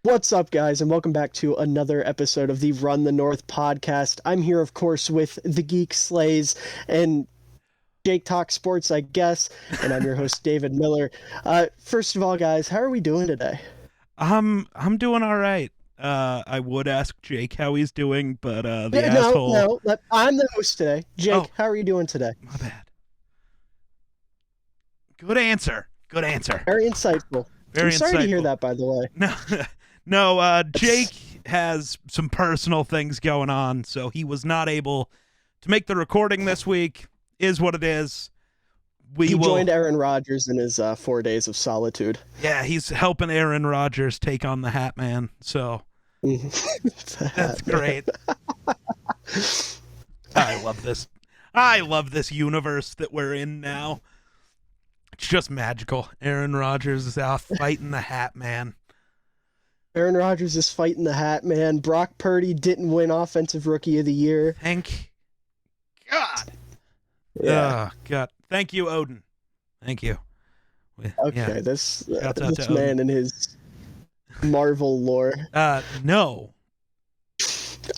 What's up, guys, and welcome back to another episode of the Run the North podcast. I'm here, of course, with the Geek Slays and Jake Talk Sports, I guess, and I'm your host, David Miller. First of all, guys, how are we doing today? I'm doing all right. I would ask Jake how he's doing, but the Yeah, no, asshole. no, I'm the host today. Jake, Oh, how are you doing today? my bad. Good answer. Good answer. Very insightful. Very I'm sorry insightful. to hear that, by the way. No, no. Jake has some personal things going on, so he was not able to make the recording this week. Is what it is. He joined Aaron Rodgers in his 4 days of solitude. Yeah, he's helping Aaron Rodgers take on the Hat Man. So that's great. I love this. I love this universe that we're in now. It's just magical. Aaron Rodgers is out fighting the Hat Man. Aaron Rodgers is fighting the Hat Man. Brock Purdy didn't win Offensive Rookie of the Year. Thank God. Yeah. Oh, God. Thank you, Odin. Thank you. Okay, Yeah. this Shouts out this to man and his Marvel lore. No.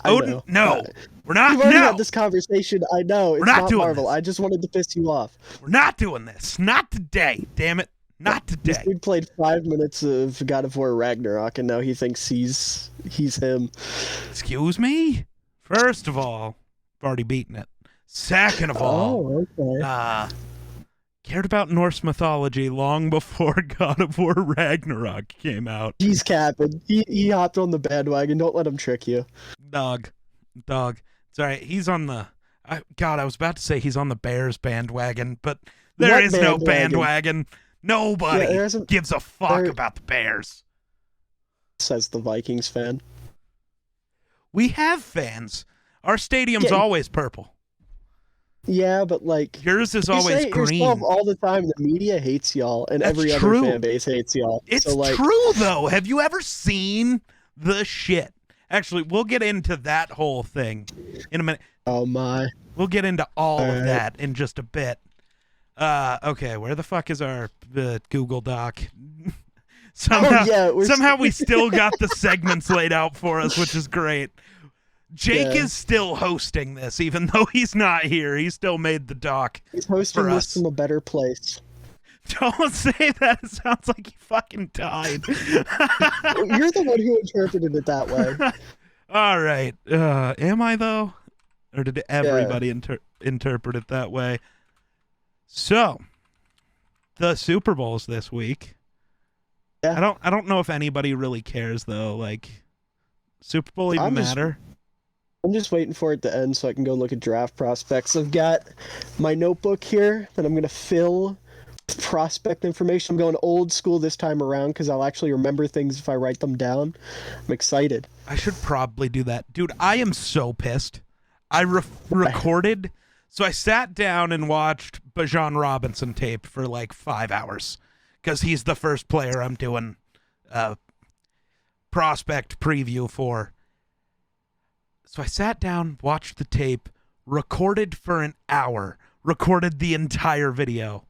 I Odin, know. no. We're not. We've already No. had this conversation. I know. It's not not doing Marvel. this. I just wanted to piss you off. We're not doing this. Not today. Damn it. Not This today. dude played 5 minutes of God of War Ragnarok, and now he thinks he's him. Excuse me? First of all, I've already beaten it. Second of all, okay. Cared about Norse mythology long before God of War Ragnarok came out. He's capping. He hopped on the bandwagon. Don't let him trick you. Dog. It's all right. He's on the... God, I was about to say he's on the Bears bandwagon, but there What is no bandwagon? bandwagon. Nobody Yeah, there isn't- gives a fuck there- about the Bears. Says the Vikings fan. We have fans. Our stadium's Yeah. always purple. Yeah, but like... Yours is You always say it green. yourself all the time. The media hates y'all, and That's every true. other fan base hates y'all. It's so, like, true, though. Have you ever seen the shit? Actually, we'll get into that whole thing in a minute. Oh my! We'll get into all of right. that in just a bit. Okay, where the fuck is our Google Doc? Somehow we still got the segments laid out for us, which is great. Jake Yeah. is still hosting this, even though he's not here. He still made the doc. He's hosting for this us. from a better place. Don't say that. It sounds like he fucking died. You're the one who interpreted it that way. All right. Am I, though? Or did everybody interpret it that way? So, the Super Bowl's this week. Yeah. I don't know if anybody really cares, though. Like, Super Bowl even matter? I'm just waiting for it to end so I can go look at draft prospects. I've got my notebook here that I'm going to fill with prospect information. I'm going old school this time around because I'll actually remember things if I write them down. I'm excited. I should probably do that. Dude, I am so pissed. I recorded... So I sat down and watched Bijan Robinson tape for like 5 hours because he's the first player I'm doing prospect preview for. So I sat down, watched the tape, recorded for an hour, recorded the entire video.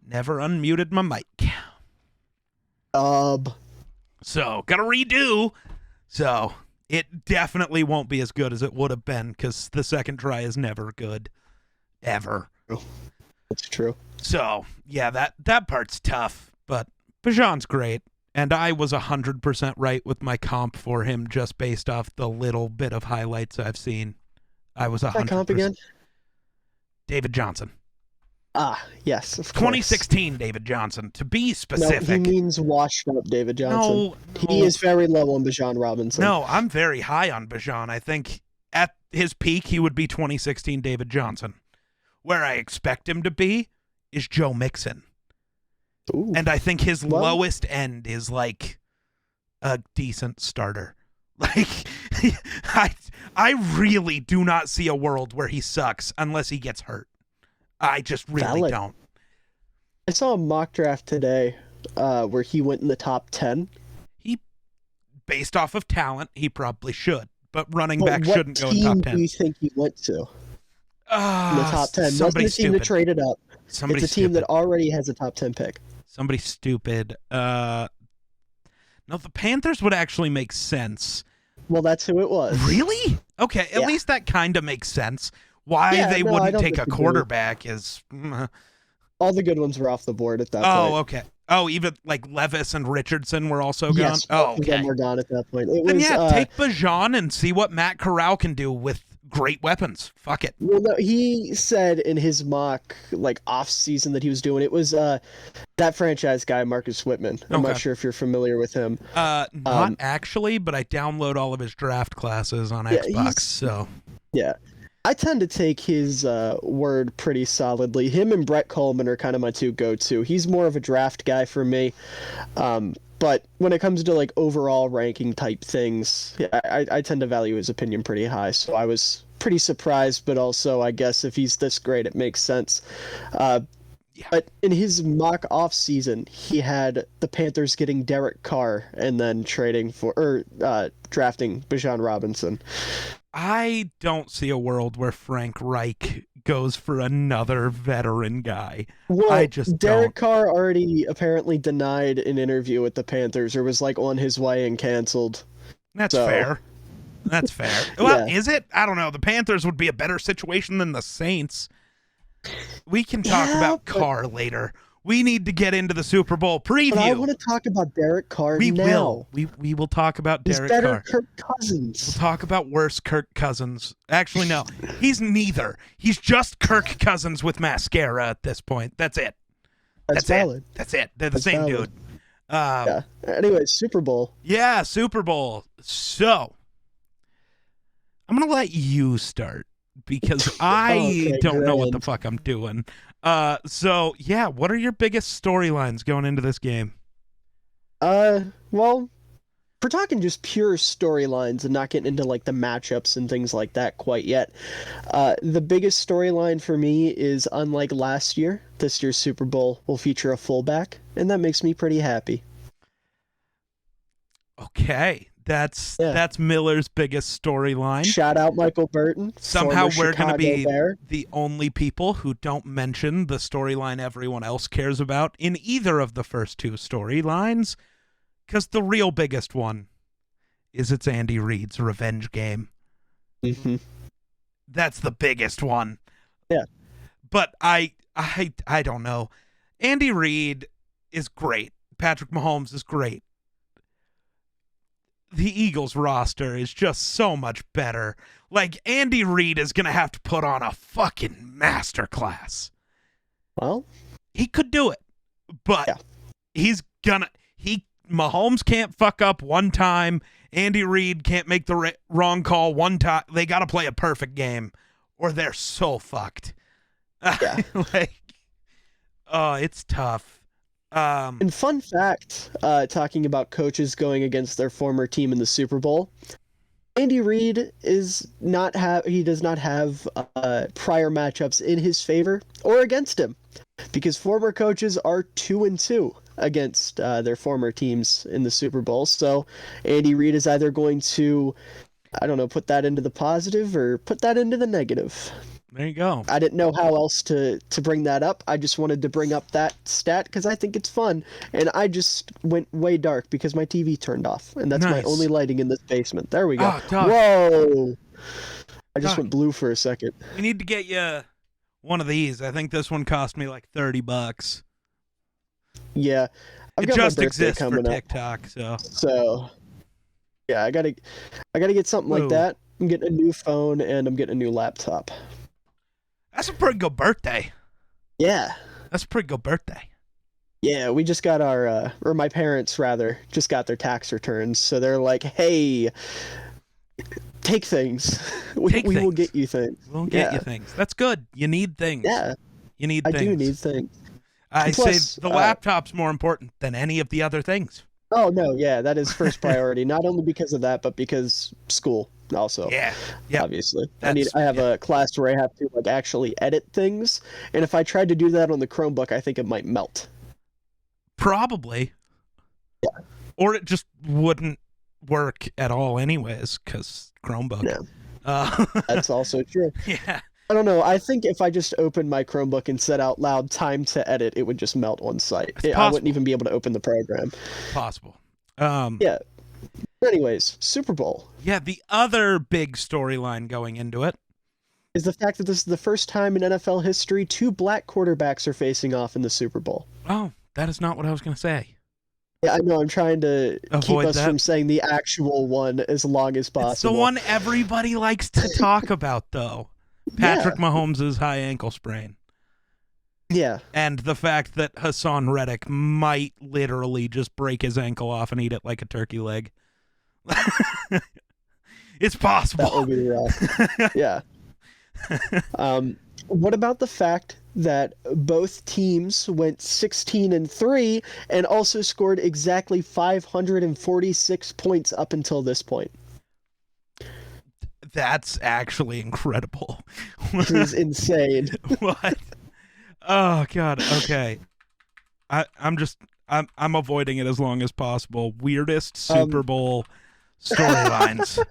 Never unmuted my mic. So, gotta redo. So, it definitely won't be as good as it would have been because the second try is never good. Ever. That's true. So, yeah, that part's tough, but Bijan's great. And I was 100% right with my comp for him just based off the little bit of highlights I've seen. I was 100%. That comp again? David Johnson. Ah, yes, of course. 2016 David Johnson, to be specific. No, he means washed up David Johnson. No. He is very low on Bijan Robinson. No, I'm very high on Bijan. I think at his peak, he would be 2016 David Johnson. Where I expect him to be is Joe Mixon. Ooh. And I think his lowest end is like a decent starter. Like, I really do not see a world where he sucks unless he gets hurt. I just really don't. I saw a mock draft today where he went in the top 10. Based off of talent, he probably should. But running back shouldn't go in top 10. What team do you think he went to in the top 10? Somebody Wasn't a team that traded up. Somebody it's a team that already has a top 10 pick. Somebody stupid. No, the Panthers would actually make sense. Well, that's who it was. Really? Okay, at Yeah. least that kind of makes sense. Why Yeah, they no, I wouldn't don't take a disagree. quarterback is... All the good ones were off the board at that point. Oh, okay. Oh, even like Levis and Richardson were also gone? Yes, Oh, both of them okay. were gone at that point. It Then was, yeah, take Bajan and see what Matt Corral can do with great weapons. Fuck it. well, no, he said in his mock, like, off-season that he was doing, it was that franchise guy, Marcus Whitman. I'm Okay. not sure if you're familiar with him. Not actually, but I download all of his draft classes on Yeah, Xbox, so... Yeah. I tend to take his word pretty solidly. Him and Brett Coleman are kind of my two go-to. He's more of a draft guy for me. But when it comes to like overall ranking type things, I tend to value his opinion pretty high. So I was pretty surprised, but also I guess if he's this great, it makes sense. But in his mock off season, he had the Panthers getting Derek Carr and then drafting Bijan Robinson. I don't see a world where Frank Reich goes for another veteran guy. Well, I just Derek don't. Carr already apparently denied an interview with the Panthers, or was like on his way and canceled. That's So- fair. That's fair. Well, Yeah. is it? I don't know. The Panthers would be a better situation than the Saints. We can talk Yeah, about but- Carr later. We need to get into the Super Bowl preview. But I want to talk about Derek Carr we now. will. We will talk about He's Derek better Carr. Kirk We'll Cousins. talk about worse Kirk Cousins. Actually, no. He's neither. He's just Kirk Cousins with mascara at this point. That's it. That's valid. It. That's it. They're the That's same valid. dude. Yeah. Anyway, Super Bowl. Yeah, Super Bowl. So, I'm going to let you start because I Okay, don't know what the grand. fuck I'm doing. So, yeah, what are your biggest storylines going into this game? Well, if we're talking just pure storylines and not getting into like the matchups and things like that quite yet, the biggest storyline for me is, unlike last year, this year's Super Bowl will feature a fullback, and that makes me pretty happy. Okay, that's Miller's biggest storyline. Shout out Michael Burton. Somehow former we're going to Chicago be Bear. the only people who don't mention the storyline everyone else cares about in either of the first two storylines, because the real biggest one is it's Andy Reid's revenge game. Mm-hmm. That's the biggest one. Yeah. But I don't know. Andy Reid is great. Patrick Mahomes is great. The Eagles roster is just so much better. Like, Andy Reid is going to have to put on a fucking masterclass. Well, He could do it, but Yeah. Mahomes can't fuck up one time. Andy Reid can't make the wrong call one time. They got to play a perfect game or they're so fucked. Yeah. It's tough. and fun fact, talking about coaches going against their former team in the Super Bowl, Andy Reid does not have prior matchups in his favor or against him, because former coaches are 2-2 against their former teams in the Super Bowl. So Andy Reid is either going to, I don't know, put that into the positive or put that into the negative. There you go. I didn't know how else to bring that up. I just wanted to bring up that stat because I think it's fun. And I just went way dark because my TV turned off. And that's my Nice. only lighting in this basement. There we go. Oh, Doug. Whoa! I just Doug. went blue for a second. We need to get you one of these. I think this one cost me like $30. Yeah. I've It got my just birthday exists for coming up. TikTok, so So, yeah, I gotta get something Whoa. like that. I'm getting a new phone and I'm getting a new laptop. that's a pretty good birthday. Yeah. That's a pretty good birthday. Yeah, we just got our, or my parents rather, just got their tax returns. So they're like, hey, take things. We Take will things. get you things. We'll get Yeah. you things. That's good. You need things. Yeah, You need I things. do need things. I Plus, say the laptop's more important than any of the other things. Oh, no, yeah, that is first priority. Not only because of that, but because school also. Yeah. Yeah. Obviously. That's- I have a class where I have to like actually edit things. And if I tried to do that on the Chromebook, I think it might melt. Probably. Yeah. Or it just wouldn't work at all anyways, because Chromebook. No. Uh, That's also true. yeah. I don't know. I think if I just opened my Chromebook and said out loud time to edit, it would just melt on site. It's I possible. wouldn't even be able to open the program. Possible. Yeah. Anyways, Super Bowl Yeah, the other big storyline going into it is the fact that this is the first time in NFL history 2 black quarterbacks are facing off in the Super Bowl. Oh, that is not what I was going to say. Yeah, I know. I'm trying to keep Avoid us that. from saying the actual one as long as possible. It's the one everybody likes to talk about, though. Patrick Mahomes' high ankle sprain. Yeah. And the fact that Hassan Reddick might literally just break his ankle off and eat it like a turkey leg. It's possible. That would be rough. Yeah. What about the fact that both teams went 16-3 and also scored exactly 546 points up until this point? That's actually incredible. This is insane. What? Oh God. Okay. I'm avoiding it as long as possible. Weirdest Super Bowl storylines.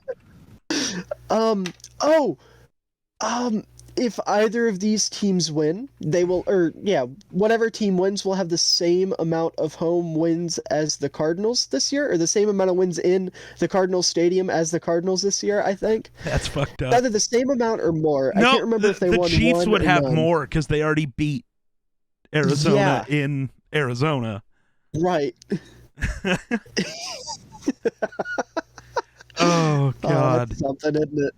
If either of these teams win, they will, whatever team wins will have the same amount of home wins as the Cardinals this year, or the same amount of wins in the Cardinals Stadium as the Cardinals this year, I think. That's fucked up. Either the same amount or more. No, I can't remember if they won. The Chiefs one would or have none. more because they already beat Arizona in Arizona. Right. Oh God. That's something, isn't it?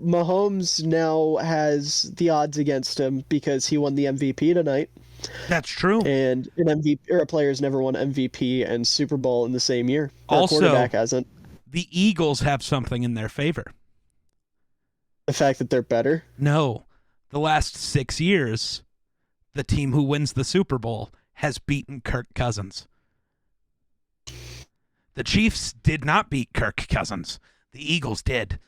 Mahomes now has the odds against him because he won the MVP tonight. That's true. And an MVP or a player's never won MVP and Super Bowl in the same year. Also, a quarterback hasn't. The Eagles have something in their favor. The fact that they're better? No. The last 6 years, the team who wins the Super Bowl has beaten Kirk Cousins. The Chiefs did not beat Kirk Cousins. The Eagles did.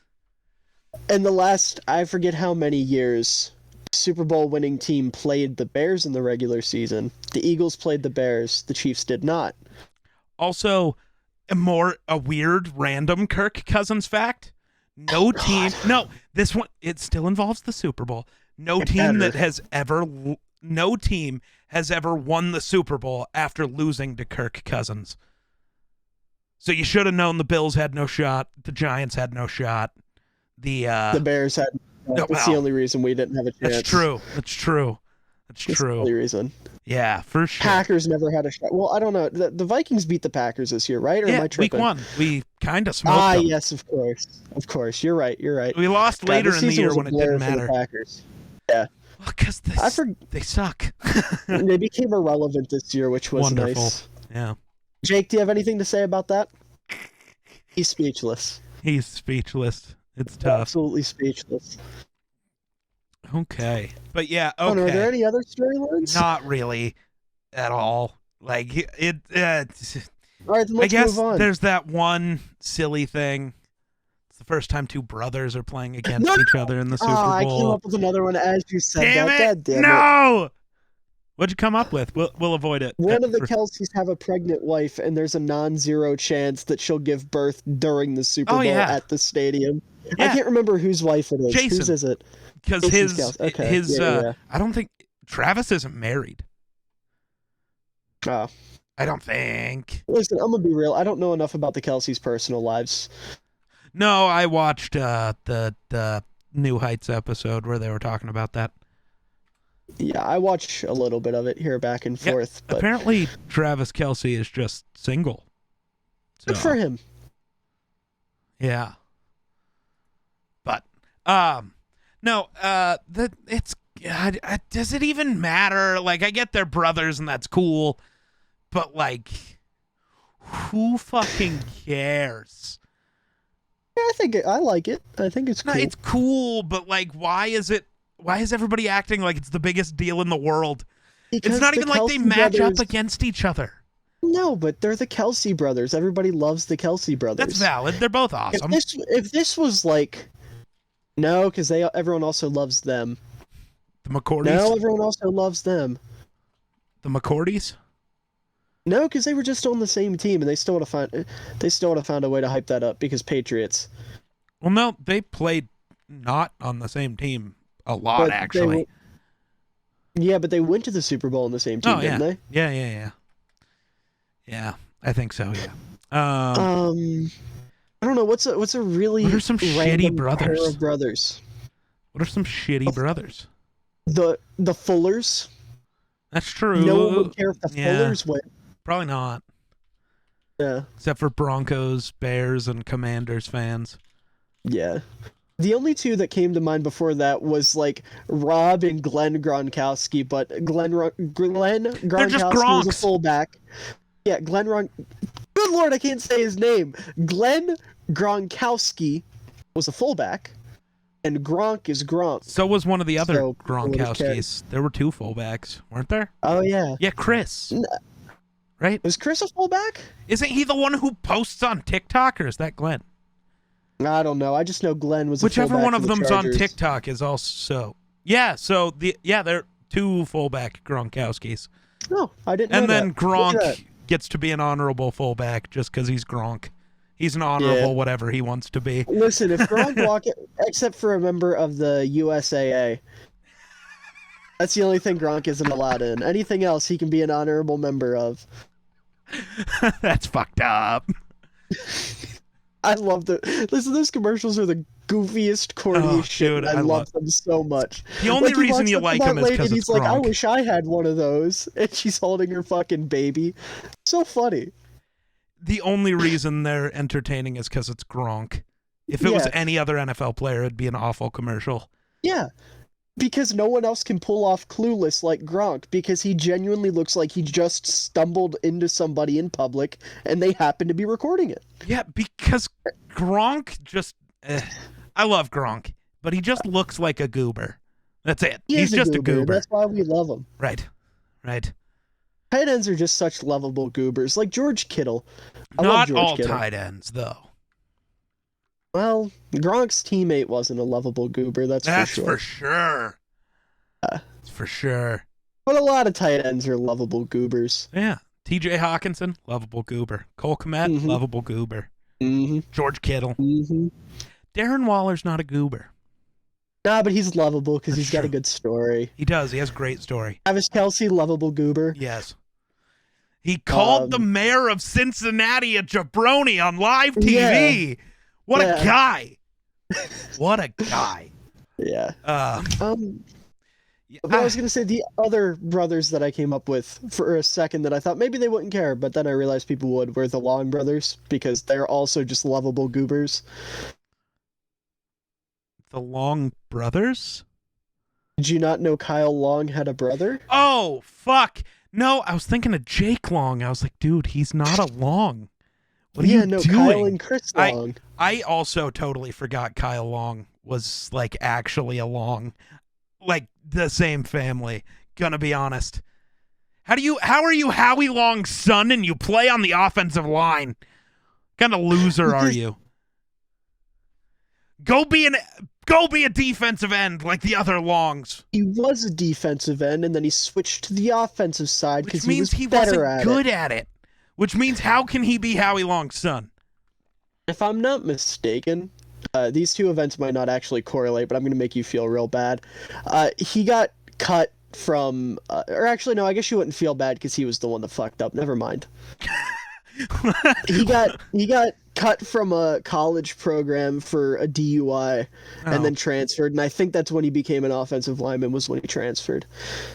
And the last, I forget how many years, Super Bowl winning team played the Bears in the regular season. The Eagles played the Bears. The Chiefs did not. Also, a weird random Kirk Cousins fact. No team. No, this one, it still involves the Super Bowl. No team has ever won the Super Bowl after losing to Kirk Cousins. So you should have known the Bills had no shot. The Giants had no shot. The Bears had. That's the only reason we didn't have a chance. That's true. That's the only reason. Yeah, for sure. Packers never had a shot. Well, I don't know. The Vikings beat the Packers this year, right? Or am I tripping? Week 1. We kind of smoked them. Yes, of course. Of course. You're right. We lost later in the year when it didn't matter. The Packers. Yeah. Because they suck. They became irrelevant this year, which was wonderful. Nice. Yeah. Jake, do you have anything to say about that? He's speechless. It's tough. Absolutely speechless. Okay. But yeah, okay. Are there any other storylines? Not really at all. Like, it all right, then let's I guess move on. there's that one silly thing. It's the first time 2 brothers are playing against each other in the Super Bowl. I came up with another one as you said Damn that. it! God damn No! What'd you come up with? We'll avoid it. One of the Kelseys have a pregnant wife, and there's a non-zero chance that she'll give birth during the Super Bowl at the stadium. Yeah. I can't remember whose wife it is. Jason. Whose is it? Because I don't think Travis isn't married. Oh. I don't think. Listen, I'm gonna be real. I don't know enough about the Kelseys' personal lives. No, I watched the New Heights episode where they were talking about that. Yeah, I watch a little bit of it here back and forth. But apparently, Travis Kelce is just single. Good for him. Yeah. But no, does it even matter? Like, I get they're brothers and that's cool, but like, who fucking cares? Yeah, I like it. I think it's cool. No, it's cool, but like, why is everybody acting like it's the biggest deal in the world? Because it's not even like they match brothers... up against each other. No, but they're the Kelce brothers. Everybody loves the Kelce brothers. That's valid. They're both awesome. If this was like, no, because everyone also loves them. The McCourtys? No, everyone also loves them. The McCourtys? No, because they were just on the same team, and they still would have found a way to hype that up because Patriots. Well, no, they played not on the same team a lot, actually. Yeah, but they went to the Super Bowl in the same team, Oh yeah, didn't they? yeah. I think so. Yeah. I don't know. What's a What really are some shitty random pair brothers? of brothers? What are some shitty brothers? The Fullers. That's No one true. would care if the Yeah, Fullers went. probably not. Yeah, Except for Broncos, Bears, and Commanders fans. yeah. The only two that came to mind before that was like Rob and Glenn Gronkowski, but Glenn They're just Gronkowski was a Gronks. fullback. Yeah, Good Lord, I can't say his name. Glenn Gronkowski was a fullback, and Gronk is Gronk. So was one of the other So people would have cared. Gronkowskis. There were two fullbacks, weren't there? Oh yeah. Yeah, Chris. Right? Was Chris a fullback? Isn't he the one who posts on TikTok, or is that Glenn? I don't know. I just know Glenn was a Whichever fullback one for of the them's on Chargers. TikTok is also. Yeah, so they're two fullback Gronkowskis. Oh, I didn't know And then that. Look at that. Gronk gets to be an honorable fullback just because he's Gronk. He's an honorable whatever he wants to be. Listen, if Gronk walk it, except for a member of the USAA, that's the only thing Gronk isn't allowed in. Anything else, he can be an honorable member of. That's fucked up. I love listen, those commercials are the goofiest, corniest shit. Dude, I love them so much. The only he reason walks you up to like that him is lady because and it's he's like, I Gronk. wish I had one of those. And she's holding her fucking baby. So funny. The only reason they're entertaining is because it's Gronk. If it was any other NFL player, it'd be an awful commercial. Yeah. Because no one else can pull off Clueless like Gronk, because he genuinely looks like he just stumbled into somebody in public and they happen to be recording it. Yeah, because Gronk just... I love Gronk, but he just looks like a goober. That's it. He's just a goober. That's why we love him. Right. Tight ends are just such lovable goobers, like George Kittle. I love Not George all Kittle. tight ends, though. Well, Gronk's teammate wasn't a lovable goober, that's for sure. For sure. That's for sure. But a lot of tight ends are lovable goobers. Yeah. TJ Hawkinson, lovable goober. Cole Kmet, lovable goober. George Kittle. Darren Waller's not a goober. Nah, but he's lovable because he's got a good story. He does. He has a great story. Travis Kelce, lovable goober. Yes. He called the mayor of Cincinnati a jabroni on live TV. Yeah. What a guy. What a guy. Yeah. Yeah. But I was going to say the other brothers that I came up with for a second that I thought maybe they wouldn't care, but then I realized people would, were the Long brothers, because they're also just lovable goobers. The Long brothers? Did you not know Kyle Long had a brother? Oh, fuck. No, I was thinking of Jake Long. I was like, dude, he's not a Long. What are you doing? Kyle and Chris Long. I also totally forgot Kyle Long was, like, actually a Long. Like, the same family. Gonna be honest. How are you Howie Long's son and you play on the offensive line? What kind of loser are you? Go be a defensive end like the other Longs. He was a defensive end, and then he switched to the offensive side because he was he better wasn't good at it. Which means how can he be Howie Long's son? If I'm not mistaken, these two events might not actually correlate, but I'm going to make you feel real bad. He got cut from, or actually, no, I guess you wouldn't feel bad because he was the one that fucked up. Never mind. He got cut from a college program for a DUI and then transferred, and I think that's when he became an offensive lineman, was when he transferred.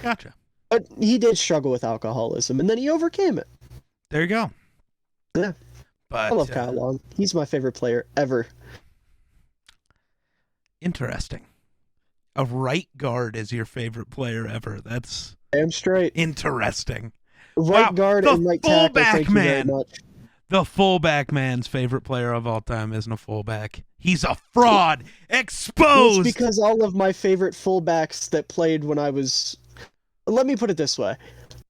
Gotcha. But he did struggle with alcoholism, and then he overcame it. There you go. Yeah. But I love Kyle Long. He's my favorite player ever. Interesting. A right guard is your favorite player ever. That's damn straight. Interesting. Right guard and right tackle. Thank you very much. The fullback man's favorite player of all time isn't a fullback. He's a fraud. Exposed. It's because all of my favorite fullbacks that played when I was... Let me put it this way.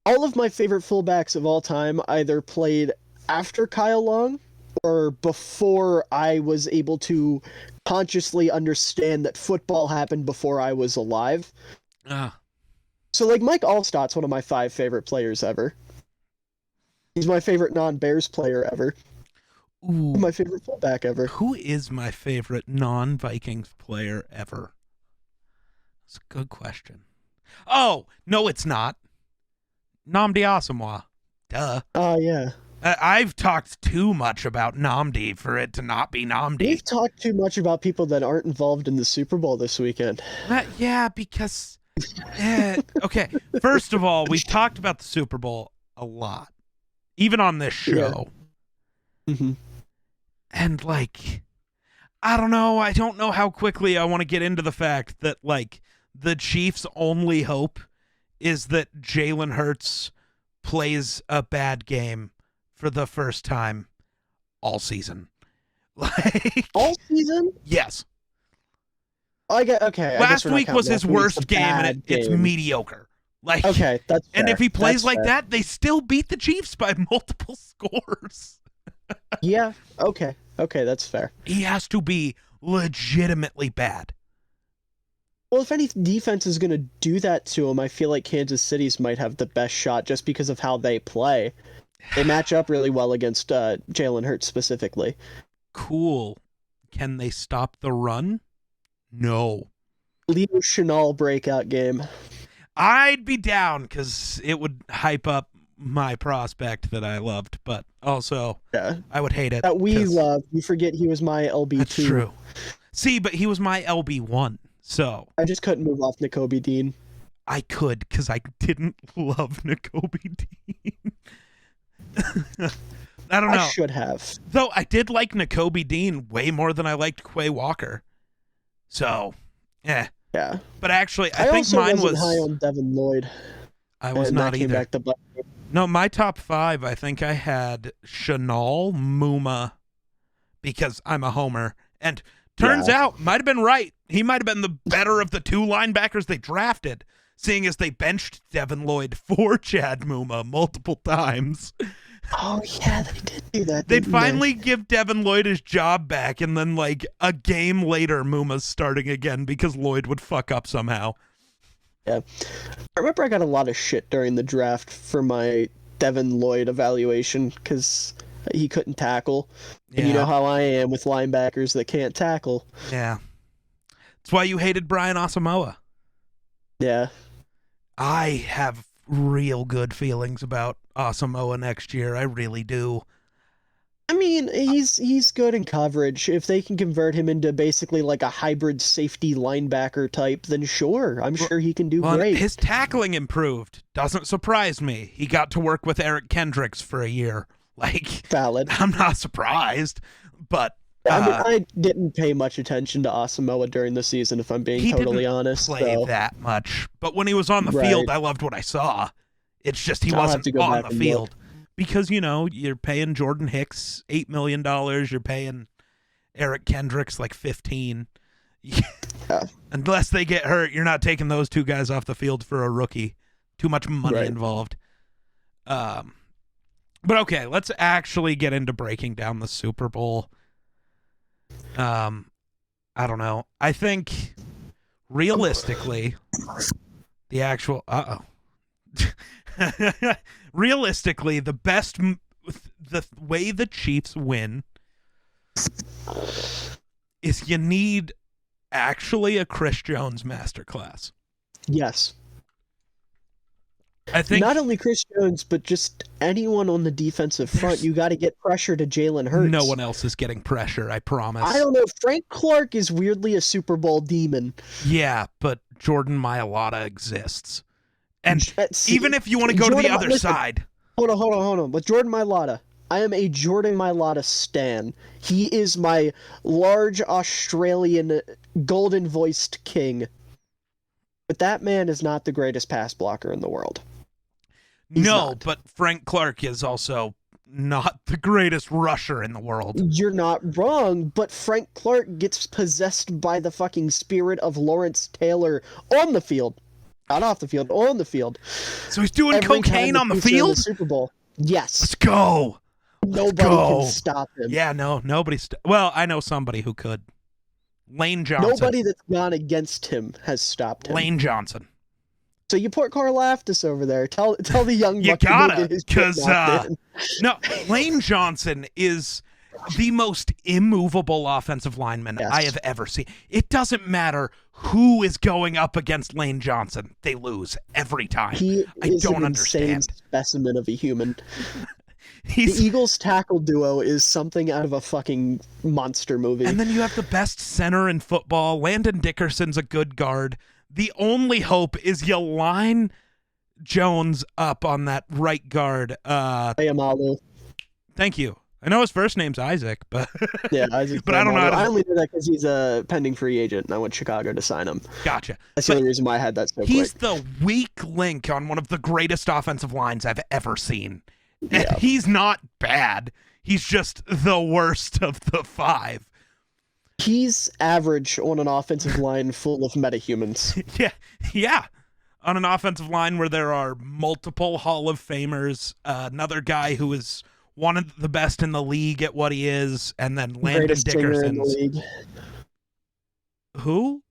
All of my favorite fullbacks of all time either played after Kyle Long or before I was able to consciously understand that football happened before I was alive. So, like, Mike Allstott's one of my 5 favorite players ever. He's my favorite non-Bears player ever. Ooh. My favorite fullback ever. Who is my favorite non-Vikings player ever? That's a good question. Oh, no, it's not. Nnamdi Asomugha. Duh. Oh, yeah. I've talked too much about Nnamdi for it to not be Nnamdi. We've talked too much about people that aren't involved in the Super Bowl this weekend. Yeah, because... okay, first of all, we've talked about the Super Bowl a lot. Even on this show. Yeah. Mm-hmm. And, like... I don't know. I don't know how quickly I want to get into the fact that, like, the Chiefs' only hope is that Jalen Hurts plays a bad game for the first time all season. Like all season? Yes. Okay. Last week was his worst game, and it's mediocre. Like, okay, that's fair. And if he plays like that, they still beat the Chiefs by multiple scores. Yeah. Okay, that's fair. He has to be legitimately bad. Well, if any defense is going to do that to him, I feel like Kansas City's might have the best shot just because of how they play. They match up really well against Jalen Hurts specifically. Cool. Can they stop the run? No. Leo Chenal breakout game. I'd be down because it would hype up my prospect that I loved, but also I would hate it. That we love. You forget he was my LB2. That's true. See, but he was my LB1, so. I just couldn't move off Nakobe Dean. I could because I didn't love Nakobe Dean. I don't know. I should have. Though I did like Nakobe Dean way more than I liked Quay Walker. So, yeah. But actually, I think mine was high on Devin Lloyd. I was not either. No, my top 5, I think I had Chenal, Muma, because I'm a homer. And turns out, might have been right. He might have been the better of the 2 linebackers they drafted, seeing as they benched Devin Lloyd for Chad Muma multiple times. Oh, yeah, they did do that. They'd finally give Devin Lloyd his job back, and then, like, a game later, Muma's starting again because Lloyd would fuck up somehow. Yeah. I remember I got a lot of shit during the draft for my Devin Lloyd evaluation because he couldn't tackle. And you know how I am with linebackers that can't tackle. Yeah. That's why you hated Brian Asamoah. Yeah. I have real good feelings about Asamoah next year. I really do. I mean, he's good in coverage. If they can convert him into basically like a hybrid safety linebacker type, then sure, I'm sure he can do great. His tackling improved. Doesn't surprise me. He got to work with Eric Kendricks for a year. Like, valid. I'm not surprised, but I mean, I didn't pay much attention to Asamoah during the season, if I'm being totally honest. He didn't play that much, but when he was on the field, I loved what I saw. It's just he wasn't on the field. Because, you know, you're paying Jordan Hicks $8 million. You're paying Eric Kendricks like 15. Unless they get hurt, you're not taking those 2 guys off the field for a rookie. Too much money involved. But okay, let's actually get into breaking down the Super Bowl. I don't know. I think realistically, the actual realistically, the way the Chiefs win is you need actually a Chris Jones masterclass. Yes. I think not only Chris Jones, but just anyone on the defensive front. You got to get pressure to Jalen Hurts. No one else is getting pressure, I promise. I don't know. Frank Clark is weirdly a Super Bowl demon. Yeah, but Jordan Mailata exists. And even if you want to go to the other side. Hold on. With Jordan Mailata, I am a Jordan Mailata stan. He is my large Australian golden-voiced king. But that man is not the greatest pass blocker in the world. He's not. But Frank Clark is also not the greatest rusher in the world. You're not wrong, but Frank Clark gets possessed by the fucking spirit of Lawrence Taylor on the field. Not off the field, on the field. So he's doing cocaine on the field? The Super Bowl. Yes. Let's go. Nobody can stop him. Yeah, no, nobody. Well, I know somebody who could. Lane Johnson. Nobody that's gone against him has stopped him. Lane Johnson. So you put Karlaftis over there. Tell the young you buck gotta, because no, Lane Johnson is the most immovable offensive lineman Yes. I have ever seen. It doesn't matter who is going up against Lane Johnson. They lose every time. He I is don't an insane understand. specimen of a human. The He's Eagles tackle duo is something out of a fucking monster movie. And then you have the best center in football. Landon Dickerson's a good guard. The only hope is you line Jones up on that right guard. Ayamalu. Thank you. I know his first name's Isaac, but Yeah, Isaac but I don't know how Ayamalu. I to. only know that because he's a pending free agent, and I went to Chicago to sign him. Gotcha. That's the But only reason why I had that so he's quick. the weak link on one of the greatest offensive lines I've ever seen. And Yeah. he's not bad. He's just the worst of the five. He's average on an offensive line full of metahumans. Yeah. On an offensive line where there are multiple Hall of Famers, another guy who is one of the best in the league at what he is, and then Landon Greatest singer in the Dickerson's. league. Who?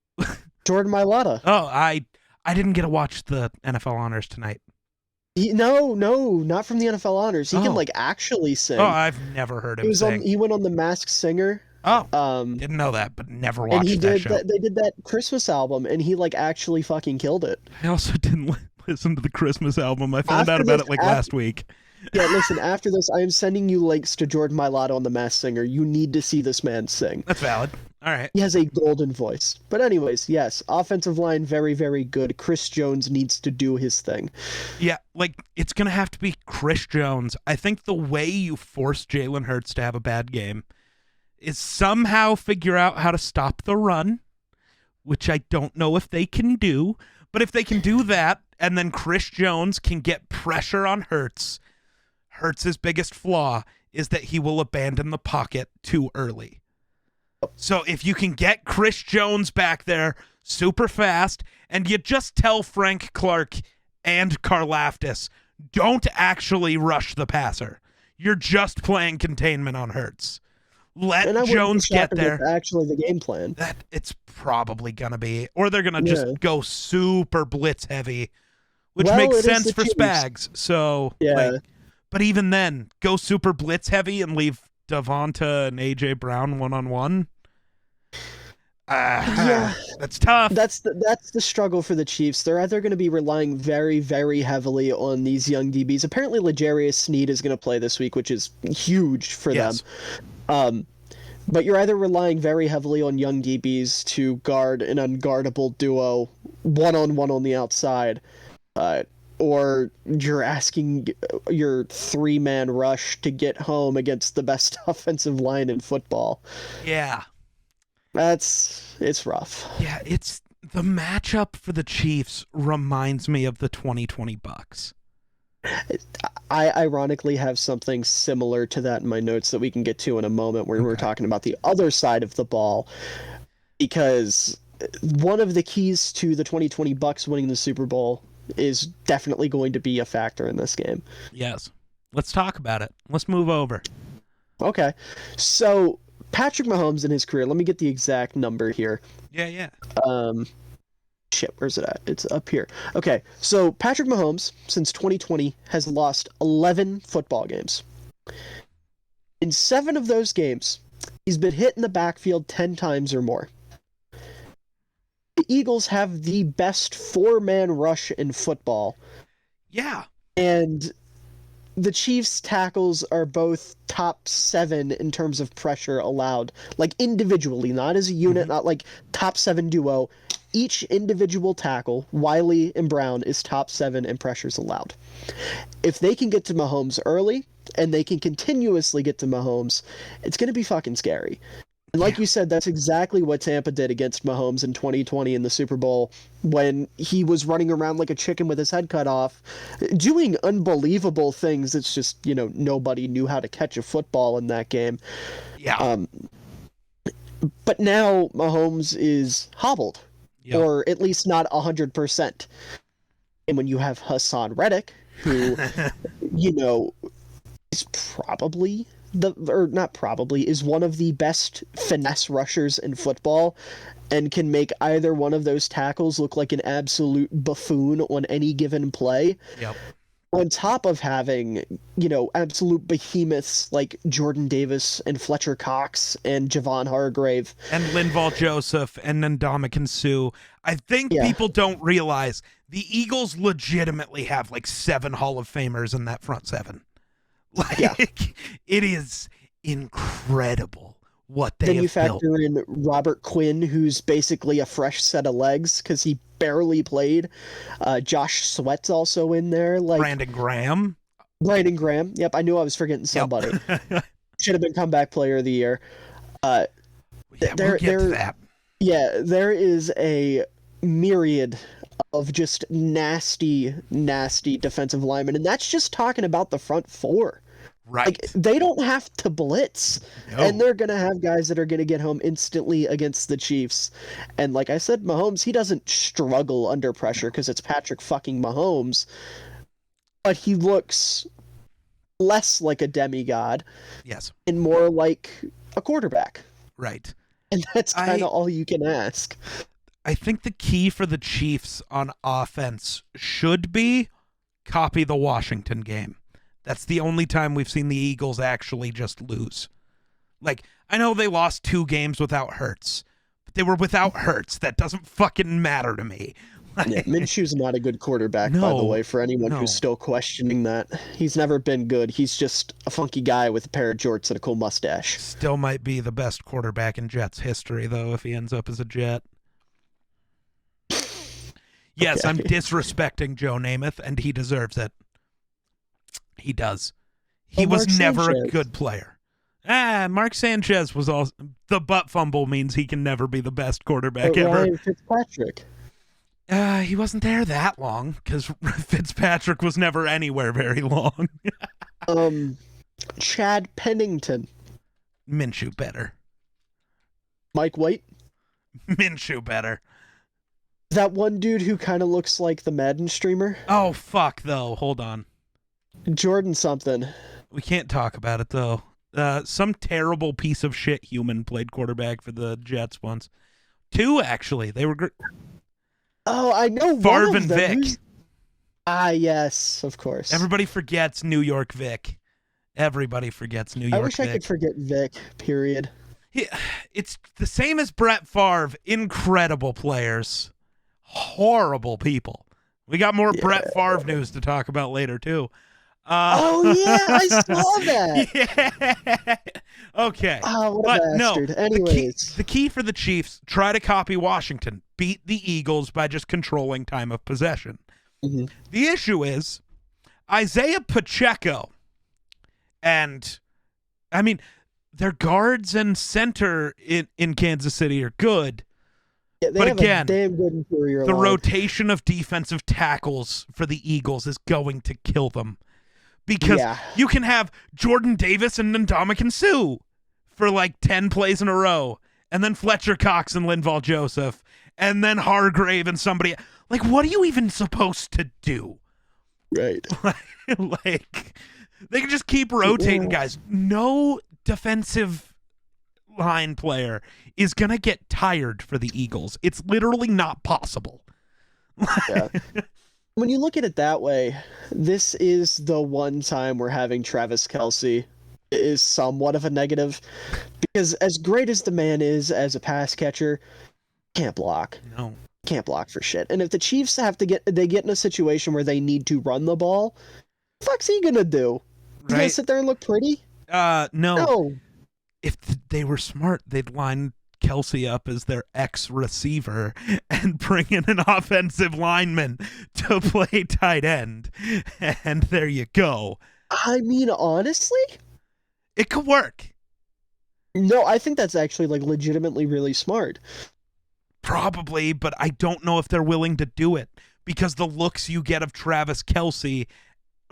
Jordan Mailata. Oh, I didn't get to watch the NFL honors tonight. No, not from the NFL honors. He Oh. can like actually sing. Oh, I've never heard him sing. He went on the Masked Singer. Oh, didn't know that, but never watched And he that did show. they did that Christmas album, and he like actually fucking killed it. I also didn't listen to the Christmas album. I found After out about this- it like last week. Yeah, listen, after this, I am sending you links to Jordan Mailata on the Masked Singer. You need to see this man sing. That's valid. All right. He has a golden voice. But anyways, yes, offensive line, very, very good. Chris Jones needs to do his thing. Yeah, like it's gonna have to be Chris Jones. I think the way you force Jalen Hurts to have a bad game is somehow figure out how to stop the run, which I don't know if they can do. But if they can do that, and then Chris Jones can get pressure on Hurts, Hurts' biggest flaw is that he will abandon the pocket too early. So if you can get Chris Jones back there super fast, and you just tell Frank Clark and Karlaftis, don't actually rush the passer. You're just playing containment on Hurts. Let And I wouldn't be Jones get shocked if there. it's actually the game plan. That it's probably gonna be, or they're gonna just Yeah. go super blitz heavy, which Well, makes it is sense the for Chiefs. Spags. So Yeah. like, but even then, go super blitz heavy and leave Devonta and AJ Brown 1-on-1. Yeah. That's tough. That's the struggle for the Chiefs. They're either going to be relying very, very heavily on these young DBs. Apparently, L'Jarius Sneed is going to play this week, which is huge for Yes. them. But you're either relying very heavily on young DBs to guard an unguardable duo, one-on-one on the outside, or you're asking your three-man rush to get home against the best offensive line in football. Yeah. It's rough. Yeah, it's the matchup for the Chiefs reminds me of the 2020 Bucks. I ironically have something similar to that in my notes that we can get to in a moment where we're talking about the other side of the ball, because one of the keys to the 2020 Bucks winning the Super Bowl is definitely going to be a factor in this game. Yes. Let's talk about it. Let's move over. Okay. So Patrick Mahomes in his career, let me get the exact number here. Yeah. Shit, where's it at? It's up here. Okay, so Patrick Mahomes, since 2020, has lost 11 football games. In 7 of those games, he's been hit in the backfield 10 times or more. The Eagles have the best 4-man rush in football, Yeah. and the Chiefs' tackles are both top 7 in terms of pressure allowed, like individually, not as a unit, not like top 7 duo. Each individual tackle, Wiley and Brown, is top 7 in pressures allowed. If they can get to Mahomes early, and they can continuously get to Mahomes, it's going to be fucking scary. And like you said, that's exactly what Tampa did against Mahomes in 2020 in the Super Bowl, when he was running around like a chicken with his head cut off, doing unbelievable things. It's just, nobody knew how to catch a football in that game. Yeah. But now Mahomes is hobbled, Yep. or at least not 100%. And when you have Hassan Reddick, who, is probably is one of the best finesse rushers in football, and can make either one of those tackles look like an absolute buffoon on any given play. Yep. on top of having, absolute behemoths like Jordan Davis and Fletcher Cox and Javon Hargrave. And Linval Joseph and Ndamukong Suh. I think Yeah. people don't realize the Eagles legitimately have like 7 Hall of Famers in that front seven. Like, Yeah. it is incredible what they Then have you factor built. in Robert Quinn, who's basically a fresh set of legs because he barely played. Josh Sweat's also in there. Like Brandon Graham. Brandon Graham. Yep, I knew I was forgetting somebody. Yep. Should have been comeback player of the year. Uh, Yeah, there, we'll get to that. Yeah, there is a myriad of just nasty, nasty defensive linemen, and that's just talking about the front four. Right. Like they don't have to blitz, No. and they're gonna have guys that are gonna get home instantly against the Chiefs. And like I said, Mahomes, he doesn't struggle under pressure because it's Patrick fucking Mahomes, but he looks less like a demigod Yes. and more like a quarterback, Right. and that's kind of all you can ask. I think the key for the Chiefs on offense should be copy the Washington game. That's the only time we've seen the Eagles actually just lose. Like, I know they lost 2 games without Hurts, but they were without Hurts. That doesn't fucking matter to me. Yeah, Minshew's not a good quarterback, by the way, for anyone who's still questioning that. He's never been good. He's just a funky guy with a pair of jorts and a cool mustache. Still might be the best quarterback in Jets history, though, if he ends up as a Jet. Yes, Okay. I'm disrespecting Joe Namath, and he deserves it. He does. He was Mark never Sanchez. a good player. Mark Sanchez was also... The butt fumble means he can never be the best quarterback ever. Ryan Fitzpatrick. He wasn't there that long, because Fitzpatrick was never anywhere very long. Chad Pennington. Minshew better. Mike White. Minshew better. That one dude who kind of looks like the Madden streamer. Oh, fuck, though. Hold on. Jordan something. We can't talk about it, though. Some terrible piece of shit human played quarterback for the Jets once. 2, actually. They were great. Oh, I know one Favre of and them. Vic. Yes, of course. Everybody forgets New York Vic. Everybody forgets New York I wish Vic. I could forget Vic, period. It's the same as Brett Favre. Incredible players. Horrible people. We got more Brett Favre news to talk about later, too. Oh, yeah, I saw that. Yeah. Okay. Oh, what a bastard. Anyways. The key for the Chiefs, try to copy Washington. Beat the Eagles by just controlling time of possession. Mm-hmm. The issue is Isaiah Pacheco and, I mean, their guards and center in Kansas City are good. Yeah, they but have again, a damn good interior the line. rotation of defensive tackles for the Eagles is going to kill them. Because you can have Jordan Davis and Ndamukong Suh for like 10 plays in a row, and then Fletcher Cox and Linval Joseph, and then Hargrave and somebody. Like, what are you even supposed to do? Right. Like, they can just keep rotating guys. No defensive line player is going to get tired for the Eagles. It's literally not possible. Yeah. When you look at it that way, this is the one time where having Travis Kelce is somewhat of a negative, because as great as the man is as a pass catcher, can't block. No. Can't block for shit. And if the Chiefs get in a situation where they need to run the ball, what the fuck's he gonna do? He's gonna sit there and look pretty? No. If they were smart, they'd line Kelce up as their ex-receiver and bring in an offensive lineman to play tight end. And there you go. I mean, honestly, it could work. No, I think that's actually like legitimately really smart. Probably, but I don't know if they're willing to do it, because the looks you get of Travis Kelce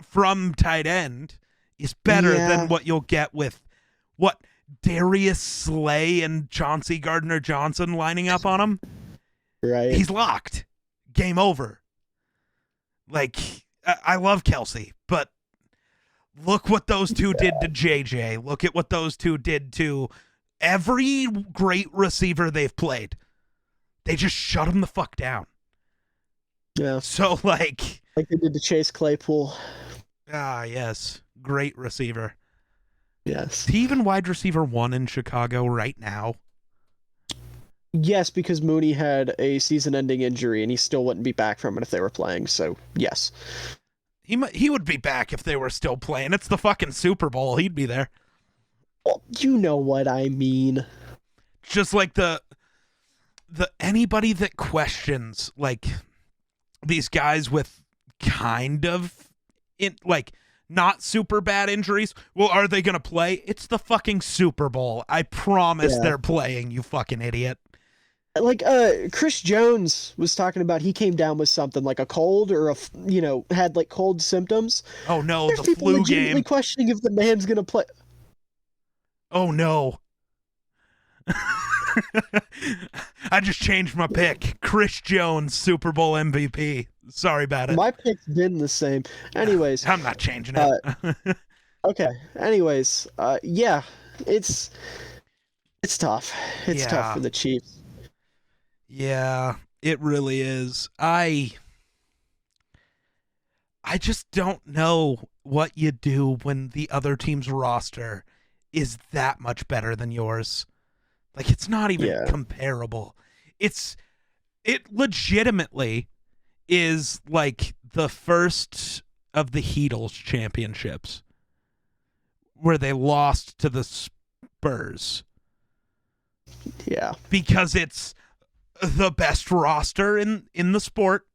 from tight end is better than what you'll get with Darius Slay and Chauncey Gardner-Johnson lining up on him. Right. He's locked. Game over. Like, I love Kelce, but look what those two did to JJ. Look at what those two did to every great receiver they've played. They just shut him the fuck down. Yeah. So, like they did to Chase Claypool. Ah, yes. Great receiver. Yes. Is he even wide receiver 1 in Chicago right now? Yes, because Mooney had a season-ending injury, and he still wouldn't be back from it if they were playing. So yes. He would be back if they were still playing. It's the fucking Super Bowl. He'd be there. Well, you know what I mean. Just like the anybody that questions like these guys with kind of like not super bad injuries. Well, are they going to play? It's the fucking Super Bowl. I promise they're playing, you fucking idiot. Like Chris Jones was talking about, he came down with something like a cold or had like cold symptoms. Oh no, There's the people flu legitimately game. questioning if the man's gonna play. Oh no. I just changed my pick. Chris Jones, Super Bowl MVP. Sorry about it. My pick's been the same. Anyways, I'm not changing it. okay. Anyways, yeah, it's tough. It's tough for the Chiefs. Yeah, it really is. I just don't know what you do when the other team's roster is that much better than yours. Like, it's not even comparable. It legitimately is like the first of the Heatles championships where they lost to the Spurs. Yeah. Because it's the best roster in the sport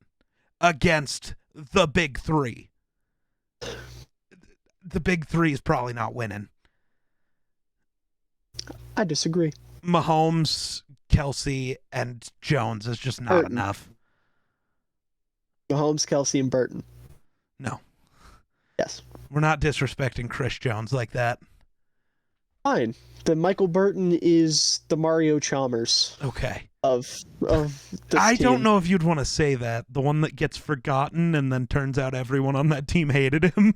against the big three. The big three is probably not winning. I disagree. Mahomes, Kelsey, and Jones is just not enough. Mahomes, Kelsey, and Burton. No. Yes. We're not disrespecting Chris Jones like that. Fine. Then Michael Burton is the Mario Chalmers. Okay. Of this I team. don't know if you'd want to say that. The one that gets forgotten and then turns out everyone on that team hated him.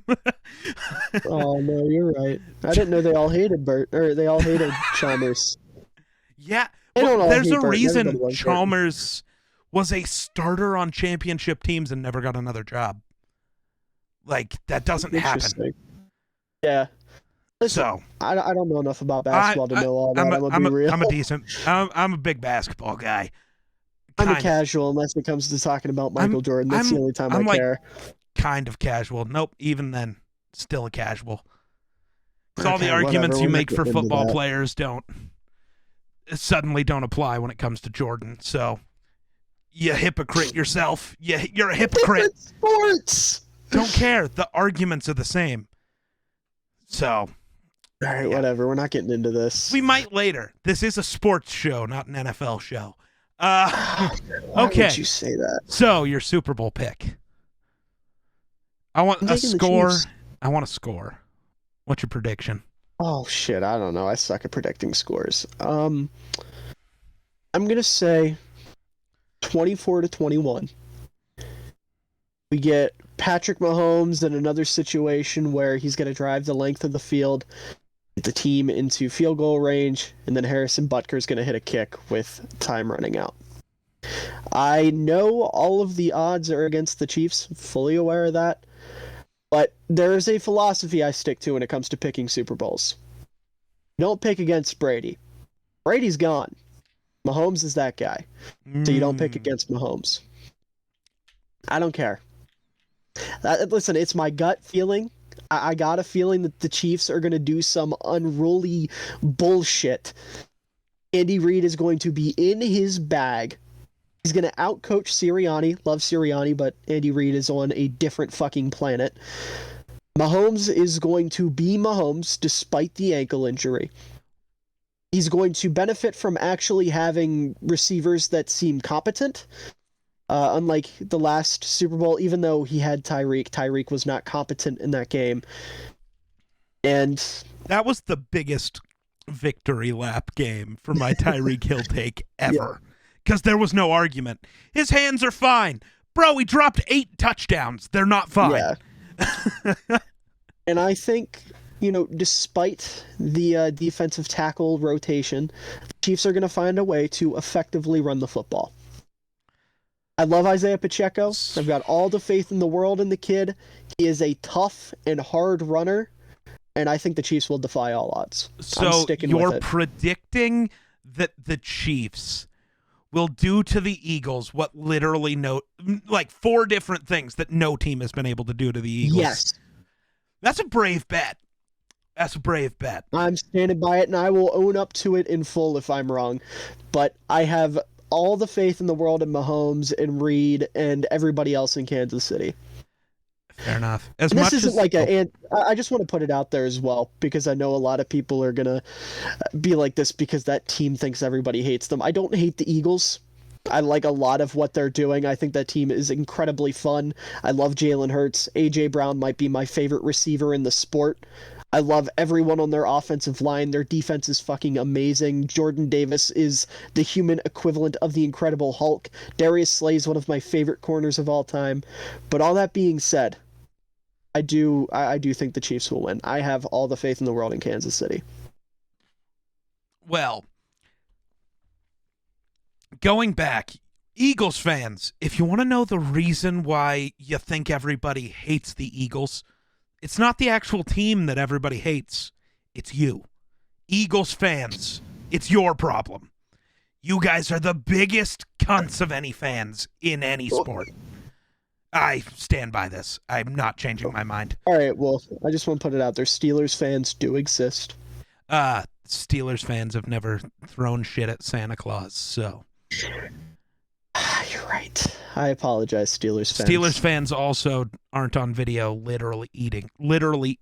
Oh no, you're right. I didn't know they all hated they all hated Chalmers. Yeah, there's a reason Chalmers was a starter on championship teams and never got another job. Like, that doesn't happen. Yeah. Listen, So I don't know enough about basketball to know all that. I'm a big basketball guy. I'm a casual unless it comes to talking about Michael Jordan. That's the only time I care. Kind of casual. Nope, even then, still a casual. Because all the arguments you make for football players suddenly don't apply when it comes to Jordan. So, you hypocrite yourself. You're a hypocrite. Sports. Don't care. The arguments are the same. So. All right, whatever. We're not getting into this. We might later. This is a sports show, not an NFL show. Why would you say that? So, your Super Bowl pick. I want a score. I want a score. What's your prediction? Oh shit, I don't know. I suck at predicting scores. I'm gonna say 24-21. We get Patrick Mahomes in another situation where he's gonna drive the length of the field, get the team into field goal range, and then Harrison Butker's gonna hit a kick with time running out. I know all of the odds are against the Chiefs, fully aware of that. But there is a philosophy I stick to when it comes to picking Super Bowls. Don't pick against Brady. Brady's gone. Mahomes is that guy. So you don't pick against Mahomes. I don't care. Listen, it's my gut feeling. I got a feeling that the Chiefs are going to do some unruly bullshit. Andy Reid is going to be in his bag. He's going to outcoach Sirianni. Love Sirianni, but Andy Reid is on a different fucking planet. Mahomes is going to be Mahomes despite the ankle injury. He's going to benefit from actually having receivers that seem competent. Unlike the last Super Bowl, even though he had Tyreek was not competent in that game. And that was the biggest victory lap game for my Tyreek Hill take ever. Because there was no argument. His hands are fine. Bro, he dropped 8 touchdowns. They're not fine. Yeah. And I think, despite the defensive tackle rotation, the Chiefs are going to find a way to effectively run the football. I love Isaiah Pacheco. I've got all the faith in the world in the kid. He is a tough and hard runner, and I think the Chiefs will defy all odds. I'm So sticking you're with it. predicting that the Chiefs will do to the Eagles what literally like 4 different things that no team has been able to do to the Eagles. Yes. That's a brave bet. That's a brave bet. I'm standing by it, and I will own up to it in full if I'm wrong. But I have all the faith in the world in Mahomes and Reed and everybody else in Kansas City. Fair enough. This isn't like I just want to put it out there as well, because I know a lot of people are going to be like this because that team thinks everybody hates them. I don't hate the Eagles. I like a lot of what they're doing. I think that team is incredibly fun. I love Jalen Hurts. A.J. Brown might be my favorite receiver in the sport. I love everyone on their offensive line. Their defense is fucking amazing. Jordan Davis is the human equivalent of the Incredible Hulk. Darius Slay is one of my favorite corners of all time. But all that being said, I do think the Chiefs will win. I have all the faith in the world in Kansas City. Well, going back, Eagles fans, if you want to know the reason why you think everybody hates the Eagles, it's not the actual team that everybody hates. It's you. Eagles fans, it's your problem. You guys are the biggest cunts of any fans in any sport. I stand by this. I'm not changing my mind. All right, well, I just want to put it out there. Steelers fans do exist. Steelers fans have never thrown shit at Santa Claus, so. You're right. I apologize, Steelers fans. Steelers fans also aren't on video literally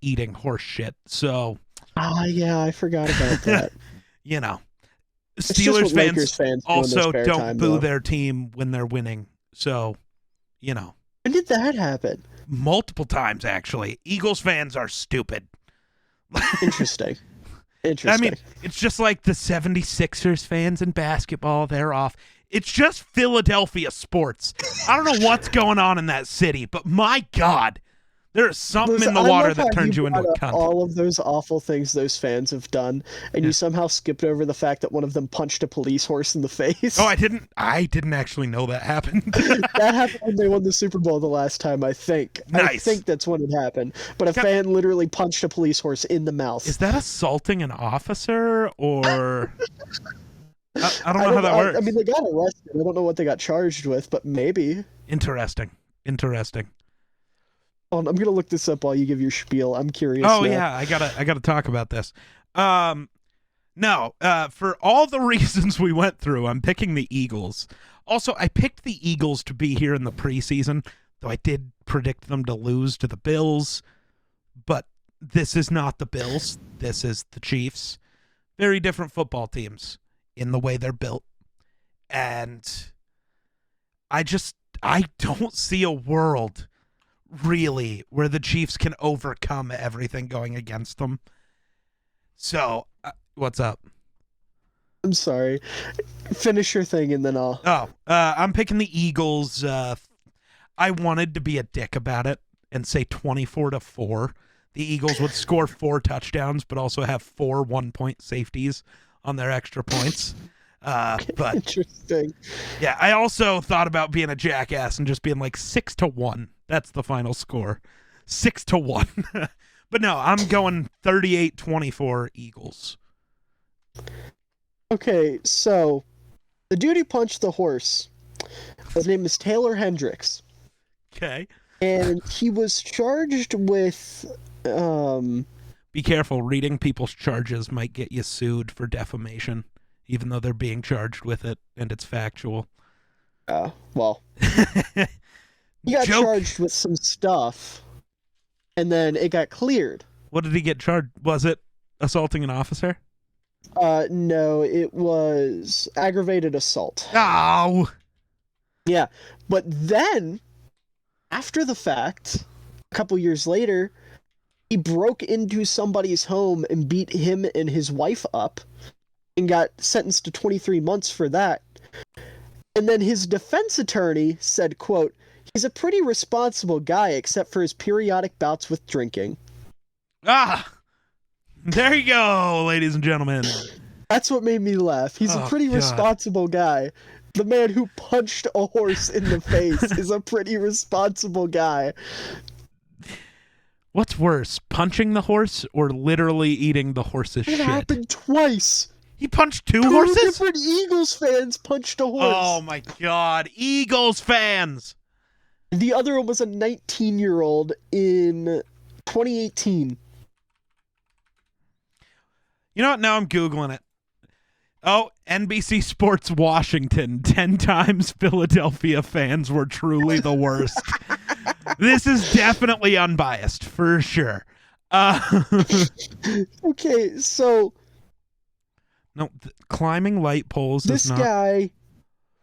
eating horse shit, so. Yeah, I forgot about that. You know. Steelers fans also don't time, boo though. their team when they're winning, so, you know. When did that happen? Multiple times, actually. Eagles fans are stupid. Interesting. I mean, it's just like the 76ers fans in basketball. They're off. It's just Philadelphia sports. I don't know what's going on in that city, but my God, there's something in the water that turns you into a cunt. All of those awful things those fans have done, and you somehow skipped over the fact that one of them punched a police horse in the face. Oh, I didn't actually know that happened. That happened when they won the Super Bowl the last time, I think. Nice. I think that's when it happened. But a fan literally punched a police horse in the mouth. Is that assaulting an officer, or... I don't know how that works. I mean, they got arrested. I don't know what they got charged with, but maybe. Interesting. I'm gonna look this up while you give your spiel. I'm curious. Oh now. yeah, I gotta talk about this. No, for all the reasons we went through, I'm picking the Eagles. Also, I picked the Eagles to be here in the preseason, though I did predict them to lose to the Bills. But this is not the Bills. This is the Chiefs. Very different football teams in the way they're built. And I don't see a world really where the Chiefs can overcome everything going against them. So, what's up? I'm sorry. Finish your thing and then I'll... I'm picking the Eagles. I wanted to be a dick about it and say 24-4. The Eagles would score 4 touchdowns, but also have 4 one-point safeties on their extra points. But interesting. Yeah, I also thought about being a jackass and just being like 6-1. That's the final score. 6-1. But no, I'm going 38-24 Eagles. Okay, so the dude who punched the horse, his name is Taylor Hendricks. Okay. And he was charged with Be careful, reading people's charges might get you sued for defamation, even though they're being charged with it and it's factual. Well, he got charged with some stuff, and then it got cleared. What did he get charged? Was it assaulting an officer? No, it was aggravated assault. Oh! Yeah, but then, after the fact, a couple years later, he broke into somebody's home and beat him and his wife up and got sentenced to 23 months for that. And then his defense attorney said, quote, "He's a pretty responsible guy except for his periodic bouts with drinking." There you go, ladies and gentlemen. That's what made me laugh. He's a pretty responsible guy The man who punched a horse in the face is a pretty responsible guy. What's worse, punching the horse or literally eating the horse's It shit? happened twice. He punched two Two horses? different Eagles fans punched a horse. Oh my god, Eagles fans! The other one was a 19-year-old in 2018. You know what? Now I'm Googling it. Oh, NBC Sports Washington. 10 times Philadelphia fans were truly the worst. This is definitely unbiased, for sure. Okay, so... No, climbing light poles this is not... guy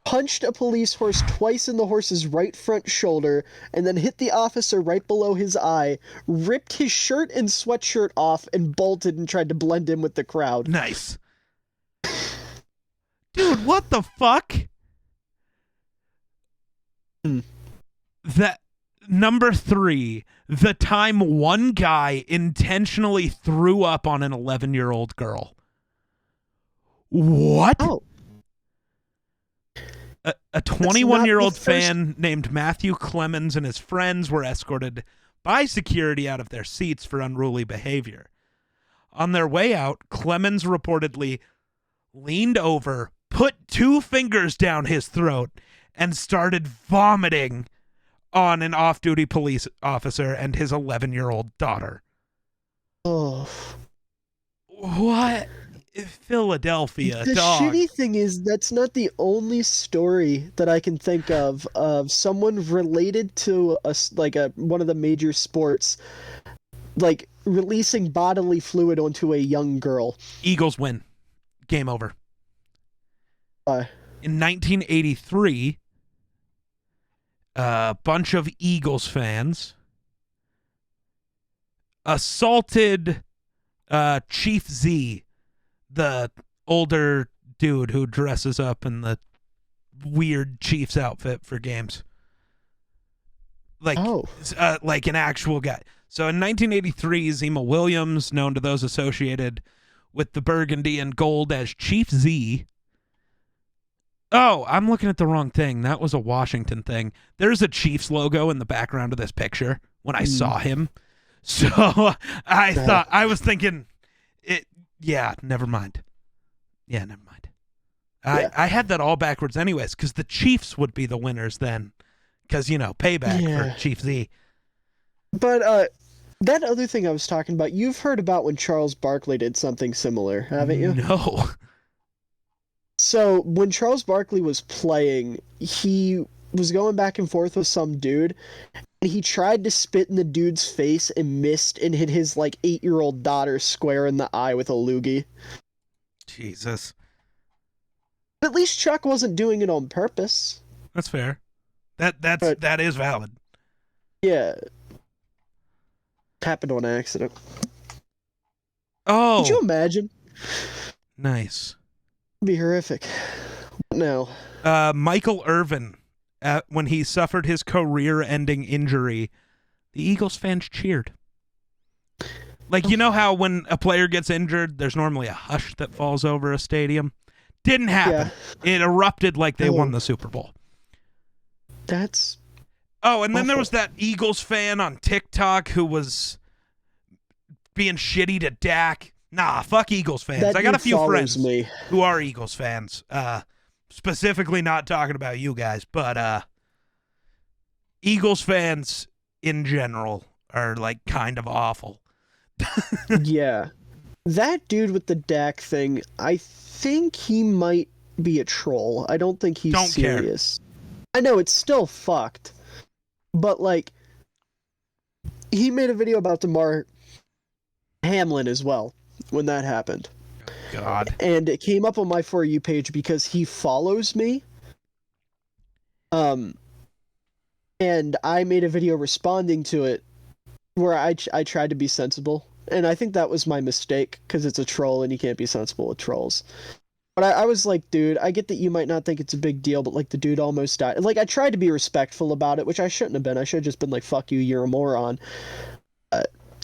punched a police horse twice in the horse's right front shoulder and then hit the officer right below his eye, ripped his shirt and sweatshirt off, and bolted and tried to blend in with the crowd. Nice. Dude, what the fuck? That number 3, the time one guy intentionally threw up on an 11-year-old girl. What? Oh. A 21-year-old fan named Matthew Clemens and his friends were escorted by security out of their seats for unruly behavior. On their way out, Clemens reportedly leaned over, put 2 fingers down his throat, and started vomiting on an off-duty police officer and his 11-year-old daughter. Oh. What? Philadelphia, the dog. shitty thing is that's not the only story that I can think of someone related to one of the major sports like releasing bodily fluid onto a young girl. Eagles win. Game over. In 1983, a bunch of Eagles fans assaulted Chief Z, the older dude who dresses up in the weird Chiefs outfit for games. Like an actual guy. So in 1983, Zima Williams, known to those associated with the burgundy and gold as Chief Z. Oh, I'm looking at the wrong thing. That was a Washington thing. There's a Chiefs logo in the background of this picture when I saw him. So I was thinking it. Yeah, never mind. Yeah, never mind. I had that all backwards anyways, because the Chiefs would be the winners then. Because, payback for Chief Z. But that other thing I was talking about, you've heard about when Charles Barkley did something similar, haven't you? No. So when Charles Barkley was playing, he was going back and forth with some dude, and he tried to spit in the dude's face and missed and hit his 8-year-old daughter square in the eye with a loogie. Jesus. But at least Chuck wasn't doing it on purpose. That's fair. That is valid. Yeah. Happened on accident. Oh. Could you imagine? Nice. It'd be horrific. No. Michael Irvin, when he suffered his career-ending injury, the Eagles fans cheered. You know how when a player gets injured, there's normally a hush that falls over a stadium? Didn't happen. Yeah. It erupted like they won the Super Bowl. That's and then there was that Eagles fan on TikTok who was being shitty to Dak. Nah, fuck Eagles fans. I got a few friends who are Eagles fans. Specifically not talking about you guys, but Eagles fans in general are kind of awful. Yeah. That dude with the Dak thing, I think he might be a troll. I don't think he's serious. Care. I know it's still fucked. But he made a video about Damar Hamlin as well when that happened. God. And it came up on my For You page because he follows me. And I made a video responding to it where I tried to be sensible. And I think that was my mistake because it's a troll and you can't be sensible with trolls. But I was like, dude, I get that you might not think it's a big deal, but the dude almost died. I tried to be respectful about it, which I shouldn't have been. I should have just been fuck you, you're a moron.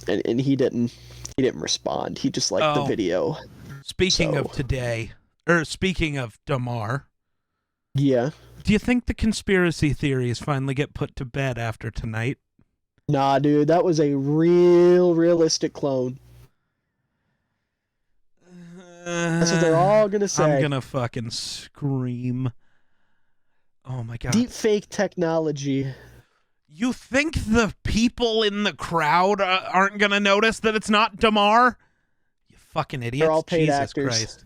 And he didn't respond. He just liked the video. Speaking of today, or speaking of Damar, Yeah. Do you think the conspiracy theories finally get put to bed after tonight? Nah, dude, that was a realistic clone. That's what they're all gonna I'm say. gonna fucking scream. Oh my god. Deep fake technology. You think the people in the crowd aren't gonna notice that it's not Damar? You fucking idiots. They're all paid Jesus actors. Christ.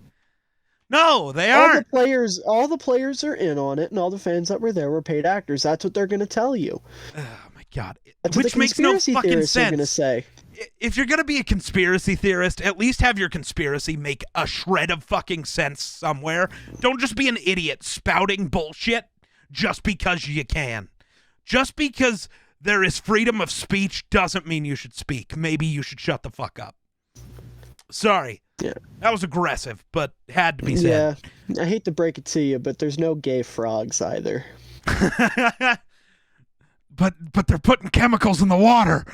No, they All aren't. the players are in on it, and all the fans that were there were paid actors. That's what they're gonna tell you. Oh my god. That's Which what the makes no conspiracy fucking theorists are gonna sense. say. If you're gonna be a conspiracy theorist, at least have your conspiracy make a shred of fucking sense somewhere. Don't just be an idiot spouting bullshit just because you can. Just because there is freedom of speech doesn't mean you should speak. Maybe you should shut the fuck up. Sorry. Yeah. That was aggressive, but had to be said. Yeah. I hate to break it to you, but there's no gay frogs either. But they're putting chemicals in the water.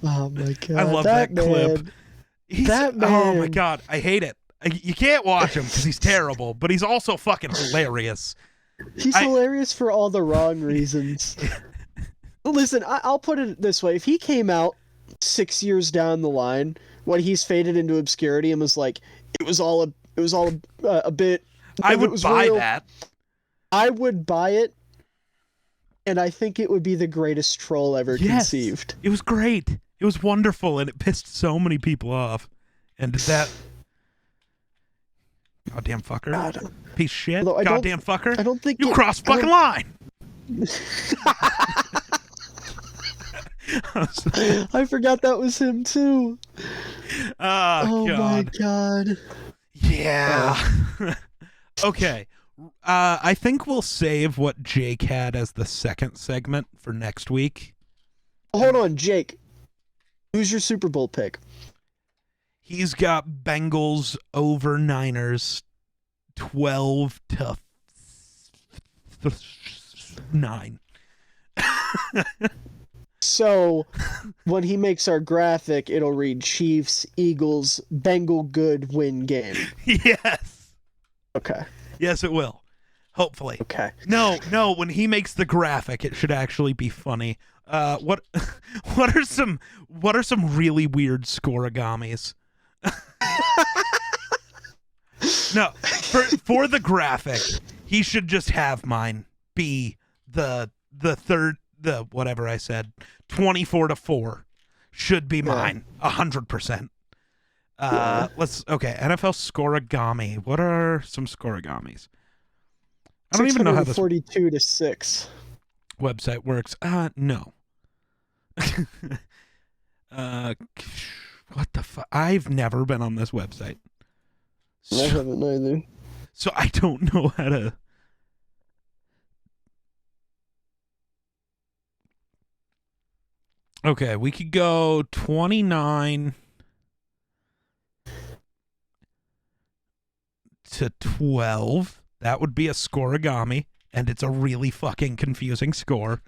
Oh my god. I love that clip. That man. Oh my god, I hate it. You can't watch him because he's terrible, but he's also fucking hilarious. He's hilarious for all the wrong reasons. Listen, I'll put it this way: if he came out 6 years down the line when he's faded into obscurity and was like, it was all a bit, I would buy that. I would buy it, and I think it would be the greatest troll ever conceived. It was great. It was wonderful, and it pissed so many people off. And that goddamn fucker, piece of shit, goddamn fucker. I don't think you crossed fucking line. I forgot that was him too. Oh god. My god. Yeah. Okay. I think we'll save what Jake had as the second segment for next week. Hold on, Jake. Who's your Super Bowl pick? He's got Bengals over Niners 12-9. So, when he makes our graphic, it'll read Chiefs, Eagles, Bengal good win game. Yes. Okay. Yes, it will. Hopefully. Okay. No, when he makes the graphic, it should actually be funny. What are some really weird scoregamis? No, for the graphic, he should just have mine be the whatever I said, 24-4 should be mine, 100%. Okay, NFL scoregami. What are some scoregamis? I don't even know how this 42-6 website works. No. What the fuck? I've never been on this website. I haven't either. So I don't know how to. Okay, we could go 29 to 12. That would be a scoregami, and it's a really fucking confusing score.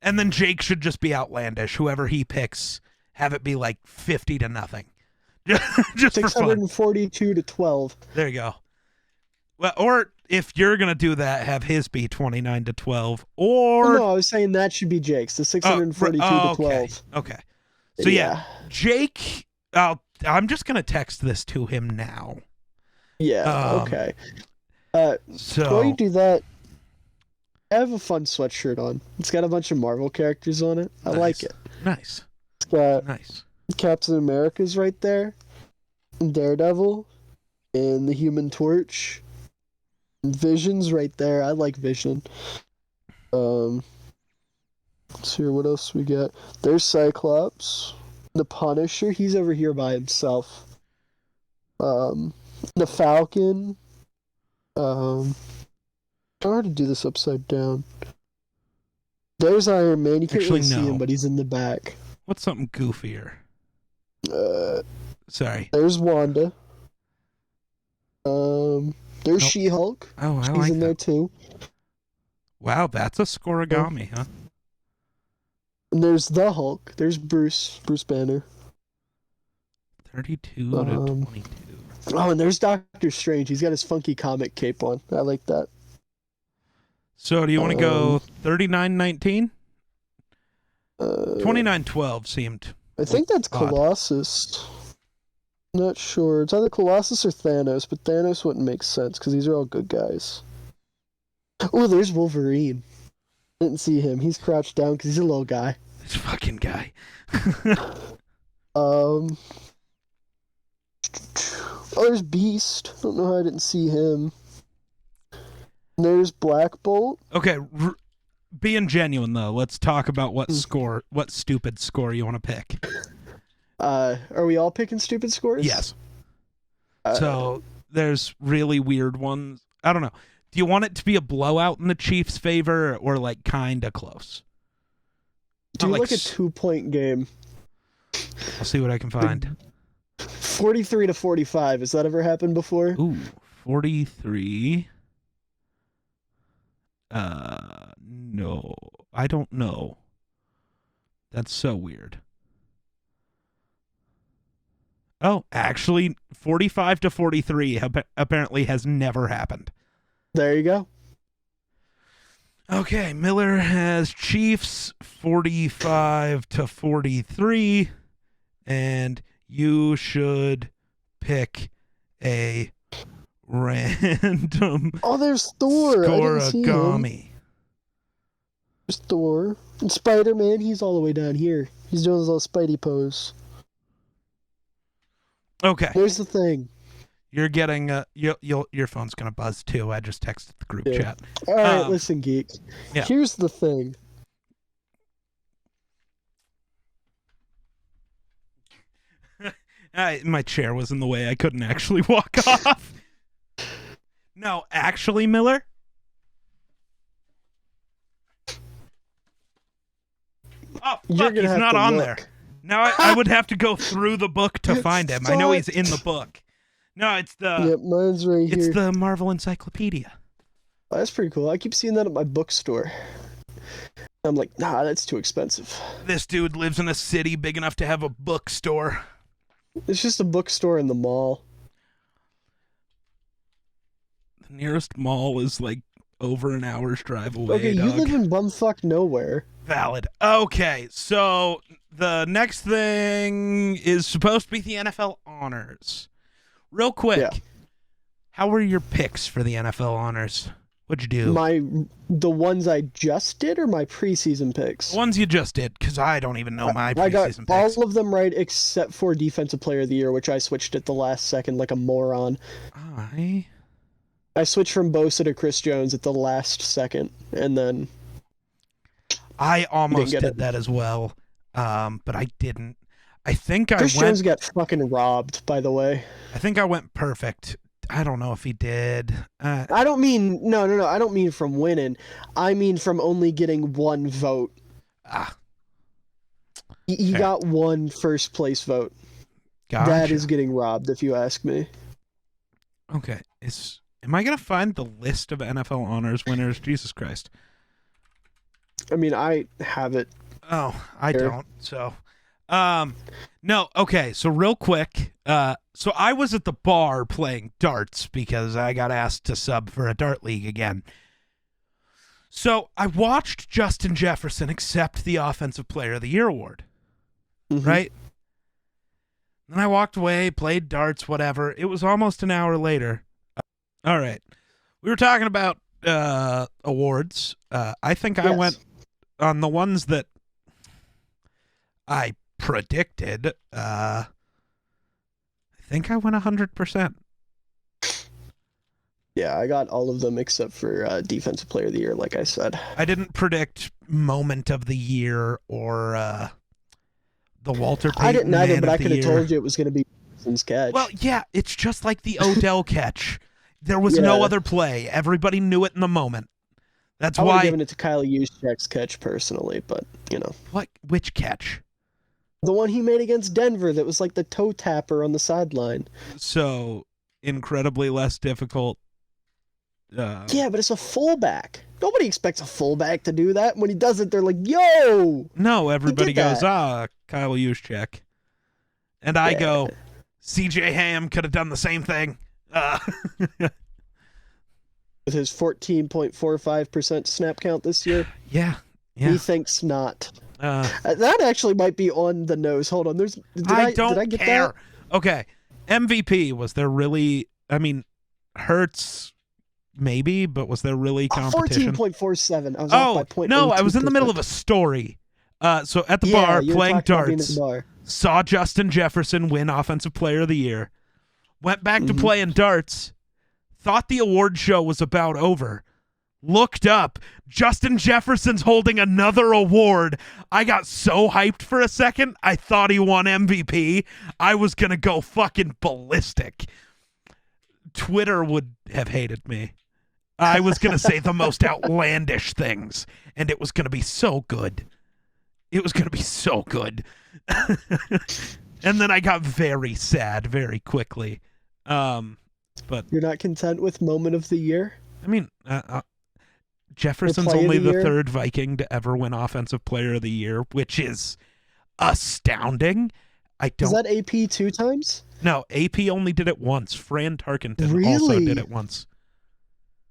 And then Jake should just be outlandish. Whoever he picks, have it be like 50-0. Just for fun. 642-12. There you go. Well, or if you're gonna do that, have his be 29-12. Or no, I was saying that should be Jake's. The 642-12. Okay. So yeah, Jake. I'm just gonna text this to him now. Yeah. Okay. So while you do that, I have a fun sweatshirt on. It's got a bunch of Marvel characters on it. I like it. Nice. It's got nice. Captain America's right there, Daredevil, and the Human Torch. Vision's right there. I like Vision. Let's see what else we got. There's Cyclops, the Punisher. He's over here by himself. The Falcon. It's hard to do this upside down. There's Iron Man. You can't really see him, but he's in the back. What's something goofier? Sorry. There's Wanda. There's She-Hulk. Oh, She's in there too. Wow, that's a scoregami, huh? And there's the Hulk. There's Bruce Banner. 32 to 22. Oh, and there's Doctor Strange. He's got his funky comic cape on. I like that. So do you want to go 39-19? Uh, 29-12 seemed I think that's odd. Colossus. Not sure. It's either Colossus or Thanos, but Thanos wouldn't make sense because these are all good guys. Oh, there's Wolverine. Didn't see him. He's crouched down because he's a little guy. This fucking guy. Oh, there's Beast. Don't know how I didn't see him. And there's Black Bolt. Okay, being genuine though, let's talk about what stupid score you want to pick. Are we all picking stupid scores? Yes. So there's really weird ones. I don't know. Do you want it to be a blowout in the Chiefs' favor or like kinda close? Do like like a 2-point game. I'll see what I can find. 43-45. Has that ever happened before? Ooh, 43. No, I don't know. That's so weird. Oh, actually, 45-43 apparently has never happened. There you go. Okay, Miller has Chiefs 45-43, and you should pick a random Oh, there's Thor. I didn't see him. scorigami. There's Thor. And Spider-Man, he's all the way down here. He's doing his little Spidey pose. Okay, Here's the thing. you're getting your phone's gonna buzz too. I just texted the group Yeah. chat. All right, listen, geek. Yeah. Here's the thing. My chair was in the way. I couldn't actually walk off. No, actually, Miller. Oh, You're fuck, gonna he's have not to on look. there. Now I would have to go through the book to find him. I know he's in the book. No, it's the Yep, mine's right here. it's the Marvel Encyclopedia. Oh, that's pretty cool. I keep seeing that at my bookstore. I'm like, nah, that's too expensive. This dude lives in a city big enough to have a bookstore. It's just a bookstore in the mall. The nearest mall is like over an hour's drive away. Okay, you dog. live in bumfuck nowhere. Valid. Okay, so the next thing is supposed to be the NFL honors. Real quick, Yeah. how were your picks for the NFL honors? What'd you do? The ones I just did or my preseason picks? The ones you just did, because I don't even know my I got preseason picks. all of them right except for Defensive Player of the Year, which I switched at the last second like a moron. I switched from Bosa to Chris Jones at the last second, and then I almost get did it. that as well, but I didn't. I think Chris I went. Jones got fucking robbed, by the way. I think I went perfect. I don't know if he did. I don't mean no. I don't mean from winning. I mean from only getting one vote. He Fair. got one first place vote. Gotcha. That is getting robbed, if you ask me. Okay. Am I gonna find the list of NFL honors winners? Jesus Christ. I mean, I have it. Oh, I Here. don't. So, no. Okay. So real quick, so I was at the bar playing darts because I got asked to sub for a dart league again. So I watched Justin Jefferson accept the Offensive Player of the Year award, Mhm. right? Then I walked away, played darts, whatever. It was almost an hour later. All right. We were talking about awards. I think I Yes. went on the ones that I predicted. I think I went 100%. Yeah, I got all of them except for Defensive Player of the Year, like I said. I didn't predict moment of the year or the Walter Payton I didn't either, Man but of I the could have Year. told you it was going to be Wilson's catch. Well, yeah, it's just like the Odell catch. There was no Yeah. other play. Everybody knew it in the moment. That's I would have why. given it to Kyle Juszczyk's catch personally, but, you know. What? Which catch? The one he made against Denver that was like the toe tapper on the sideline. So incredibly less difficult. Yeah, but it's a fullback. Nobody expects a fullback to do that. When he does it, they're like, yo! No, everybody did goes, that. Kyle Juszczyk. And I Yeah. go, CJ Ham could have done the same thing. With his 14.45% snap count this year. Yeah. He thinks not. Uh, That actually might be on the nose. Hold on. Did I get care. that? Okay. MVP, was there really, I mean, Hurts maybe, but was there really competition? 14.47. I was off by 0.02%. No, I was in the middle of a story. So at the bar, playing darts, saw Justin Jefferson win Offensive Player of the Year, went back to playing darts, thought the award show was about over, looked up, Justin Jefferson's holding another award. I got so hyped for a second, I thought he won MVP. I was going to go fucking ballistic. Twitter would have hated me. I was going to say the most outlandish things, and it was going to be so good. It was going to be so good. And then I got very sad very quickly. But you're not content with moment of the year? I mean, Jefferson's only the third Viking to ever win Offensive Player of the Year, which is astounding. Is that AP 2 times? No, AP only did it once. Fran Tarkenton also did it once.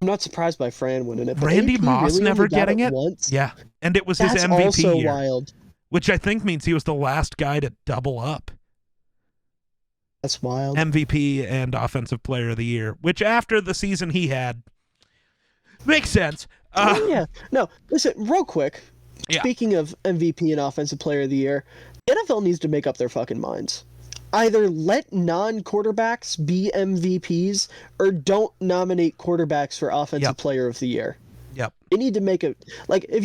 I'm not surprised by Fran winning it. Randy AP Moss really never getting it? Once? Yeah, and it was his MVP also year. Wild. Which I think means he was the last guy to double up. That's wild. MVP and Offensive Player of the Year, which after the season he had, makes sense. Yeah. No, listen, real quick. Yeah. Speaking of MVP and Offensive Player of the Year, the NFL needs to make up their fucking minds. Either let non-quarterbacks be MVPs or don't nominate quarterbacks for Offensive Player of the Year. Yep. They need to make if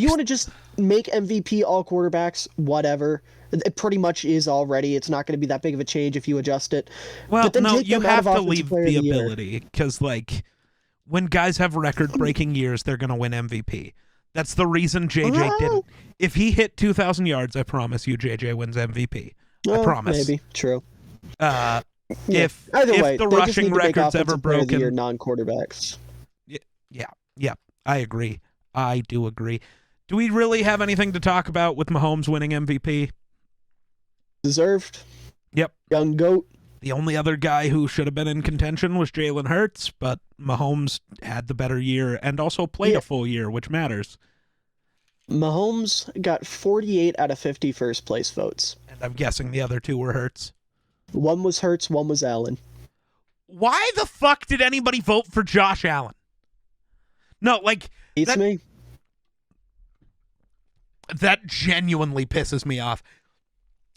you want to just make MVP all quarterbacks, whatever. It pretty much is already. It's not going to be that big of a change if you adjust it. Well, no, you have to leave the ability because, like, when guys have record-breaking years, they're going to win MVP. That's the reason JJ didn't. If he hit 2,000 yards, I promise you JJ wins MVP. I promise. Maybe. True. If the rushing record's ever broken, non-quarterbacks. Yeah, I agree. I do agree. Do we really have anything to talk about with Mahomes winning MVP? Deserved. Yep. Young GOAT. The only other guy who should have been in contention was Jalen Hurts, but Mahomes had the better year and also played a full year, which matters. Mahomes got 48 out of 50 first place votes. And I'm guessing the other two were Hurts. One was Hurts, one was Allen. Why the fuck did anybody vote for Josh Allen? No, like... Beats me. That genuinely pisses me off.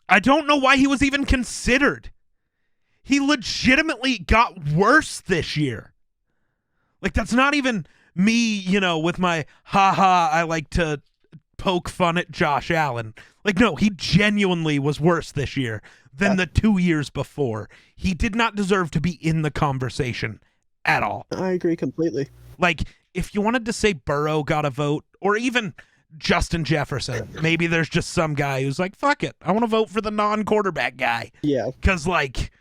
I don't know why he was even considered. He legitimately got worse this year. Like, that's not even me, with my I like to poke fun at Josh Allen. Like, no, he genuinely was worse this year than the 2 years before. He did not deserve to be in the conversation at all. I agree completely. Like, if you wanted to say Burrow got a vote, or even Justin Jefferson, maybe there's just some guy who's like, fuck it, I want to vote for the non-quarterback guy. Yeah. Because, like,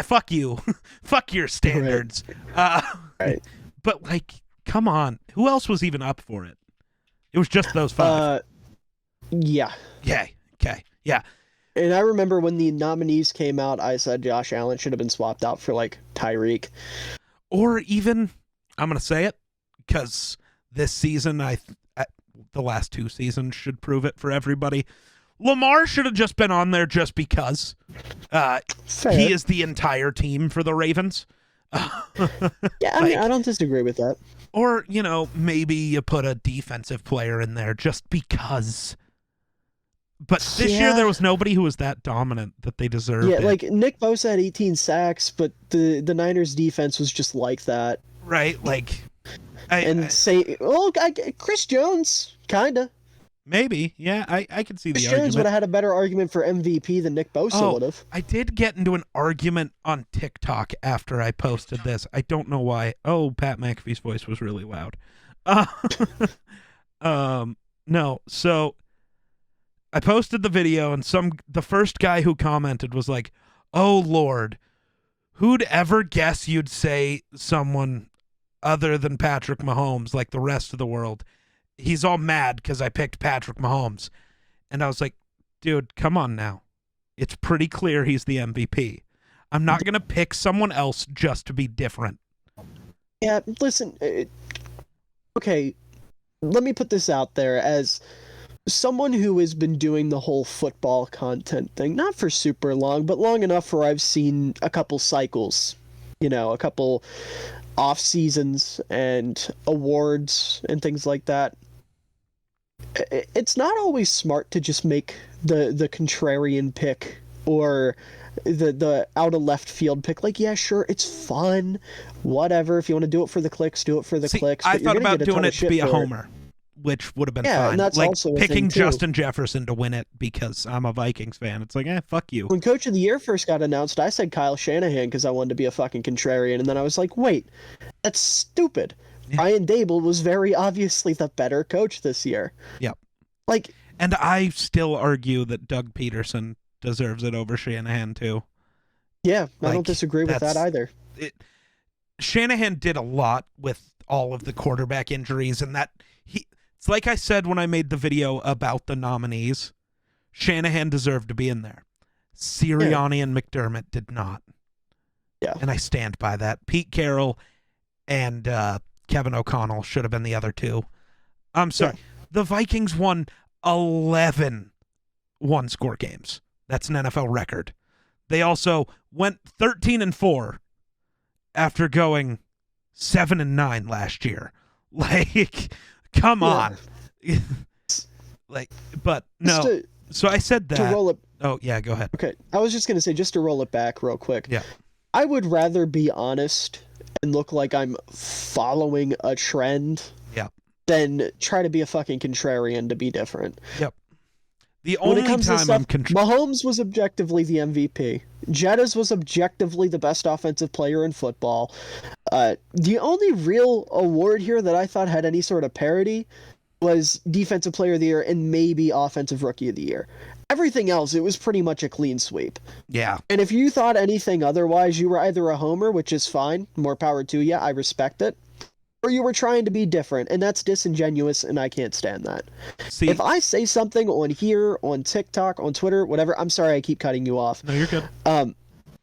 fuck you. Fuck your standards. Right. But, like, come on. Who else was even up for it? It was just those five. Yeah. Okay. Yeah. And I remember when the nominees came out, I said Josh Allen should have been swapped out for, like, Tyreek. Or even, I'm going to say it, because this season, the last two seasons should prove it for everybody. Lamar should have just been on there just because he is the entire team for the Ravens. Yeah, I mean, I don't disagree with that. Or, maybe you put a defensive player in there just because. But this year there was nobody who was that dominant that they deserved. Yeah, like Nick Bosa had 18 sacks, but the Niners defense was just like that. Right, like... Chris Jones, kinda. Maybe, yeah, I can see the Chris argument. Jones would have had a better argument for MVP than Nick Bosa would have. I did get into an argument on TikTok after I posted this. I don't know why. Oh, Pat McAfee's voice was really loud. No, so I posted the video and the first guy who commented was like, "Oh Lord, who'd ever guess you'd say someone other than Patrick Mahomes like the rest of the world? He's all mad because I picked Patrick Mahomes." And I was like, dude, come on now. It's pretty clear he's the MVP. I'm not going to pick someone else just to be different. Yeah, listen, okay, let me put this out there as someone who has been doing the whole football content thing, not for super long, but long enough where I've seen a couple cycles, a couple off seasons and awards and things like that. It's not always smart to just make the contrarian pick or the out of left field pick. Like, yeah, sure, it's fun, whatever. If you want to do it for the clicks, do it for the clicks. I thought about doing it to be a homer, which would have been fine. And that's like also picking Justin Jefferson to win it because I'm a Vikings fan. It's like, fuck you. When Coach of the Year first got announced, I said Kyle Shanahan because I wanted to be a fucking contrarian, and then I was like, wait, that's stupid. Yeah. Brian Daboll was very obviously the better coach this year. Yep. And I still argue that Doug Peterson deserves it over Shanahan too. Yeah, I don't disagree with that either. Shanahan did a lot with all of the quarterback injuries, and it's like I said when I made the video about the nominees, Shanahan deserved to be in there. Sirianni and McDermott did not. Yeah. And I stand by that. Pete Carroll and Kevin O'Connell should have been the other two. I'm sorry. Yeah. The Vikings won 11 one-score games. That's an NFL record. They also went 13-4 after going 7-9 last year. Like, come on. But no. So I said that. To roll it. Oh, yeah, go ahead. Okay. I was just going to say, just to roll it back real quick. Yeah. I would rather be honest and look like I'm following a trend. Yeah. Than try to be a fucking contrarian to be different. Yep. The only time Mahomes was objectively the MVP. Jettas was objectively the best offensive player in football. The only real award here that I thought had any sort of parity was Defensive Player of the Year and maybe Offensive Rookie of the Year. Everything else, it was pretty much a clean sweep. Yeah. And if you thought anything otherwise, you were either a homer, which is fine, more power to you, I respect it, or you were trying to be different, and that's disingenuous, and I can't stand that. See, if I say something on here, on TikTok, on Twitter, whatever, I'm sorry I keep cutting you off. No, you're good.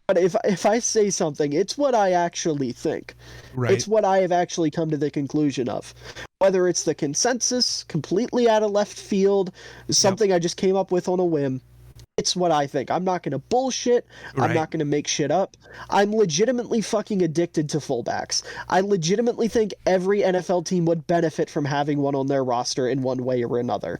But if I say something, it's what I actually think. Right. It's what I have actually come to the conclusion of. Whether it's the consensus, completely out of left field, something I just came up with on a whim, it's what I think. I'm not going to bullshit. Right. I'm not going to make shit up. I'm legitimately fucking addicted to fullbacks. I legitimately think every NFL team would benefit from having one on their roster in one way or another.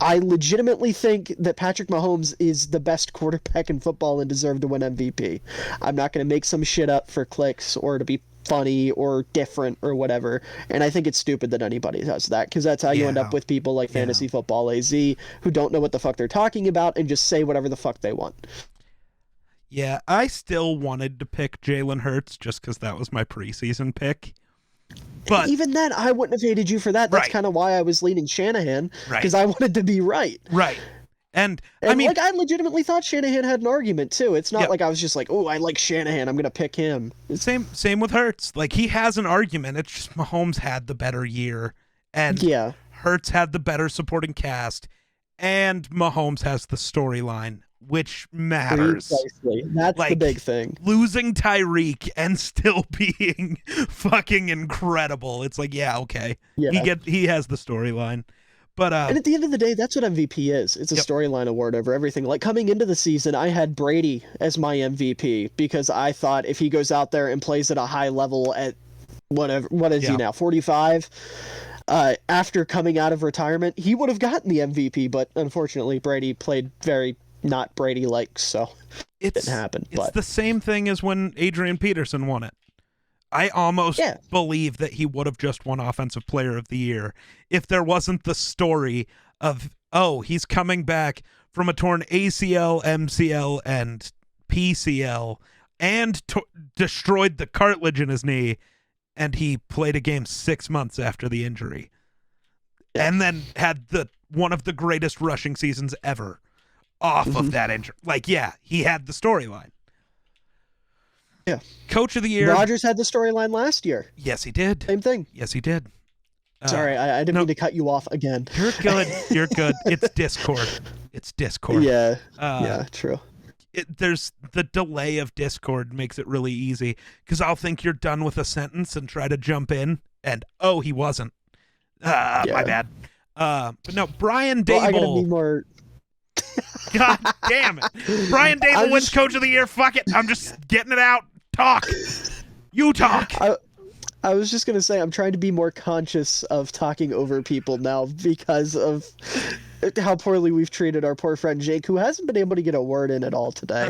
I legitimately think that Patrick Mahomes is the best quarterback in football and deserved to win MVP. I'm not going to make some shit up for clicks or to be funny or different or whatever, and I think it's stupid that anybody does that, because that's how you end up with people like Fantasy Football AZ who don't know what the fuck they're talking about and just say whatever the fuck they want. Yeah, I still wanted to pick Jalen Hurts just because that was my preseason pick. But even then, I wouldn't have hated you for that. That's kind of why I was leaning Shanahan, because I wanted to be right. Right. And I mean, I legitimately thought Shanahan had an argument too. It's not like I was just like, oh, I like Shanahan, I'm gonna pick him. Same with Hurts. Like, he has an argument. It's just Mahomes had the better year, and Hurts had the better supporting cast, and Mahomes has the storyline, which matters. Precisely. That's the big thing. Losing Tyreek and still being fucking incredible. It's like, okay. Yeah. He has the storyline. But and at the end of the day, that's what MVP is. It's a storyline award over everything. Like, coming into the season, I had Brady as my MVP because I thought if he goes out there and plays at a high level at whatever, what is he now, 45? After coming out of retirement, he would have gotten the MVP, but unfortunately, Brady played very not Brady-like, so it didn't happen. It's the same thing as when Adrian Peterson won it. I almost believe that he would have just won Offensive Player of the Year if there wasn't the story of, he's coming back from a torn ACL, MCL, and PCL, and destroyed the cartilage in his knee, and he played a game 6 months after the injury. And then had one of the greatest rushing seasons ever off of that injury. Like, he had the storyline. Yeah. Coach of the Year. Rodgers had the storyline last year. Yes, he did. Same thing. Yes, he did. Sorry, I didn't mean to cut you off again. You're good. You're good. It's Discord. It's Discord. Yeah, true. there's the delay of Discord makes it really easy because I'll think you're done with a sentence and try to jump in, and he wasn't. My bad. But no, Brian Dable. Well, I gotta be more. God damn it, Brian Dable wins Coach of the Year. Fuck it, I'm just getting it out. Talk. You talk. I was just gonna say I'm trying to be more conscious of talking over people now because of how poorly we've treated our poor friend Jake, who hasn't been able to get a word in at all today.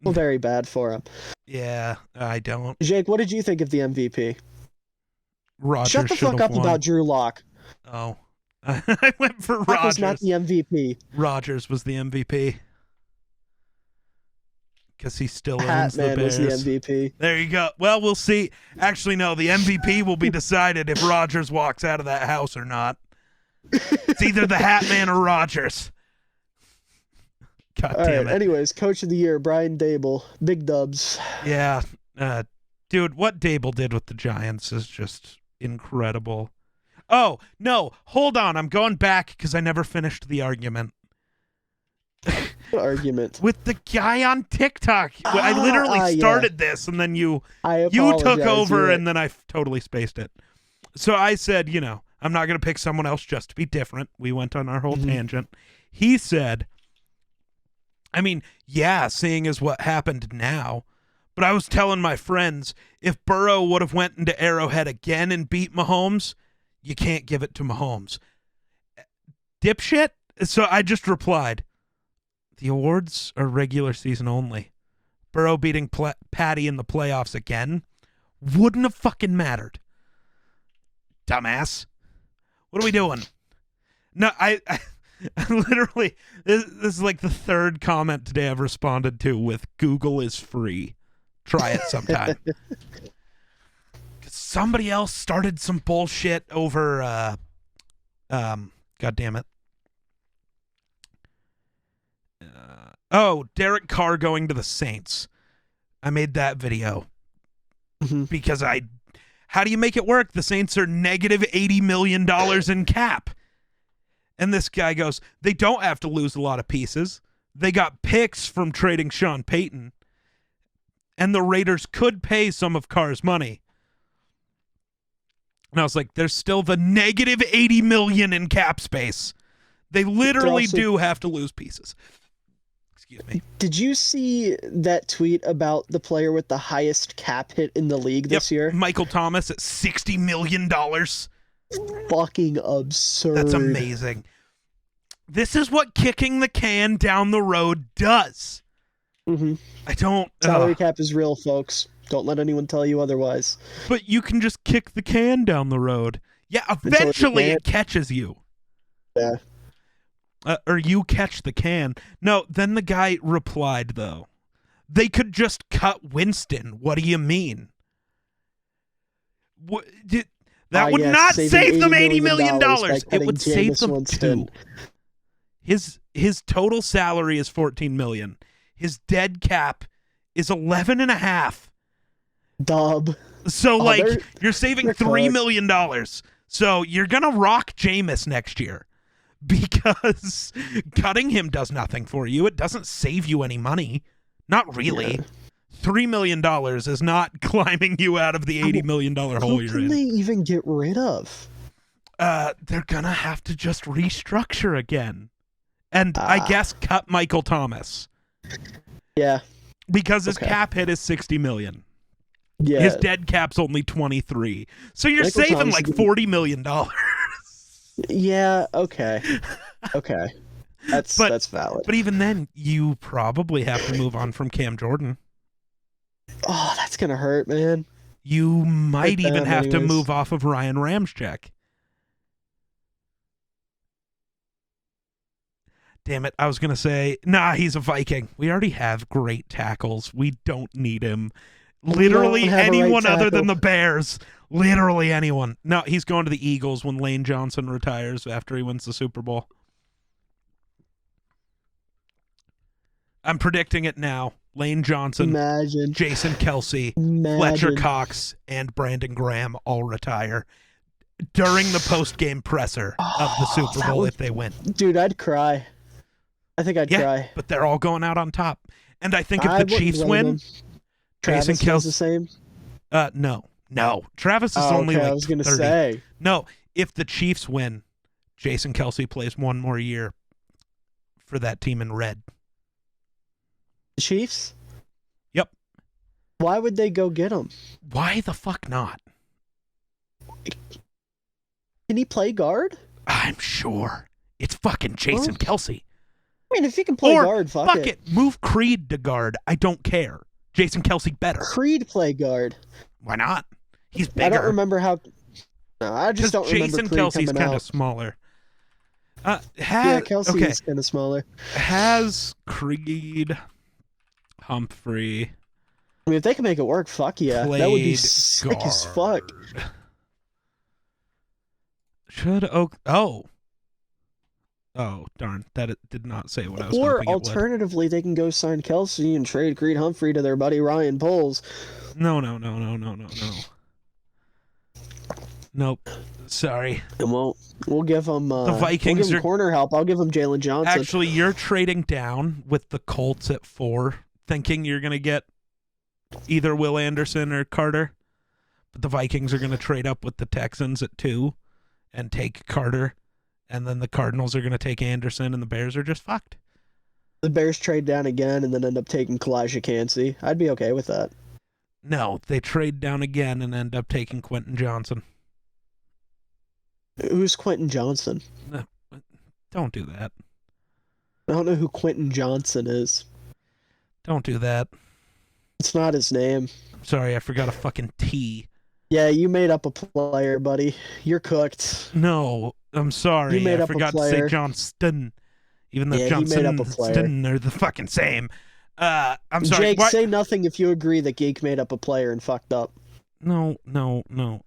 Feel very bad for him. Yeah, I don't. Jake, what did you think of the MVP? Rodgers. Shut the fuck up won. about Drew Lock. Oh, I went for Lock Rodgers. was not the MVP. Rodgers was the MVP. Because he still owns the Bears. Was the MVP. There you go. Well, we'll see. Actually, no, the MVP will be decided if Rodgers walks out of that house or not. It's either the Hat Man or Rodgers. God damn it. Anyways, Coach of the Year, Brian Dable. Big dubs. Yeah. Dude, what Dable did with the Giants is just incredible. Oh, no. Hold on. I'm going back because I never finished the argument. Argument with the guy on TikTok. I literally started this, and then you took over, and then I totally spaced it. So I said, I'm not going to pick someone else just to be different. We went on our whole tangent. He said, seeing as what happened now, but I was telling my friends, if Burrow would have went into Arrowhead again and beat Mahomes, you can't give it to Mahomes. Dipshit? So I just replied, the awards are regular season only. Burrow beating Patty in the playoffs again wouldn't have fucking mattered. Dumbass. What are we doing? No, I literally, this is like the third comment today I've responded to with Google is free. Try it sometime. Somebody else started some bullshit over, God damn it. Derek Carr going to the Saints. I made that video because how do you make it work? The Saints are negative $80 million in cap. And this guy goes, they don't have to lose a lot of pieces. They got picks from trading Sean Payton. And the Raiders could pay some of Carr's money. And I was like, there's still the negative $80 million in cap space. They literally do have to lose pieces. Excuse me. Did you see that tweet about the player with the highest cap hit in the league this year? Michael Thomas at $60 million. Fucking absurd. That's amazing. This is what kicking the can down the road does. I don't... Salary cap is real, folks. Don't let anyone tell you otherwise. But you can just kick the can down the road. Yeah, eventually it catches you. Yeah. Or you catch the can. No, then the guy replied, though. They could just cut Winston. What do you mean? That would not save them $80 million. It would save them $2. His total salary is $14 million. His dead cap is 11.5. Dub. So, you're saving $3 million. So, you're going to rock Jameis next year. Because cutting him does nothing for you. It doesn't save you any money. Not really. Yeah. $3 million is not climbing you out of the $80 million hole you're in. Who can they even get rid of? They're going to have to just restructure again. And I guess cut Michael Thomas. Yeah. Because his cap hit is $60 million. Yeah. His dead cap's only 23. So you're Michael saving Thomas like $40 million. Yeah, okay. That's valid. But even then, you probably have to move on from Cam Jordan. Oh, that's going to hurt, man. You might even have to move off of Ryan Ramczyk. Damn it, I was going to say, nah, he's a Viking. We already have great tackles. We don't need him. Literally anyone other than the Bears. Literally anyone. No, he's going to the Eagles when Lane Johnson retires after he wins the Super Bowl. I'm predicting it now. Lane Johnson, Jason Kelsey, Fletcher Cox, and Brandon Graham all retire during the post-game presser of the Super Bowl if they win. Dude, I'd cry. I think I'd cry. But they're all going out on top. And I think if I the wouldn't Chiefs blame win, him. Jason Travis does the Kelce. same. No. Travis is Oh, only okay, like I was gonna 30. say No, if the Chiefs win, Jason Kelce plays one more year for that team in red. the Chiefs. Yep. Why would they go get him? Why the fuck not? Can he play guard? I'm sure. It's fucking Jason Kelce. I mean, if he can play Or, guard, fuck it. Move Creed to guard. I don't care. Jason Kelce better. Creed play guard. Why not? He's bigger. I don't remember how. No, I just don't remember Jason Creed Kelce's coming kind out. of smaller. Yeah, Kelce is kind of smaller. Has Creed, Humphrey. I mean, if they can make it work, fuck yeah. That would be sick as fuck. Should Oh, darn. That did not say what I was Or hoping it would. alternatively, they can go sign Kelce and trade Creed Humphrey to their buddy Ryan Poles. No. Nope. Sorry. And we'll give them The Vikings we'll give 'em are corner help. I'll give them Jalen Johnson. Actually, you're trading down with the Colts at 4, thinking you're going to get either Will Anderson or Carter. But the Vikings are going to trade up with the Texans at 2 and take Carter. And then the Cardinals are going to take Anderson, and the Bears are just fucked. The Bears trade down again and then end up taking Kalijah Cansey. I'd be okay with that. No, they trade down again and end up taking Quentin Johnson. Who's Quentin Johnson? No, don't do that. I don't know who Quentin Johnson is. Don't do that. It's not his name. Sorry, I forgot a fucking T. Yeah, you made up a player, buddy. You're cooked. No, I'm sorry. You made I up a forgot to say player. Johnston. Even though Yeah, he Johnson made and up a player. Ston are the fucking same. I'm sorry. Jake, what? say nothing if you agree that Geek made up a player and fucked up. No.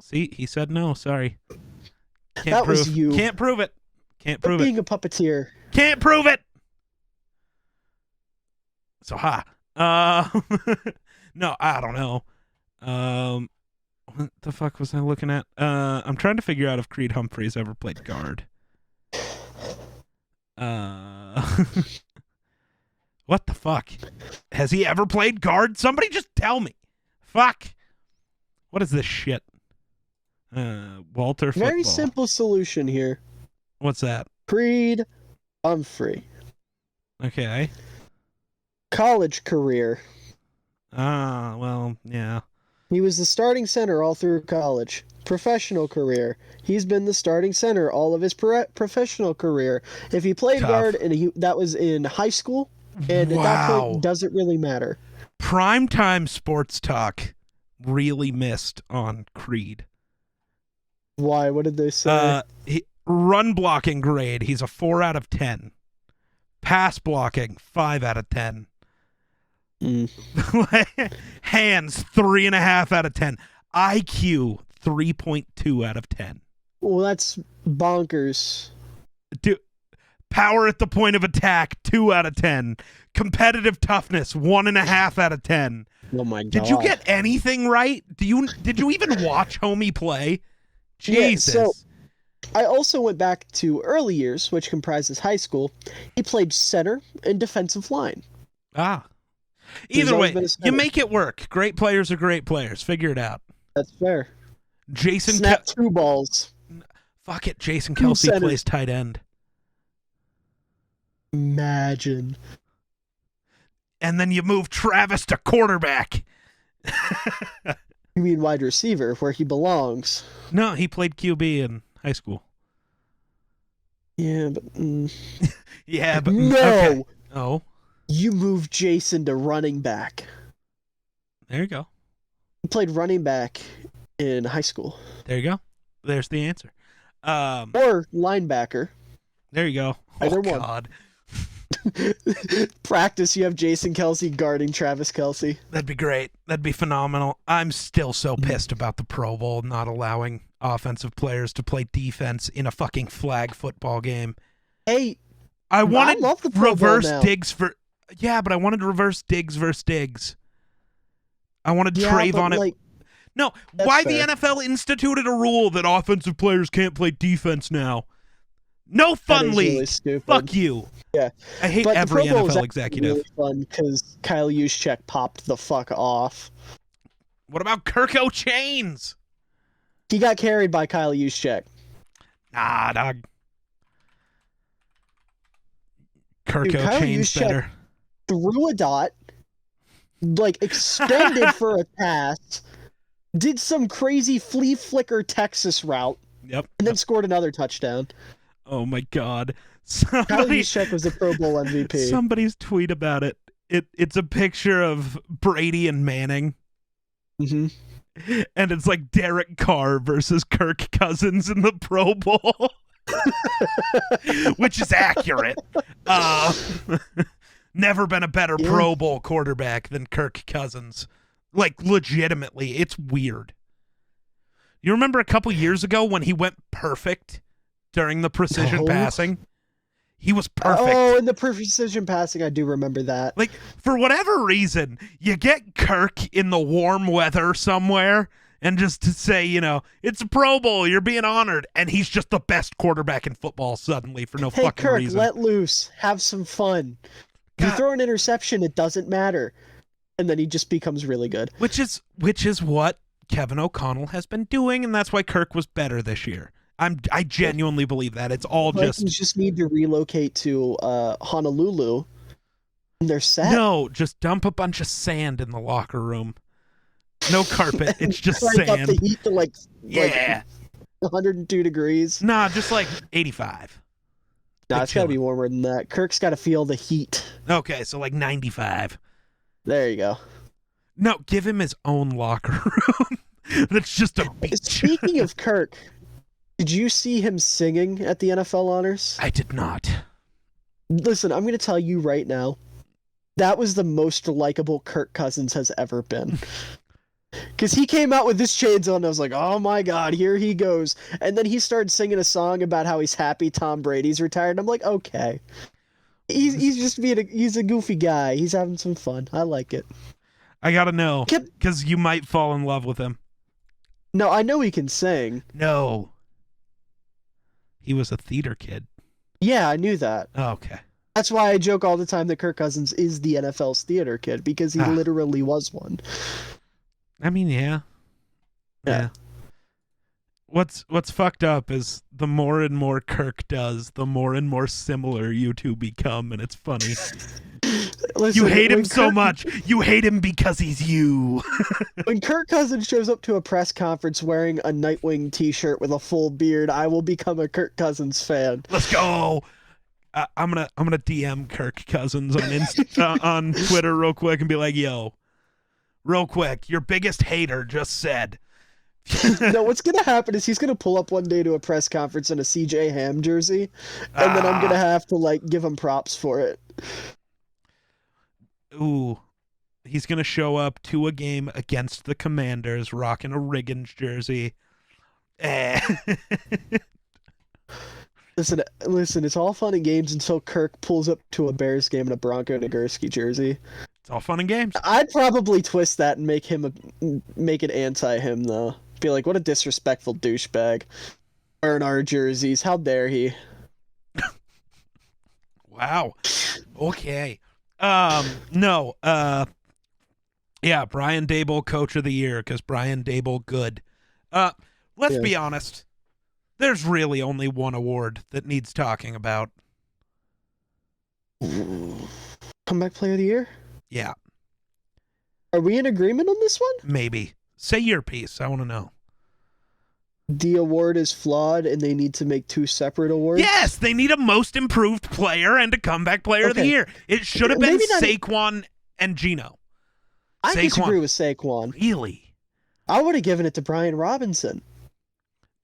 See, he said no. Sorry. Can't That prove. was you. Can't prove it. Can't prove Being it. a puppeteer. Can't prove it. So ha. No, I don't know. What the fuck was I looking at? I'm trying to figure out if Creed Humphreys ever played guard. What the fuck? Has he ever played guard? Somebody just tell me. Fuck. What is this shit? Walter Football. Very simple solution here. What's that? Creed Humphrey. Okay. College career. Well, yeah. He was the starting center all through college. Professional career. He's been the starting center all of his professional career. If he played Tough. guard and that was in high school, and at that point, doesn't really matter. Primetime sports talk really missed on Creed. Why? What did they say? Run blocking grade, he's a 4 out of 10. Pass blocking, 5 out of 10. Hands, 3.5 out of 10. IQ, 3.2 out of 10. Well, that's bonkers. Dude, power at the point of attack, 2 out of 10. Competitive toughness, 1.5 out of 10. Oh my god! Did you get anything right? Did you even watch homie play? Jesus. Yeah, so I also went back to early years, which comprises high school. He played center and defensive line. Either way, you make it work. Great players are great players. Figure it out. That's fair. Jason Snap 2 balls. Fuck it. Jason Kelce plays tight end. Imagine. And then you move Travis to quarterback. You mean wide receiver, where he belongs? No, he played QB in high school. Yeah, but... Yeah, but... No! Okay. Oh? You moved Jason to running back. There you go. He played running back in high school. There you go. There's the answer. Or linebacker. There you go. Either one. one. God. Practice, you have Jason Kelce guarding Travis Kelce. That'd be great. That'd be phenomenal. I'm still so pissed about the Pro Bowl not allowing offensive players to play defense in a fucking flag football game. Hey, I wanted love the Pro Bowl reverse now. Diggs for... Yeah, but I wanted reverse Diggs versus Diggs. I wanted Trayvon it. Like, no, why the NFL instituted a rule that offensive players can't play defense now? No That fun is league. really stupid. Fuck you. Yeah. I hate But the every Pro Bowl was NFL actually executive. really fun because Kyle Juszczyk popped the fuck off. What about Kirk O'Chains? He got carried by Kyle Juszczyk. Nah, dog. Kirk Dude, Kyle O'Chains Juszczyk better. threw a dot, like extended for a pass, did some crazy flea flicker Texas route, Yep. and then scored another touchdown. Oh my God. Kyle Juszczyk was the Pro Bowl MVP. Somebody's tweet about it. It's a picture of Brady and Manning. Mm-hmm. And it's like Derek Carr versus Kirk Cousins in the Pro Bowl. Which is accurate. Never been a better Pro Bowl quarterback than Kirk Cousins. Like, legitimately, it's weird. You remember a couple years ago when he went perfect during the precision passing? He was perfect. Oh, in the precision passing, I do remember that. Like, for whatever reason, you get Kirk in the warm weather somewhere and just to say, you know, it's a Pro Bowl, you're being honored, and he's just the best quarterback in football suddenly for no fucking Kirk, reason. let loose. Have some fun. You throw an interception, it doesn't matter. And then he just becomes really good. Which is what Kevin O'Connell has been doing, and that's why Kirk was better this year. I genuinely believe that. It's all just need to relocate to Honolulu, and they're set. No, just dump a bunch of sand in the locker room. No carpet. It's just crank sand. Up the heat to like 102 degrees. Nah, just like 85. Nah, it's gotta be warmer than that. Kirk's gotta feel the heat. Okay, so like 95. There you go. No, give him his own locker room. That's just a beach. Speaking of Kirk, did you see him singing at the NFL honors? I did not. Listen, I'm going to tell you right now, that was the most likable Kirk Cousins has ever been. Because he came out with this chains on, and I was like, oh my God, here he goes. And then he started singing a song about how he's happy Tom Brady's retired. I'm like, okay. He's just he's a goofy guy. He's having some fun. I like it. I gotta know, because you might fall in love with him. No, I know he can sing. No. He was a theater kid. Yeah, I knew that. Oh, okay. That's why I joke all the time that Kirk Cousins is the NFL's theater kid, because he literally was one. I mean, yeah. What's fucked up is the more and more Kirk does, the more and more similar you two become, and it's funny. Listen, you hate him so much. You hate him because he's you. When Kirk Cousins shows up to a press conference wearing a Nightwing t-shirt with a full beard, I will become a Kirk Cousins fan. Let's go. I'm gonna DM Kirk Cousins on on Twitter real quick and be like, yo, real quick, your biggest hater just said. No, what's gonna happen is he's gonna pull up one day to a press conference in a CJ Ham jersey, and then I'm gonna have to like give him props for it. Ooh, he's gonna show up to a game against the Commanders rocking a Riggins jersey. Listen, it's all fun and games until Kirk pulls up to a Bears game in a Bronco Nagurski jersey. It's all fun and games. I'd probably twist that and make it anti-him, though. Be like, what a disrespectful douchebag. Wearing our jerseys. How dare he? Wow. Okay. No. Yeah, Brian Daboll, Coach of the Year, because Brian Daboll, good. Let's be honest. There's really only one award that needs talking about. Comeback Player of the Year? Yeah. Are we in agreement on this one? Maybe. Say your piece. I want to know. The award is flawed and they need to make two separate awards? Yes, they need a most improved player and a comeback player of the year. It should have been Saquon and Geno. I disagree with Saquon. Really? I would have given it to Brian Robinson.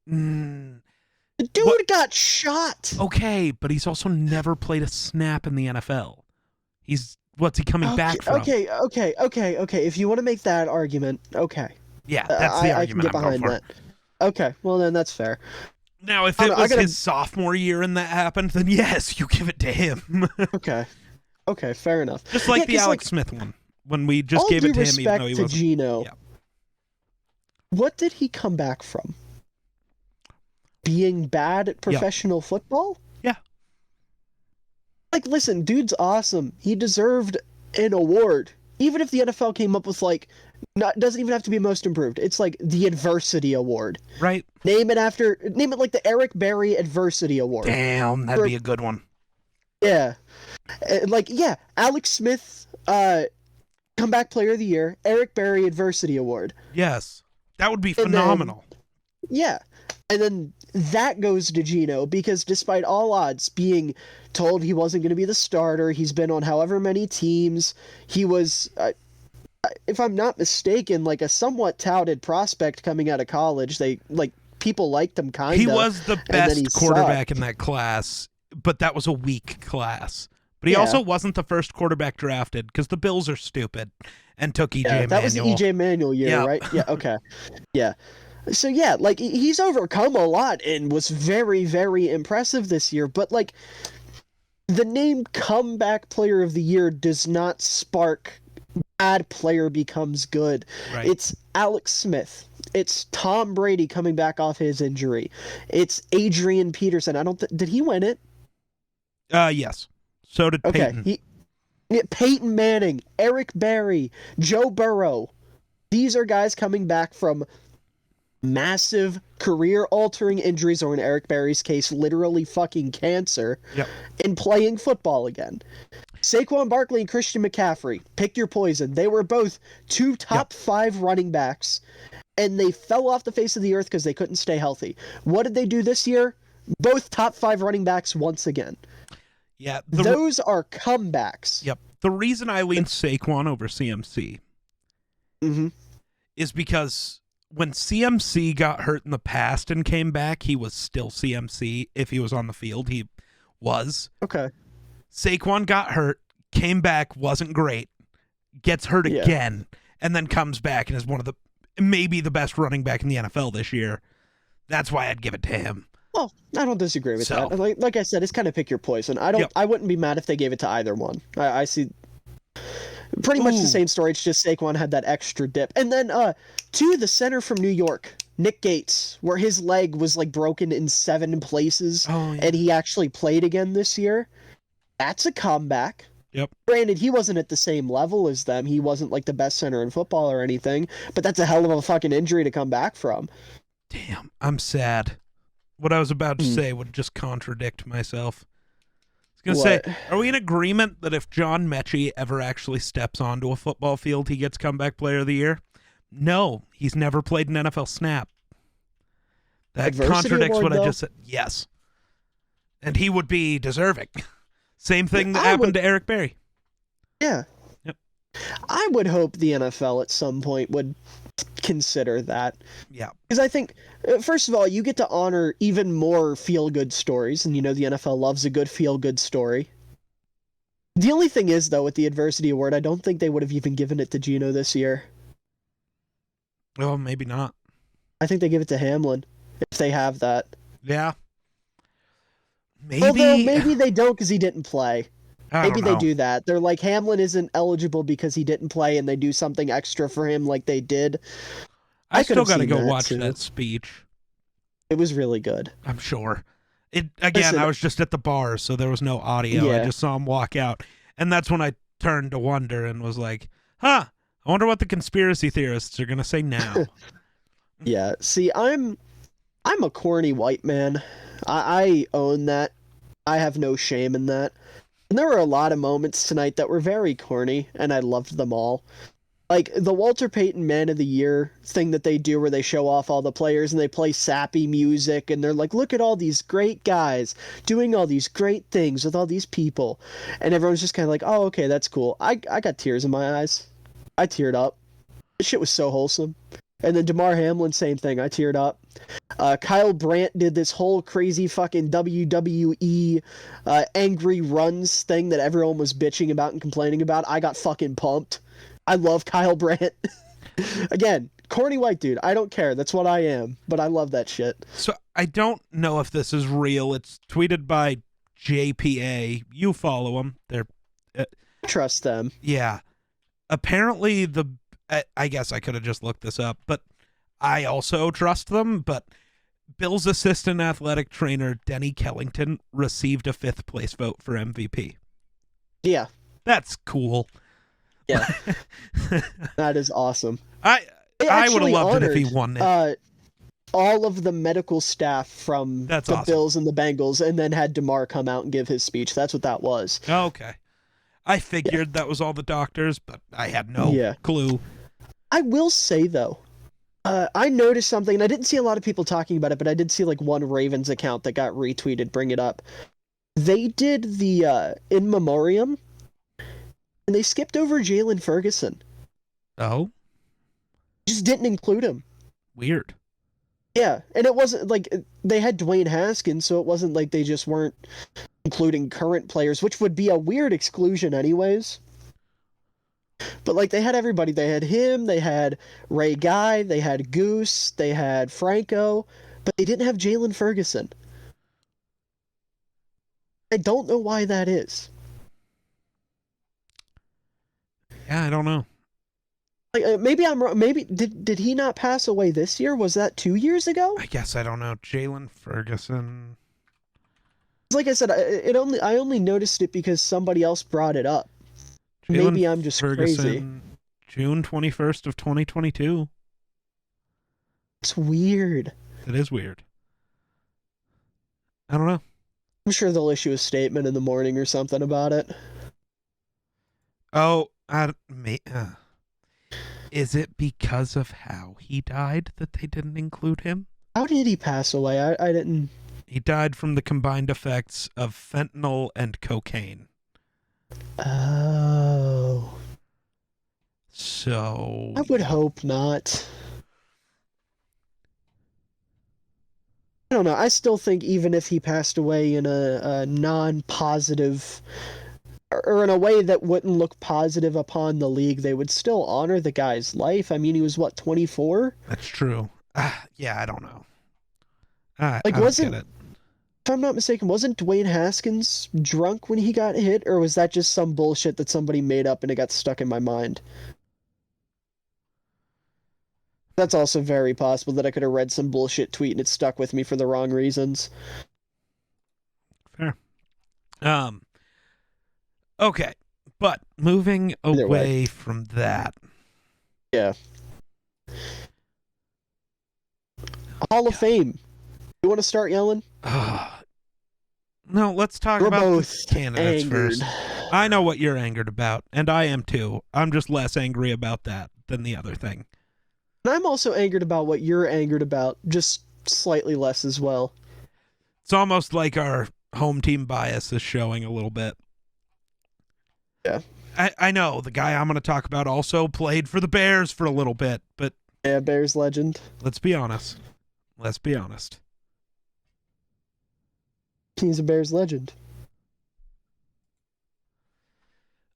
The dude got shot. Okay, but he's also never played a snap in the NFL. What's he coming back from? Okay. If you want to make that argument, okay. Yeah, that's the argument I can get behind that. Okay, well then that's fair. Now, if it was his sophomore year and that happened, then yes, you give it to him. Okay, fair enough. Just like the Alex Smith one, when we just gave it to him even though he wasn't. Geno, what did he come back from? Being bad at professional football? Like, listen, dude's awesome. He deserved an award. Even if the NFL came up with, like, not doesn't even have to be most improved. It's like the adversity award. Right? Name it like the Eric Berry Adversity Award. Damn, that'd be a good one. Yeah. Like, yeah, Alex Smith, Comeback Player of the Year, Eric Berry Adversity Award. Yes. That would be phenomenal. Yeah. And then that goes to Geno because despite all odds being told he wasn't going to be the starter, he's been on however many teams. He was, if I'm not mistaken, like a somewhat touted prospect coming out of college. People liked him kind of. He was the best quarterback in that class, but that was a weak class. But he also wasn't the first quarterback drafted because the Bills are stupid and took EJ Manuel. That was the EJ Manuel year, right? Yeah, okay. Yeah. So yeah, like he's overcome a lot and was very, very impressive this year. But like the name Comeback Player of the Year does not spark bad player becomes good. Right. It's Alex Smith. It's Tom Brady coming back off his injury. It's Adrian Peterson. Did he win it? Yes. So did Peyton. Peyton Manning, Eric Berry, Joe Burrow. These are guys coming back from massive career-altering injuries, or in Eric Berry's case, literally fucking cancer, and playing football again. Saquon Barkley and Christian McCaffrey, pick your poison. They were both two top 5 running backs, and they fell off the face of the earth because they couldn't stay healthy. What did they do this year? Both top 5 running backs once again. Yeah, those are comebacks. Yep. The reason I lean Saquon over CMC is because when CMC got hurt in the past and came back, he was still CMC. If he was on the field, he was. Okay. Saquon got hurt, came back, wasn't great, gets hurt again, and then comes back and is maybe the best running back in the NFL this year. That's why I'd give it to him. Well, I don't disagree with that. Like I said, it's kind of pick your poison. I wouldn't be mad if they gave it to either one. I see pretty much the same story. It's just Saquon had that extra dip. And then to the center from New York, Nick Gates, where his leg was like broken in 7 places, and he actually played again this year. That's a comeback. Yep. Granted, he wasn't at the same level as them. He wasn't like the best center in football or anything, but that's a hell of a fucking injury to come back from. Damn, I'm sad. What I was about to say would just contradict myself. I was going to say, are we in agreement that if John Mechie ever actually steps onto a football field, he gets Comeback Player of the Year? No, he's never played an NFL snap. That Adversity contradicts award, what though? I just said. Yes. And he would be deserving. Same thing that happened to Eric Berry. Yeah. Yep. I would hope the NFL at some point would consider that. Yeah. Because I think, first of all, you get to honor even more feel-good stories, and the NFL loves a good feel-good story. The only thing is, though, with the Adversity Award, I don't think they would have even given it to Geno this year. Oh, maybe not. I think they give it to Hamlin, if they have that. Yeah. Maybe. Although, maybe they don't because he didn't play. Maybe they do that. They're like, Hamlin isn't eligible because he didn't play, and they do something extra for him like they did. I still got to go watch that speech. It was really good. I'm sure. I was just at the bar, so there was no audio. Yeah. I just saw him walk out. And that's when I turned to wonder and was like, I wonder what the conspiracy theorists are going to say now. Yeah. See, I'm a corny white man. I own that. I have no shame in that. And there were a lot of moments tonight that were very corny, and I loved them all. Like the Walter Payton Man of the Year thing that they do where they show off all the players and they play sappy music and they're like, look at all these great guys doing all these great things with all these people. And everyone's just kind of like, oh, okay, that's cool. I got tears in my eyes. I teared up. This shit was so wholesome. And then Damar Hamlin, same thing. I teared up. Kyle Brandt did this whole crazy fucking WWE angry runs thing that everyone was bitching about and complaining about. I got fucking pumped. I love Kyle Brandt. Again, corny white dude. I don't care. That's what I am. But I love that shit. So I don't know if this is real. It's tweeted by JPA. You follow them. They're trust them. Yeah. Apparently I guess I could have just looked this up, but I also trust them. But Bill's assistant athletic trainer, Denny Kellington, received a 5th place vote for MVP. Yeah, That's cool. yeah, that is awesome. I They I would have actually loved it if honored he won it. all of the medical staff from That's the awesome. Bills and the Bengals, and then had DeMar come out and give his speech. That's what that was. Okay. I Yeah, figured that was all the doctors, but I had no yeah. clue. I will say though, I noticed something, and I didn't see a lot of people talking about it, but I did see like one Ravens account that got retweeted. Bring it up. They did the in memoriam, and they skipped over Jalen Ferguson. Oh, Just didn't include him. weird. Yeah, and it wasn't like they had Dwayne Haskins, so it wasn't like they just weren't including current players, which would be a weird exclusion anyways. But like they had everybody. They had him, they had Ray Guy, they had Goose, they had Franco, but they didn't have Jalen Ferguson. I don't know why that is. Yeah, I don't know. Like maybe I'm wrong. Maybe did he not pass away this year? Was that 2 years ago? I guess I don't know. Jalen Ferguson. Like I said, I only noticed it because somebody else brought it up. Jalen Maybe I'm just crazy. Ferguson, June 21st of 2022. It's weird. It is weird. I don't know. I'm sure they'll issue a statement in the morning or something about it. Oh, is it because of how he died that they didn't include him? How did he pass away? I didn't. He died from the combined effects of fentanyl and cocaine. Oh. So I would hope not. I don't know. I still think even if he passed away in a non-positive or in a way that wouldn't look positive upon the league, they would still honor the guy's life. I mean, he was what, 24? that's true. Yeah, I don't know. Like, I don't wasn't, get it. if I'm not mistaken, wasn't Dwayne Haskins drunk when he got hit, or was that just some bullshit that somebody made up and it got stuck in my mind? That's also very possible that I could have read some bullshit tweet and it stuck with me for the wrong reasons. Fair. Okay, but moving Either way. away from that. Yeah. Hall of Fame. You want to start yelling? No, let's talk We're about both the candidates angered. first. I know what you're angered about, and I am too. I'm just less angry about that than the other thing. And I'm also angered about what you're angered about, just slightly less as well. It's almost like our home team bias is showing a little bit. Yeah. I know the guy I'm going to talk about also played for the Bears for a little bit, but Yeah, Bears legend. let's be honest. He's a Bears legend.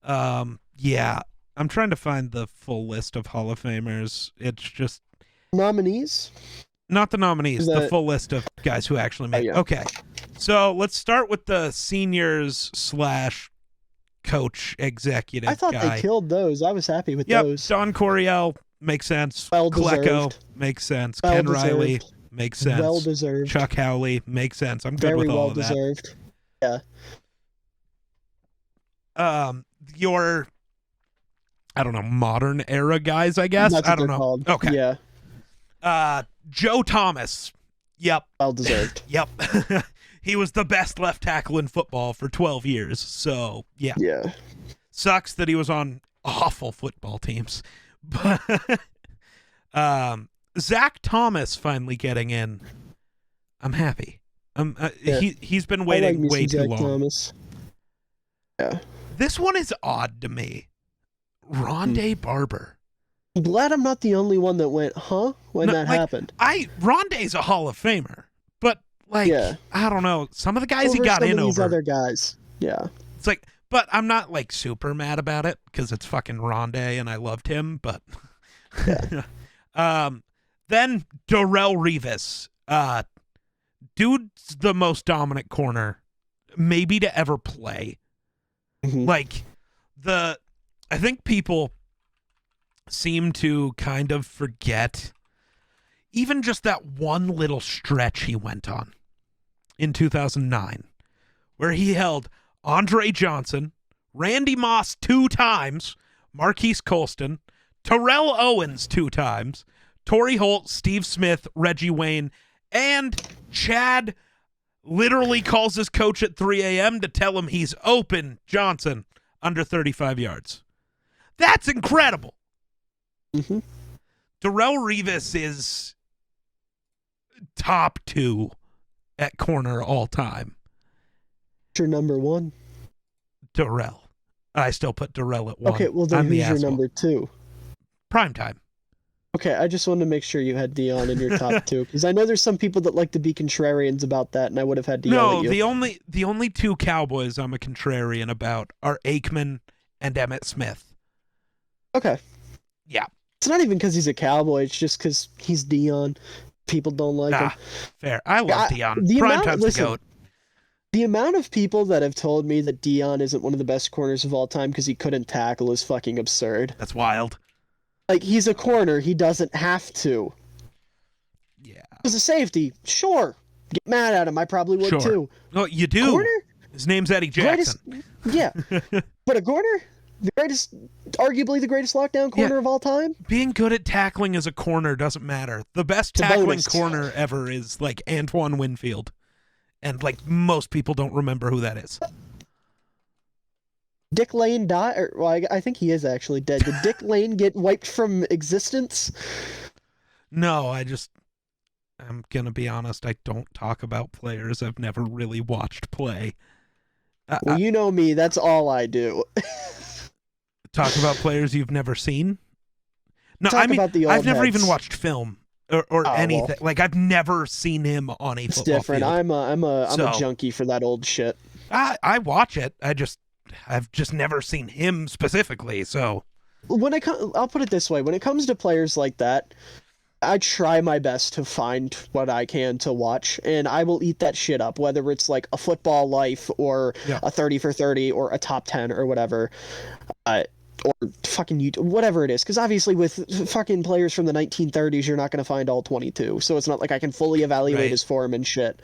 Yeah, I'm trying to find the full list of Hall of Famers. It's just Nominees? not the nominees, the That- full list of guys who actually made. yeah. Okay, so let's start with the seniors / coach executive I thought guy. they killed those. I was happy with Yep, those. Don Coryell makes sense. Well Klecko deserved. makes sense. Well Ken Riley deserved. makes sense. Well deserved. Chuck Howley makes sense. I'm good Very with all well of that. deserved. Yeah. Your I don't know, modern era guys, I guess. That's I what don't they're know. called. Okay. Yeah. Joe Thomas. Yep. Well deserved. Yep. He was the best left tackle in football for 12 years. So, yeah. Yeah. Sucks that he was on awful football teams. But Zach Thomas finally getting in. I'm happy. Yeah. He's been I like waiting me way some too Zach long. Thomas. Yeah. This one is odd to me. Rondé Barber. I'm glad I'm not the only one that went, huh? When No, that like, happened. Rondé's a Hall of Famer, but like, Yeah. I don't know. Some of the guys he Over got some in of these over. other guys. Yeah. It's like, but I'm not like super mad about it because it's fucking Rondé and I loved him. But then Darrelle Revis, dude's the most dominant corner maybe to ever play. Mhm. Like I think people seem to kind of forget even just that one little stretch he went on in 2009 where he held Andre Johnson, Randy Moss 2 times, Marquise Colston, Terrell Owens 2 times, Torrey Holt, Steve Smith, Reggie Wayne, and Chad literally calls his coach at 3 a.m. to tell him he's open Johnson under 35 yards. That's incredible. Mm-hmm. Darrelle Revis is top 2 at corner all time. Your number 1? Darrelle. I still put Darrelle at 1. Okay, well then who's your number 2? Primetime. Okay, I just wanted to make sure you had Dion in your top 2, because I know there's some people that like to be contrarians about that, and I would have had to yell at you. No, the only 2 Cowboys I'm a contrarian about are Aikman and Emmitt Smith. Okay. Yeah. It's not even because he's a Cowboy, it's just because he's Dion. People don't like him. Fair. I love Dion. Primetime's the GOAT. The amount of people that have told me that Dion isn't one of the best corners of all time because he couldn't tackle is fucking absurd. That's wild. Like, he's a corner. He doesn't have to. Yeah. As a safety, sure. Get mad at him. I probably would too. Oh, you do. Corner? His name's Eddie Jackson. Yeah. But a corner? Arguably the greatest lockdown corner of all time? Being good at tackling as a corner doesn't matter. The best tackling corner ever is, like, Antoine Winfield. And, like, most people don't remember who that is. Dick Lane died? Well, I think he is actually dead. Did Dick Lane get wiped from existence? No, I'm going to be honest, I don't talk about players I've never really watched play. Well, you know me, that's all I do. Talk about players you've never seen? No, Talk about the old I've never heads. even watched film or anything. Well, like, I've never seen him on a football field. It's different. I'm a junkie for that old shit. I watch it. I've just never seen him specifically, so. I'll put it this way. When it comes to players like that, I try my best to find what I can to watch, and I will eat that shit up, whether it's like a Football Life or a 30 for 30 or a top 10 or whatever. Or fucking YouTube, whatever it is. Because obviously with fucking players from the 1930s, you're not going to find all 22. So it's not like I can fully evaluate his form and shit.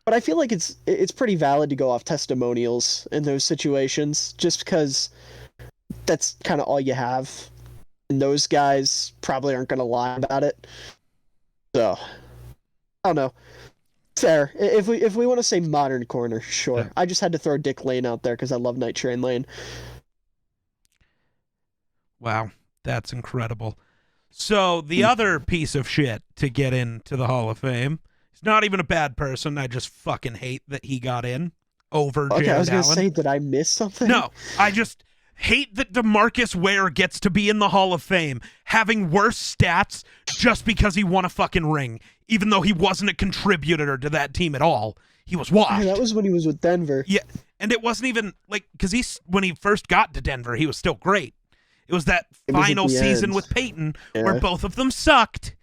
But I feel like it's pretty valid to go off testimonials in those situations, just because that's kind of all you have. And those guys probably aren't going to lie about it. So, I don't know. Fair. If we want to say modern corner, sure. Yeah. I just had to throw Dick Lane out there because I love Night Train Lane. Wow, that's incredible. So the other piece of shit to get into the Hall of Fame, he's not even a bad person. I just fucking hate that he got in over Jared Allen. I was going to say, did I miss something? No, I just hate that DeMarcus Ware gets to be in the Hall of Fame having worse stats just because he won a fucking ring, even though he wasn't a contributor to that team at all. He was washed. Yeah, that was when he was with Denver. Yeah, and it wasn't even, like, because when he first got to Denver, he was still great. It was that final season with Peyton where both of them sucked.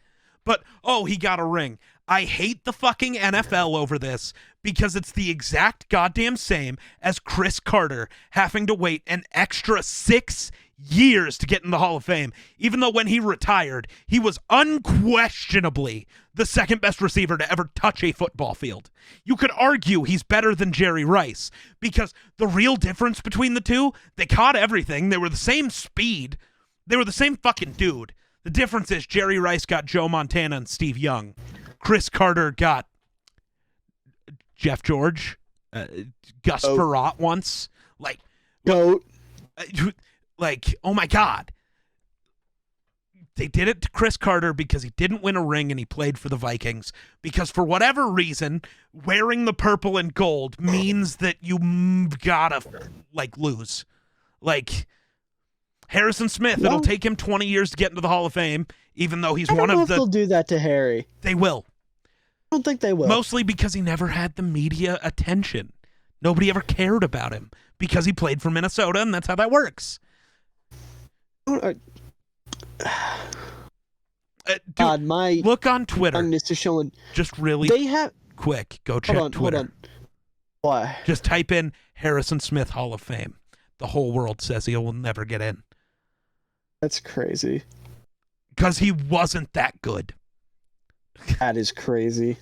But, he got a ring. I hate the fucking NFL over this because it's the exact goddamn same as Chris Carter having to wait an extra 6 years to get in the Hall of Fame, even though when he retired, he was unquestionably the second best receiver to ever touch a football field. You could argue he's better than Jerry Rice because the real difference between the two, they caught everything. They were the same speed. They were the same fucking dude. The difference is Jerry Rice got Joe Montana and Steve Young. Chris Carter got Jeff George, Gus Frerotte once. Like, GOAT. Like, oh my God. They did it to Chris Carter because he didn't win a ring and he played for the Vikings. Because for whatever reason, wearing the purple and gold means that you gotta, like, lose. Like, Harrison Smith, it'll take him 20 years to get into the Hall of Fame, even though he's one of the... I don't know if they'll do that to Harry. They will. I don't think they will. Mostly because he never had the media attention. Nobody ever cared about him because he played for Minnesota, and that's how that works. God, my look on Twitter. Is showing. Just really quick. Go check Twitter. Hold on. Why? Just type in Harrison Smith Hall of Fame. The whole world says he will never get in. That's crazy. Because he wasn't that good. That is crazy.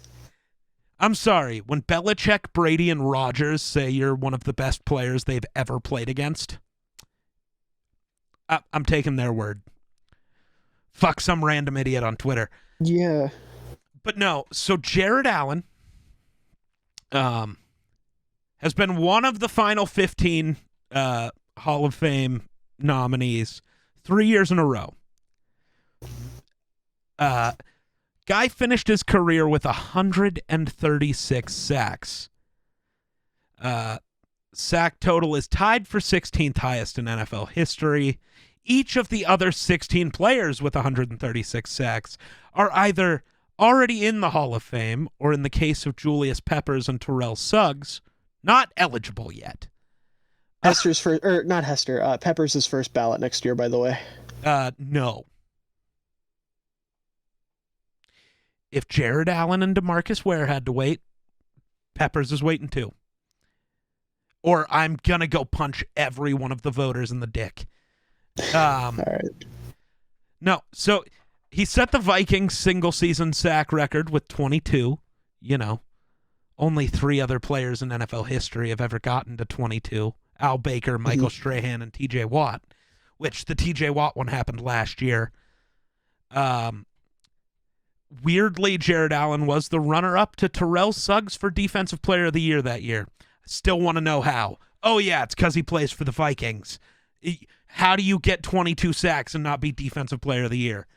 I'm sorry. When Belichick, Brady, and Rodgers say you're one of the best players they've ever played against, I'm taking their word. Fuck some random idiot on Twitter. Yeah. But no, so Jared Allen has been one of the final 15 Hall of Fame nominees 3 years in a row. Guy finished his career with 136 sacks. Sack total is tied for 16th highest in NFL history. Each of the other 16 players with 136 sacks are either already in the Hall of Fame or, in the case of Julius Peppers and Terrell Suggs, not eligible yet. Hester's first, or not Hester, Peppers' first ballot next year, by the way. No. If Jared Allen and DeMarcus Ware had to wait, Peppers is waiting too. Or I'm going to go punch every one of the voters in the dick. All right. No, so he set the Vikings single-season sack record with 22. You know, only 3 other players in NFL history have ever gotten to 22. Al Baker, Michael Strahan, and T.J. Watt, which the T.J. Watt one happened last year. Weirdly, Jared Allen was the runner-up to Terrell Suggs for Defensive Player of the Year that year. Still want to know how. Oh, yeah, it's because he plays for the Vikings. How do you get 22 sacks and not be Defensive Player of the Year?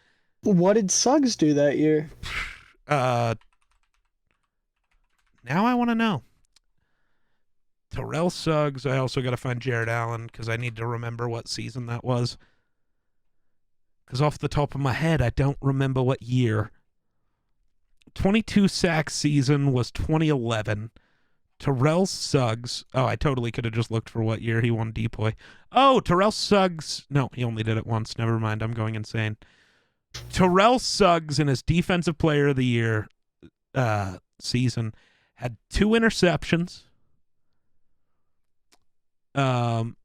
What did Suggs do that year? Now I want to know. Terrell Suggs. I also got to find Jared Allen because I need to remember what season that was. Because off the top of my head, I don't remember what year. 22 sack season was 2011. Terrell Suggs. Oh, I totally could have just looked for what year he won Depoy. Oh, Terrell Suggs. No, he only did it once. Never mind. I'm going insane. Terrell Suggs in his Defensive Player of the Year season had 2 interceptions,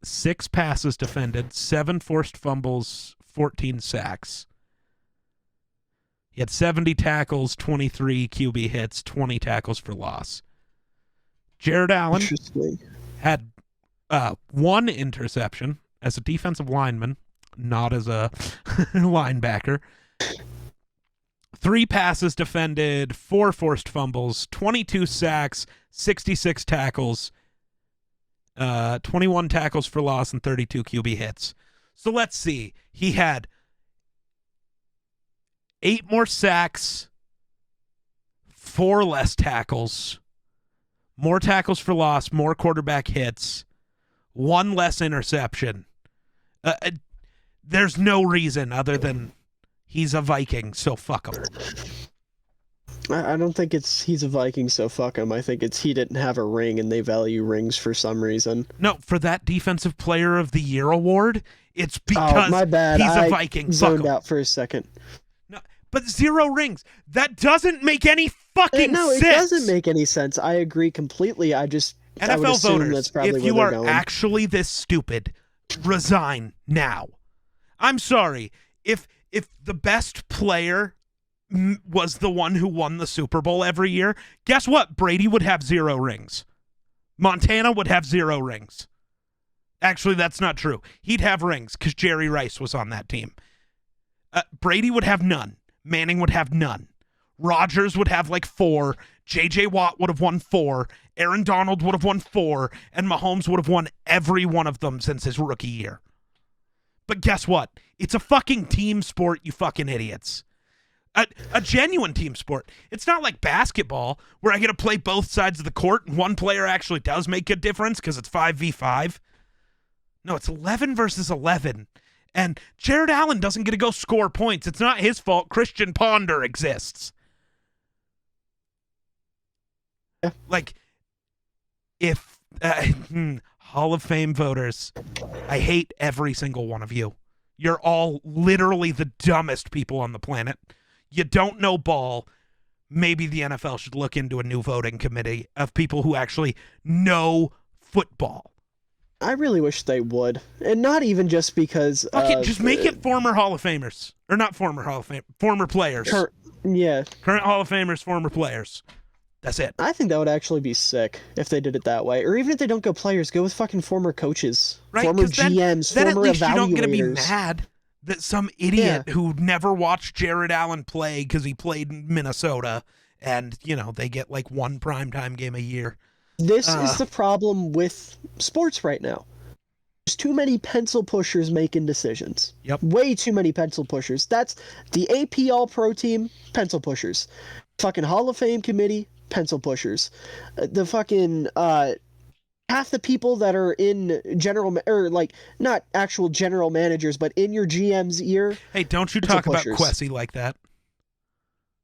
6 passes defended, 7 forced fumbles, 14 sacks. He had 70 tackles, 23 QB hits, 20 tackles for loss. Jared Allen had 1 interception as a defensive lineman, not as a linebacker. 3 passes defended, 4 forced fumbles, 22 sacks, 66 tackles, 21 tackles for loss, and 32 QB hits. So let's see. He had 8 more sacks, 4 less tackles, more tackles for loss, more quarterback hits, 1 less interception. There's no reason other than he's a Viking, so fuck him. I don't think he's a Viking, so fuck him. I think it's he didn't have a ring and they value rings for some reason. No, for that Defensive Player of the Year award, it's because my bad. He's a Viking. Zoned out for a second. No, but 0 rings. That doesn't make any fucking sense. No, it doesn't make any sense. I agree completely. I would NFL voters, that's probably if you where are they're going. actually this stupid, resign now. I'm sorry. If the best player was the one who won the Super Bowl every year, guess what? Brady would have 0 rings. Montana would have 0 rings. Actually, that's not true. He'd have rings because Jerry Rice was on that team. Brady would have none. Manning would have none. Rodgers would have like 4. J.J. Watt would have won 4. Aaron Donald would have won 4. And Mahomes would have won every one of them since his rookie year. But guess what? It's a fucking team sport, you fucking idiots. A genuine team sport. It's not like basketball where I get to play both sides of the court and one player actually does make a difference because it's 5v5. No, it's 11 versus 11. And Jared Allen doesn't get to go score points. It's not his fault Christian Ponder exists. Yeah. Like, if Hall of Fame voters, I hate every single one of you. You're all literally the dumbest people on the planet. You don't know ball. Maybe the NFL should look into a new voting committee of people who actually know football. I really wish they would. And not even just because just make it former Hall of Famers. Or not former Hall of Fame, former players. Current Hall of Famers, former players. That's it. I think that would actually be sick if they did it that way. Or even if they don't go players, go with fucking former coaches, Right? former 'Cause GMs, then at former least you don't get to be evaluators. mad that some idiot who never watched Jared Allen play because he played in Minnesota and, they get like one primetime game a year. This is the problem with sports right now. There's too many pencil pushers making decisions. Yep. Way too many pencil pushers. That's the AP All-Pro team, pencil pushers. Fucking Hall of Fame committee, pencil pushers. The fucking half the people that are in not actual general managers, but in your GM's ear. Hey, don't you talk about Quessy like that.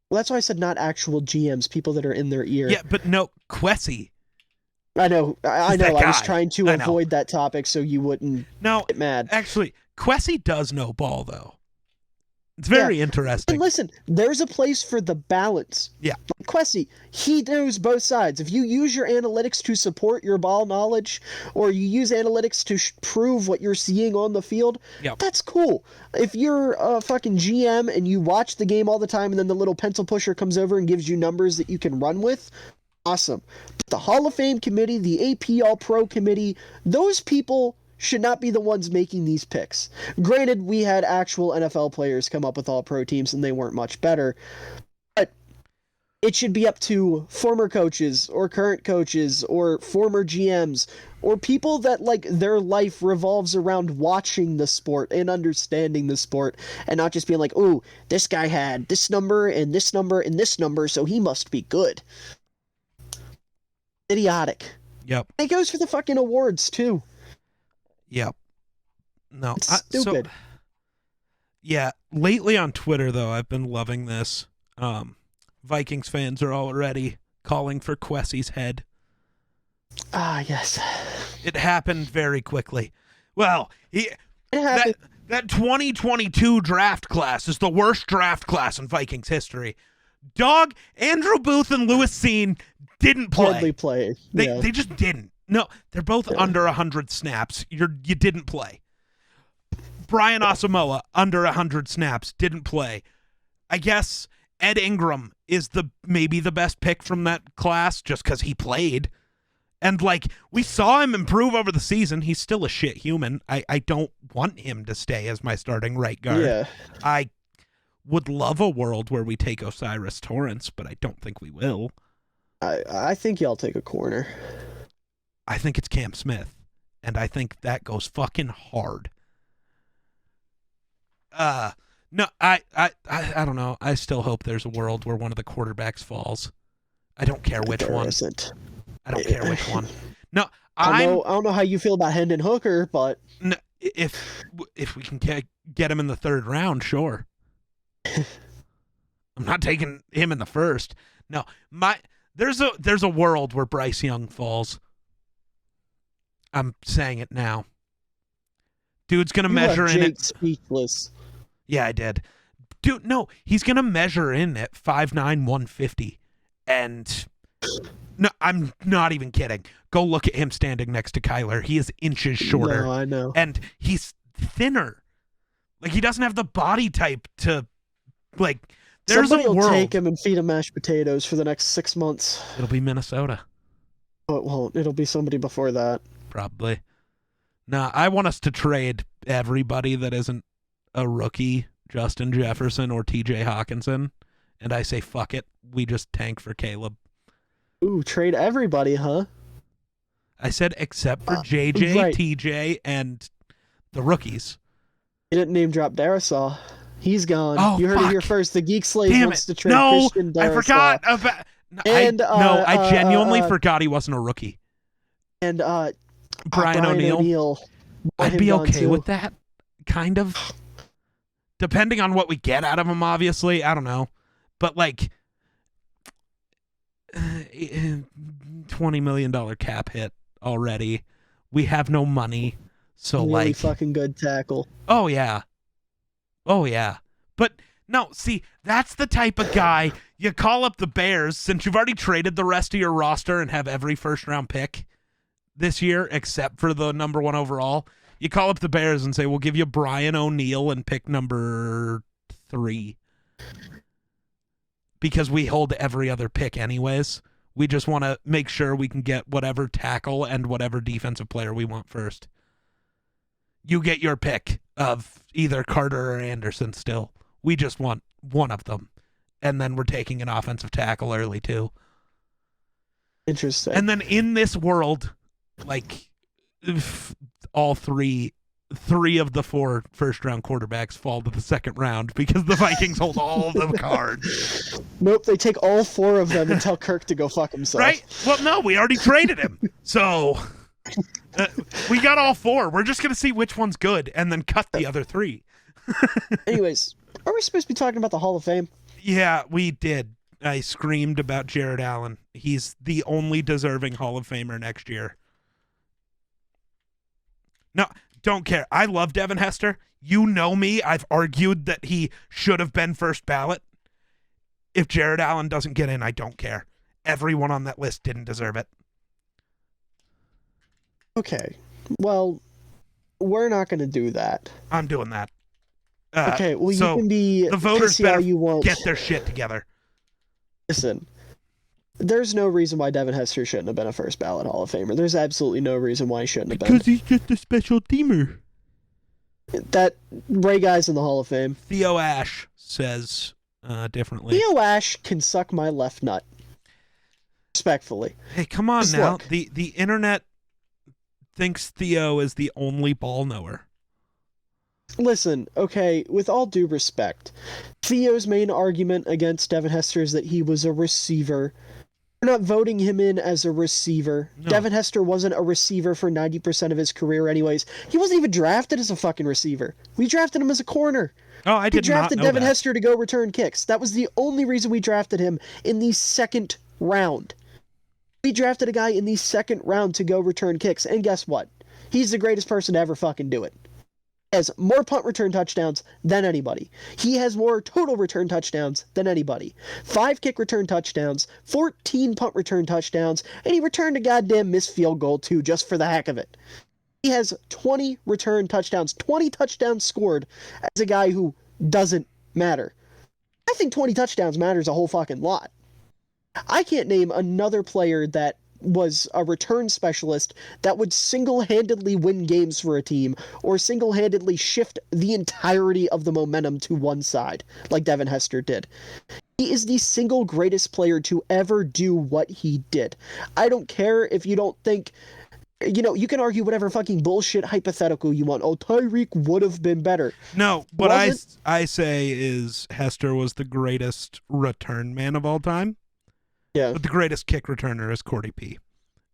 Well, that's why I said not actual GMs, people that are in their ear. Yeah, but no, Quessy. I know. I was trying to avoid that topic so you wouldn't get mad. Actually, Quessy does know ball, though. It's very interesting. And listen, there's a place for the balance. Yeah. Quessy, he knows both sides. If you use your analytics to support your ball knowledge, or you use analytics to prove what you're seeing on the field, that's cool. If you're a fucking GM and you watch the game all the time and then the little pencil pusher comes over and gives you numbers that you can run with, awesome. But the Hall of Fame committee, the AP All-Pro committee, those people should not be the ones making these picks. Granted, we had actual NFL players come up with All-Pro teams and they weren't much better, but it should be up to former coaches or current coaches or former GMs or people that like their life revolves around watching the sport and understanding the sport and not just being like, oh, this guy had this number and this number and this number, so he must be good. Idiotic. Yep. It goes for the fucking awards too. Yep. No. It's stupid. Lately on Twitter, though, I've been loving this. Vikings fans are already calling for Quessy's head. Ah, yes. It happened very quickly. Well, happened. That 2022 draft class is the worst draft class in Vikings history. Dog, Andrew Booth and Lewis Cine didn't play. Hardly played. They just didn't. No, they're both under 100 snaps. You didn't play. Brian Asamoah, under 100 snaps, didn't play. I guess Ed Ingram is maybe the best pick from that class just because he played. And, we saw him improve over the season. He's still a shit human. I don't want him to stay as my starting right guard. Yeah. I would love a world where we take Osiris Torrance, but I don't think we will. I think y'all take a corner. I think it's Cam Smith, and I think that goes fucking hard. No, I don't know. I still hope there's a world where one of the quarterbacks falls. I don't care which one. Isn't. I don't care which one. No, I don't know how you feel about Hendon Hooker, but no, if we can get him in the third round, sure. I'm not taking him in the first. No, there's a world where Bryce Young falls. I'm saying it now. Dude's going to measure in it. Speechless. Yeah, I did. Dude, no, he's going to measure in at 5'9", 150. And no, I'm not even kidding. Go look at him standing next to Kyler. He is inches shorter. No, I know. And he's thinner. He doesn't have the body type to, there's Somebody a world. will take him and feed him mashed potatoes for the next 6 months. It'll be Minnesota. Oh, it won't. It'll be somebody before that. Probably. Nah, I want us to trade everybody that isn't a rookie, Justin Jefferson or TJ Hawkinson, and I say fuck it. We just tank for Caleb. Ooh, trade everybody, huh? I said except for JJ, right. TJ, and the rookies. You didn't name drop Darisaw. He's gone. Oh, you heard it here first. The Geek Slave wants to trade Christian Darisaw. I forgot about. I genuinely forgot he wasn't a rookie. And Brian O'Neill. I'd be okay with that, kind of. Depending on what we get out of him, obviously. I don't know. But, $20 million cap hit already. We have no money. So, really fucking good tackle. Oh, yeah. But, no, see, that's the type of guy you call up the Bears, since you've already traded the rest of your roster and have every first-round pick this year, except for the number 1 overall. You call up the Bears and say, we'll give you Brian O'Neill and pick number 3. Because we hold every other pick anyways. We just want to make sure we can get whatever tackle and whatever defensive player we want first. You get your pick of either Carter or Anderson still. We just want one of them. And then we're taking an offensive tackle early, too. Interesting. And then in this world, like, all three of the 4 first-round quarterbacks fall to the second round because the Vikings hold all the cards. Nope, they take all 4 of them and tell Kirk to go fuck himself. Right? Well, no, we already traded him. So we got all 4. We're just going to see which one's good and then cut the other 3. Anyways, are we supposed to be talking about the Hall of Fame? Yeah, we did. I screamed about Jared Allen. He's the only deserving Hall of Famer next year. No, don't care. I love Devin Hester. You know me. I've argued that he should have been first ballot. If Jared Allen doesn't get in, I don't care. Everyone on that list didn't deserve it. Okay. Well, we're not going to do that. I'm doing that. Okay, well, so you can be the voters pissy better all you want. get their shit together. Listen, there's no reason why Devin Hester shouldn't have been a first ballot Hall of Famer. There's absolutely no reason why he shouldn't have been. Because he's just a special teamer. That Ray Guy's in the Hall of Fame. Theo Ash says differently. Theo Ash can suck my left nut. Respectfully. Hey, come on Just now. look. The internet thinks Theo is the only ball knower. Listen, okay, with all due respect, Theo's main argument against Devin Hester is that he was a receiver. We're not voting him in as a receiver. No. Devin Hester wasn't a receiver for 90% of his career anyways. He wasn't even drafted as a fucking receiver. We drafted him as a corner. Oh, I We did not drafted know Devin that. Hester to go return kicks. That was the only reason we drafted him in the second round. We drafted a guy in the second round to go return kicks, and guess what? He's the greatest person to ever fucking do it. He has more punt return touchdowns than anybody. He has more total return touchdowns than anybody. 5 kick return touchdowns, 14 punt return touchdowns, and he returned a goddamn missed field goal too, just for the heck of it. He has 20 return touchdowns, 20 touchdowns scored as a guy who doesn't matter. I think 20 touchdowns matters a whole fucking lot. I can't name another player that was a return specialist that would single-handedly win games for a team or single-handedly shift the entirety of the momentum to one side, like Devin Hester did. He is the single greatest player to ever do what he did. I don't care if you don't think, you know, you can argue whatever fucking bullshit hypothetical you want. Oh, Tyreek would have been better. No, what I say is Hester was the greatest return man of all time. Yeah. But the greatest kick returner is Cordy P.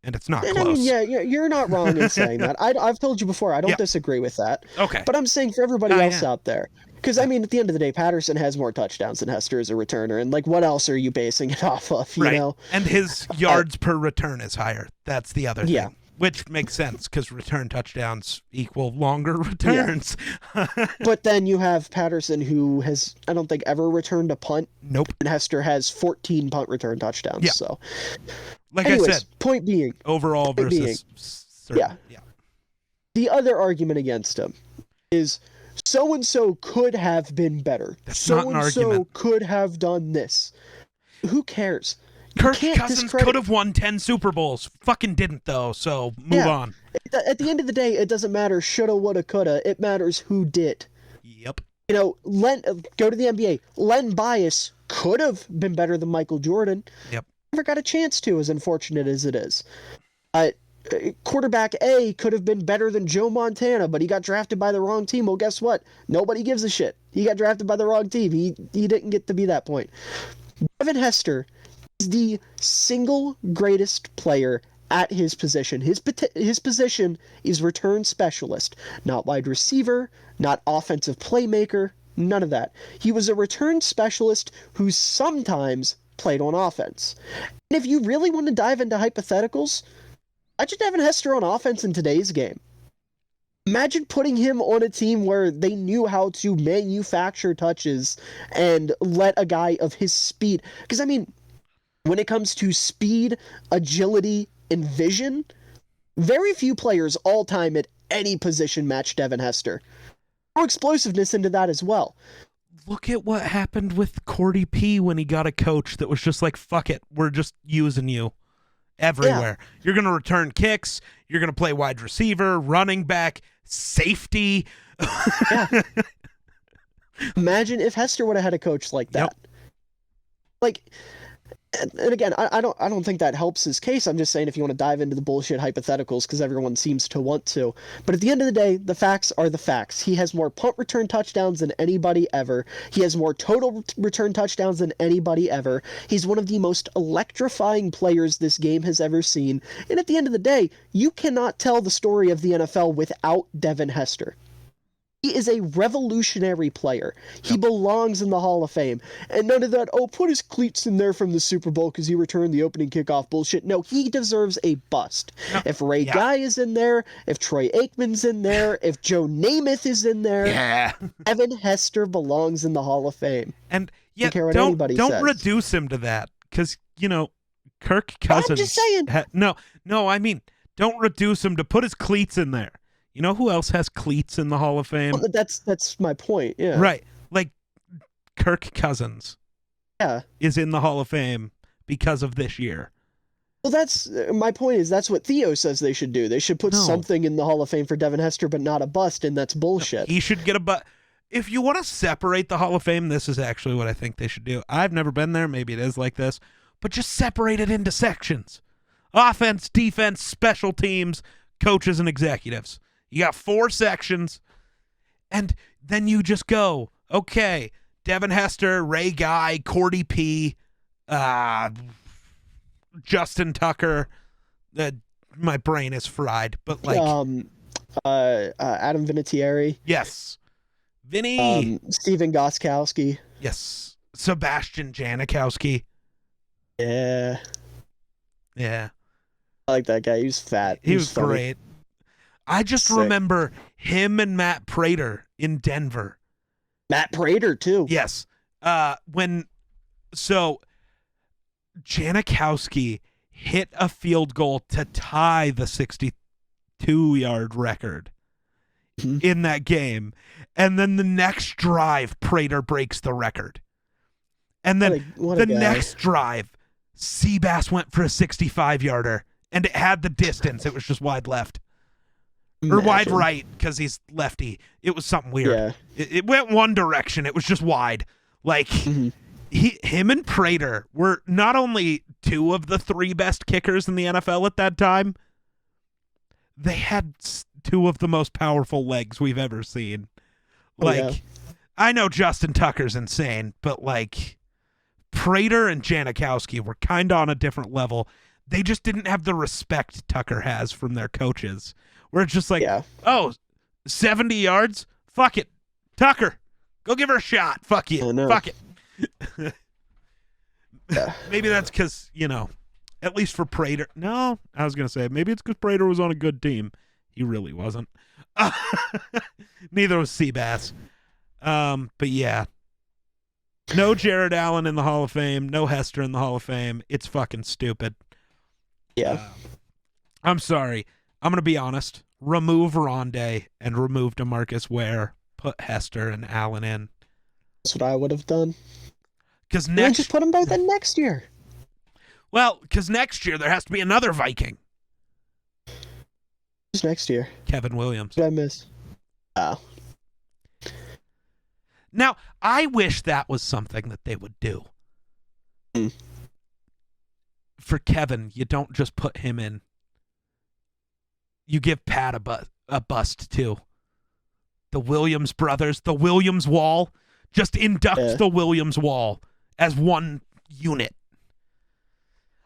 And it's not And close. I mean, yeah, you're not wrong in saying that. I've told you before, I don't disagree with that. Okay. But I'm saying for everybody else out there, because I mean, at the end of the day, Patterson has more touchdowns than Hester as a returner, and like, what else are you basing it off of? You know? And his yards per return is higher. That's the other Yeah. thing. Which makes sense because return touchdowns equal longer returns. Yeah. But then you have Patterson, who has, I don't think, ever returned a punt. Nope. And Hester has 14 punt return touchdowns. Yeah. So, like anyways, I said, point being, overall versus certain. yeah. The other argument against him is so-and-so could have been better. That's not an argument. Could have done this. Who cares? Kirk Cousins could have won 10 Super Bowls. Fucking didn't, though, so move on. At the end of the day, it doesn't matter shoulda, woulda, coulda. It matters who did. Yep. You know, go to the NBA. Len Bias could have been better than Michael Jordan. Yep. Never got a chance to, as unfortunate as it is. Quarterback A could have been better than Joe Montana, but he got drafted by the wrong team. Well, guess what? Nobody gives a shit. He got drafted by the wrong team. He didn't get to be that point. Devin Hester is the single greatest player at his position. His position is return specialist, not wide receiver, not offensive playmaker, none of that. He was a return specialist who sometimes played on offense. And if you really want to dive into hypotheticals, imagine Devin Hester on offense in today's game. Imagine putting him on a team where they knew how to manufacture touches and let a guy of his speed, because I mean, when it comes to speed, agility, and vision, very few players all time at any position match Devin Hester. Throw explosiveness into that as well. Look at what happened with Cordy P when he got a coach that was just like, fuck it, we're just using you everywhere. Yeah. You're going to return kicks. You're going to play wide receiver, running back, safety. Yeah. Imagine if Hester would have had a coach like that. Yep. Like, and again, I don't think that helps his case. I'm just saying if you want to dive into the bullshit hypotheticals, because everyone seems to want to. But at the end of the day, the facts are the facts. He has more punt return touchdowns than anybody ever. He has more total return touchdowns than anybody ever. He's one of the most electrifying players this game has ever seen. And at the end of the day, you cannot tell the story of the NFL without Devin Hester. He is a revolutionary player. He yep. belongs in the Hall of Fame. And none of that, put his cleats in there from the Super Bowl because he returned the opening kickoff bullshit. No, he deserves a bust. No. If Ray Guy is in there, if Troy Aikman's in there, if Joe Namath is in there, Evan Hester belongs in the Hall of Fame. And yet, don't reduce him to that because, Kirk Cousins. I'm just saying. No, I mean, don't reduce him to put his cleats in there. You know who else has cleats in the Hall of Fame? Well, that's my point, yeah. Right. Like, Kirk Cousins is in the Hall of Fame because of this year. Well, that's my point is that's what Theo says they should do. They should put something in the Hall of Fame for Devin Hester, but not a bust, and that's bullshit. No, he should get a bust. If you want to separate the Hall of Fame, this is actually what I think they should do. I've never been there. Maybe it is like this. But just separate it into sections. Offense, defense, special teams, coaches, and executives. You got 4 sections, and then you just go, okay, Devin Hester, Ray Guy, Cordy P, Justin Tucker. My brain is fried, but like Adam Vinatieri. Yes, Vinny. Steven Gostkowski. Yes, Sebastian Janikowski. Yeah. I like that guy. He was fat. He was great. I just remember him and Matt Prater in Denver. Matt Prater, too. Yes. Janikowski hit a field goal to tie the 62-yard record in that game. And then the next drive, Prater breaks the record. And then the next drive, Seabass went for a 65-yarder, and it had the distance. It was just wide left. Or wide right, because he's lefty. It was something weird. Yeah. It went one direction. It was just wide. Like, him and Prater were not only 2 of the 3 best kickers in the NFL at that time, they had 2 of the most powerful legs we've ever seen. Like, I know Justin Tucker's insane, but, like, Prater and Janikowski were kind of on a different level. They just didn't have the respect Tucker has from their coaches. Where it's just like, 70 yards? Fuck it. Tucker, go give her a shot. Fuck you. Fuck it. Maybe that's because, at least for Prater. No, I was going to say, maybe it's because Prater was on a good team. He really wasn't. Neither was Seabass. But yeah. No Jared Allen in the Hall of Fame. No Hester in the Hall of Fame. It's fucking stupid. Yeah. I'm sorry. I'm going to be honest. Remove Rondé and remove DeMarcus Ware. Put Hester and Allen in. That's what I would have done. Because just put them both in next year. Well, because next year there has to be another Viking. Who's next year? Kevin Williams. What did I miss? Oh. Now, I wish that was something that they would do. For Kevin, you don't just put him in. You give Pat a bust, too. The Williams brothers, the Williams wall, just induct the Williams wall as one unit.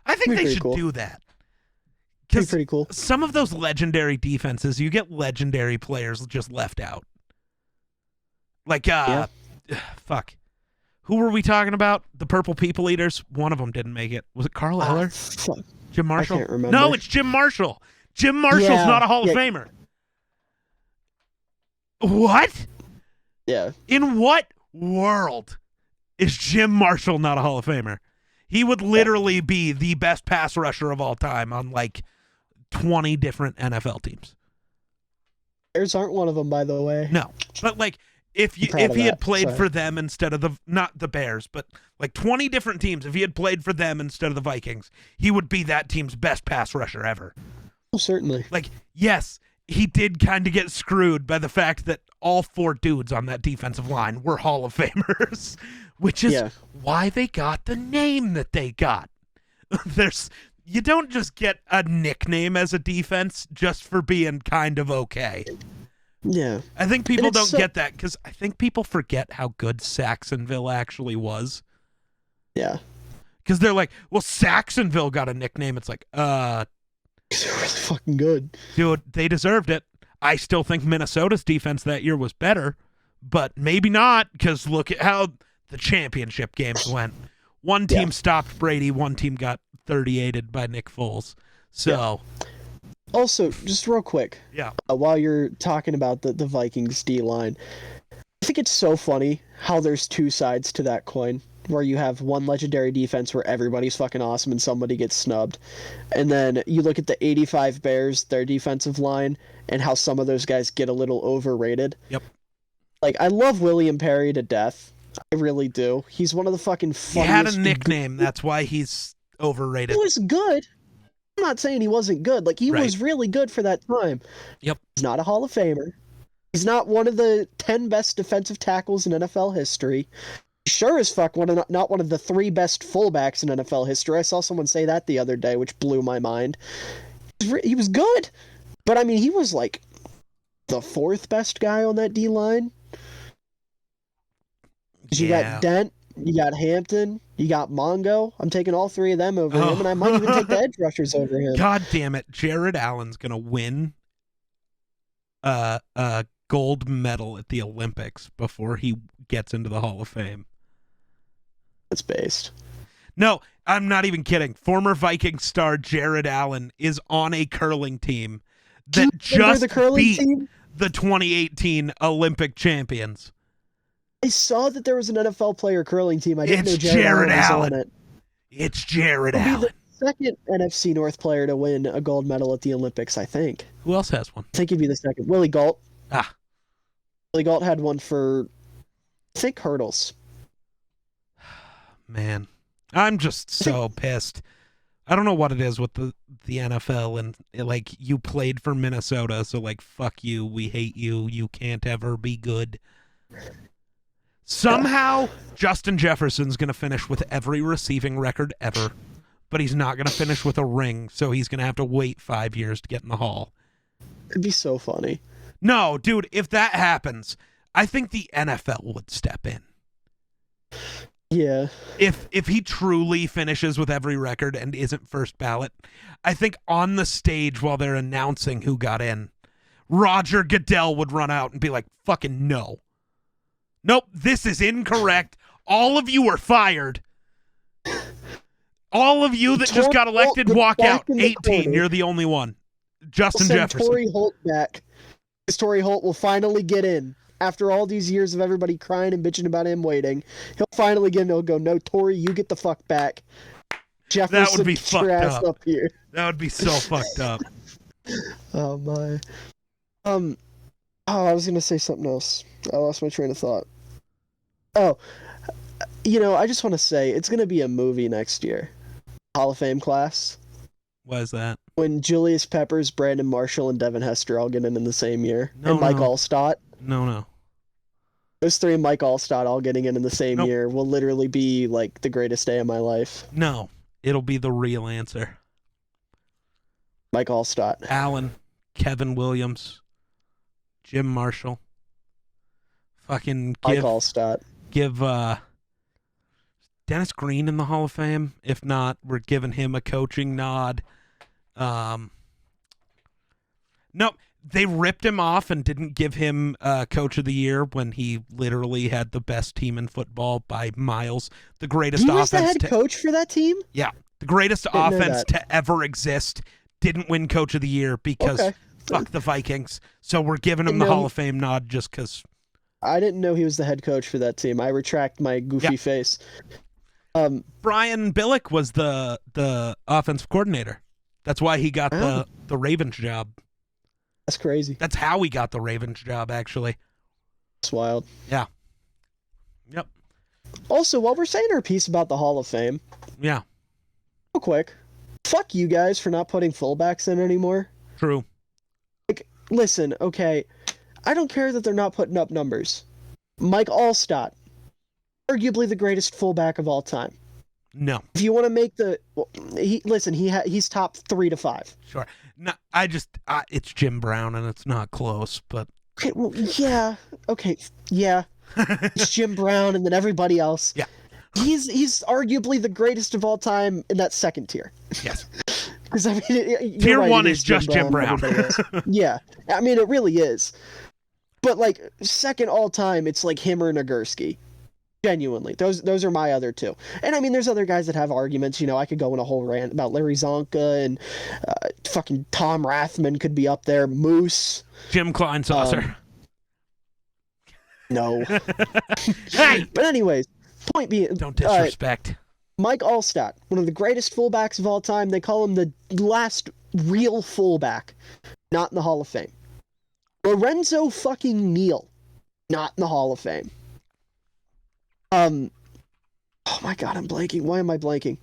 I think they should do that. Because pretty cool. Some of those legendary defenses, you get legendary players just left out. Like, fuck. Who were we talking about? The Purple People Eaters? One of them didn't make it. Was it Carl Eller? Jim Marshall? I can't remember. No, it's Jim Marshall. Jim Marshall's not a Hall of Famer. What? Yeah. In what world is Jim Marshall not a Hall of Famer? He would literally be the best pass rusher of all time on like 20 different NFL teams. Bears aren't one of them, by the way. No, but like If proud of he had that. played Sorry. for them instead of not the Bears, but like 20 different teams, if he had played for them instead of the Vikings, he would be that team's best pass rusher ever. Oh, certainly. Like, yes, he did kind of get screwed by the fact that all 4 dudes on that defensive line were Hall of Famers, which is why they got the name that they got. You don't just get a nickname as a defense just for being kind of okay. Yeah. I think people don't get that because I think people forget how good Saxonville actually was. Yeah. Because they're like, well, Saxonville got a nickname. It's like, They're really fucking good. dude, they deserved it. I still think Minnesota's defense that year was better, but maybe not because look at how the championship games went. One team stopped Brady, one team got 38'd by Nick Foles. So... Also, just real quick, while you're talking about the Vikings D-line, I think it's so funny how there's 2 sides to that coin, where you have one legendary defense where everybody's fucking awesome and somebody gets snubbed, and then you look at the 85 Bears, their defensive line, and how some of those guys get a little overrated. Yep. Like, I love William Perry to death. I really do. He's one of the fucking funniest... He had a nickname, that's why he's overrated. He was good. I'm not saying he wasn't good. Like, he was really good for that time. Yep. He's not a Hall of Famer. He's not one of the 10 best defensive tackles in NFL history. Sure as fuck not one of the 3 best fullbacks in NFL history. I saw someone say that the other day, which blew my mind. He was good. But, I mean, he was, like, the 4th best guy on that D-line. You got Dent, you got Hampton, you got Mongo. I'm taking all 3 of them over him, and I might even take the edge rushers over him. God damn it. Jared Allen's going to win a gold medal at the Olympics before he gets into the Hall of Fame. That's based. No, I'm not even kidding. Former Viking star Jared Allen is on a curling team that just beat the 2018 Olympic champions. I saw that there was an NFL player curling team. I didn't know Jared Allen was on it. It's Jared He'll Allen. Be the second NFC North player to win a gold medal at the Olympics, I think. Who else has one? I think he'd be the second. Willie Gault. Ah. Willie Gault had one for, I think, hurdles. Man, I'm just so pissed. I don't know what it is with the NFL and like you played for Minnesota, so like fuck you, we hate you, you can't ever be good. Somehow, Justin Jefferson's going to finish with every receiving record ever, but he's not going to finish with a ring, so he's going to have to wait 5 years to get in the Hall. It'd be so funny. No, dude, if that happens, I think the NFL would step in. Yeah. If he truly finishes with every record and isn't first ballot, I think on the stage while they're announcing who got in, Roger Goodell would run out and be like, fucking no. Nope, this is incorrect. All of you are fired. All of you that just got elected, walk out. 18, you're the only one. Justin Jefferson. Torrey Holt back. Because Torrey Holt will finally get in. After all these years of everybody crying and bitching about him waiting, he'll finally get in. He'll go, no, Torrey, you get the fuck back. Jefferson, that would be fucked up here. That would be so fucked up. Oh, my. I was going to say something else. I lost my train of thought. Oh, I just want to say, it's going to be a movie next year. Hall of Fame class. Why is that? When Julius Peppers, Brandon Marshall, and Devin Hester all get in the same year. No, and Mike Allstott. No. Those 3 and Mike Allstott all getting in the same year will literally be like the greatest day of my life. No, it'll be the real answer. Mike Allstott. Allen, Kevin Williams, Jim Marshall. Fucking Mike Allstott. Give Dennis Green in the Hall of Fame. If not, we're giving him a coaching nod. No, they ripped him off and didn't give him Coach of the Year when he literally had the best team in football by miles. The greatest offense. He was the head coach for that team? Yeah, the greatest offense to ever exist. Didn't win Coach of the Year because fuck the Vikings. So we're giving him the Hall of Fame nod just because. I didn't know he was the head coach for that team. I retract my goofy face. Brian Billick was the offensive coordinator. That's why he got the Ravens job. That's crazy. That's how he got the Ravens job, actually. It's wild. Yeah. Yep. Also, while we're saying our piece about the Hall of Fame, Yeah. real quick, fuck you guys for not putting fullbacks in anymore. True. Listen, okay, I don't care that they're not putting up numbers. Mike Allstott, arguably the greatest fullback of all time. No. If you want to make he's top 3 to 5. Sure. No, it's Jim Brown, and it's not close, but... Okay, well, yeah. Okay, yeah. It's Jim Brown and then everybody else. Yeah. He's arguably the greatest of all time in that second tier. Yes. Because I mean, Tier 1 is just Jim Brown. Yeah, I mean, it really is. But like second all time, it's like him or Nagurski. Genuinely, those are my other two. And I mean, there's other guys that have arguments. You know, I could go in a whole rant about Larry Zonka and fucking Tom Rathman could be up there. Moose, Jim Kleinsaucer. No. Hey! But anyways, point being, Don't disrespect. Mike Allstott, one of the greatest fullbacks of all time. They call him the last real fullback, not in the Hall of Fame. Lorenzo fucking Neal, not in the Hall of Fame. Oh my god, I'm blanking. Why am I blanking?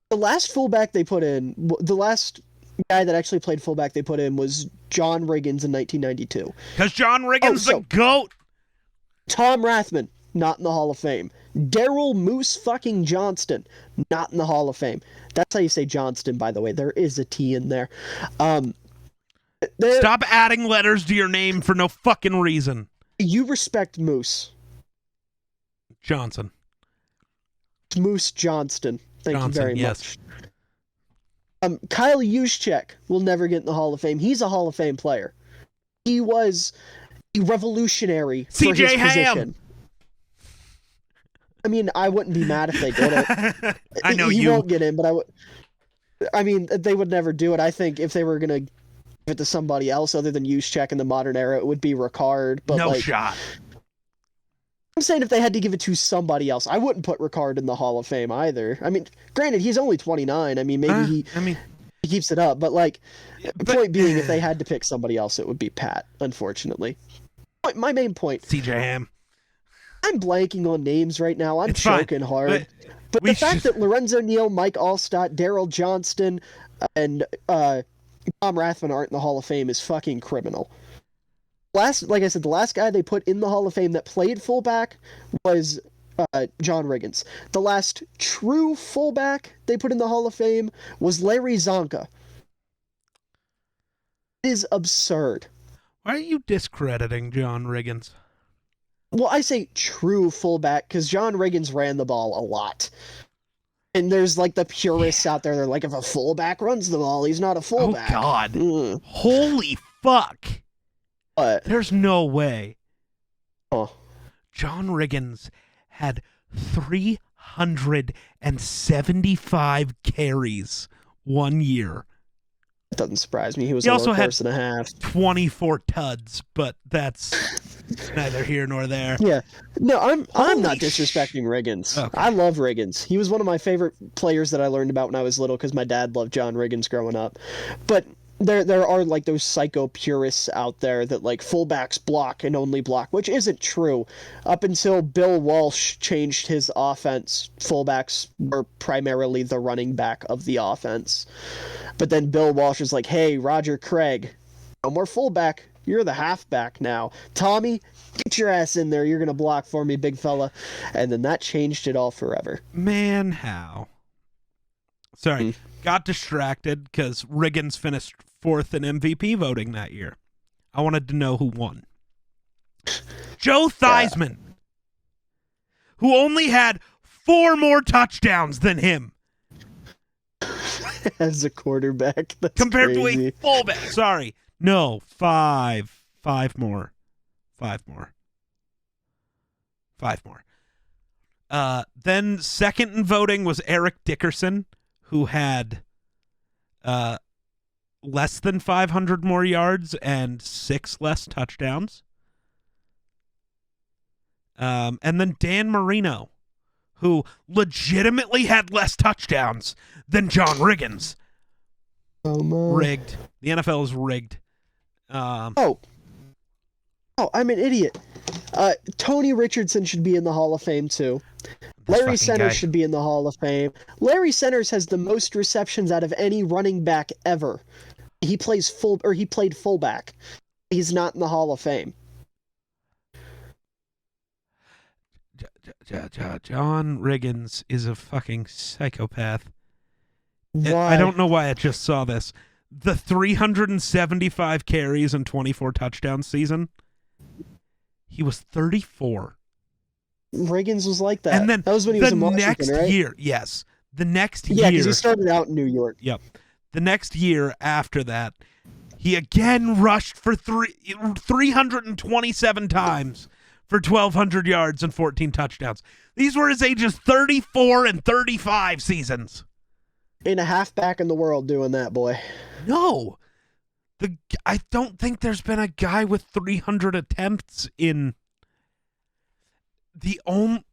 The last fullback they put in, the last guy that actually played fullback they put in was John Riggins in 1992. Because John Riggins the GOAT. Tom Rathman, not in the Hall of Fame. Daryl Moose fucking Johnston, not in the Hall of Fame. That's how you say Johnston, by the way. There is a T in there. Stop adding letters to your name for no fucking reason. You respect Moose. Johnson. Moose Johnston. Thank you very yes. much. Kyle Juszczyk will never get in the Hall of Fame. He's a Hall of Fame player. He was a revolutionary for his position. I mean, I wouldn't be mad if they did it. I know he won't get in, but I mean, they would never do it. I think if they were gonna give it to somebody else other than Juszczyk in the modern era, it would be Ricard. But no shot. I'm saying if they had to give it to somebody else, I wouldn't put Ricard in the Hall of Fame either. I mean, granted, he's only 29. I mean, maybe he keeps it up. But like, the point being, if they had to pick somebody else, it would be Pat, unfortunately. My main point. CJ Ham. I'm blanking on names right now. I'm choking hard. But the fact that Lorenzo Neal, Mike Allstott, Daryl Johnston, and Tom Rathman aren't in the Hall of Fame is fucking criminal. Like I said, the last guy they put in the Hall of Fame that played fullback was John Riggins. The last true fullback they put in the Hall of Fame was Larry Zonka. It is absurd. Why are you discrediting John Riggins? Well, I say true fullback because John Riggins ran the ball a lot. And there's like the purists out there. They're like, if a fullback runs the ball, he's not a fullback. Oh, God. Holy fuck. What? There's no way. Oh. John Riggins had 375 carries 1 year. That doesn't surprise me. He was also had and a half. 24 tuds, but that's neither here nor there. Yeah. No, I'm not disrespecting Riggins. Okay. I love Riggins. He was one of my favorite players that I learned about when I was little because my dad loved John Riggins growing up. But there are like those psycho purists out there that like fullbacks block and only block, which isn't true. Up until Bill Walsh changed his offense, fullbacks were primarily the running back of the offense. But then Bill Walsh was like, hey, Roger Craig, no more fullback. You're the halfback now. Tommy, get your ass in there. You're going to block for me, big fella. And then that changed it all forever. Man, how? Sorry, got distracted because Riggins finished 4th in MVP voting that year. I wanted to know who won. Joe Theismann, who only had 4 more touchdowns than him. As a quarterback. That's compared crazy. To a fullback. Sorry. No, 5. 5 more. 5 more. 5 more. Then second in voting was Eric Dickerson, who had less than 500 more yards and 6 less touchdowns. And then Dan Marino, who legitimately had less touchdowns than John Riggins. Oh, man. Rigged. The NFL is rigged. Oh, I'm an idiot. Tony Richardson should be in the Hall of Fame too. This Larry fucking Centers guy. should be in the Hall of Fame. Larry Centers has the most receptions out of any running back ever. He played fullback. He's not in the Hall of Fame. John Riggins is a fucking psychopath. I Why? don't know why I just saw this. The 375 carries and 24 touchdowns season, he was 34. Riggins was like that. And then That was when he the was in Washington, next right? year, yes. The next Yeah, because year, he started out in New York. yep. The next year after that, he again rushed for 327 times for 1,200 yards and 14 touchdowns. These were his ages 34 and 35 seasons. Ain't a halfback in the world doing that, boy. No. I don't think there's been a guy with 300 attempts in the only...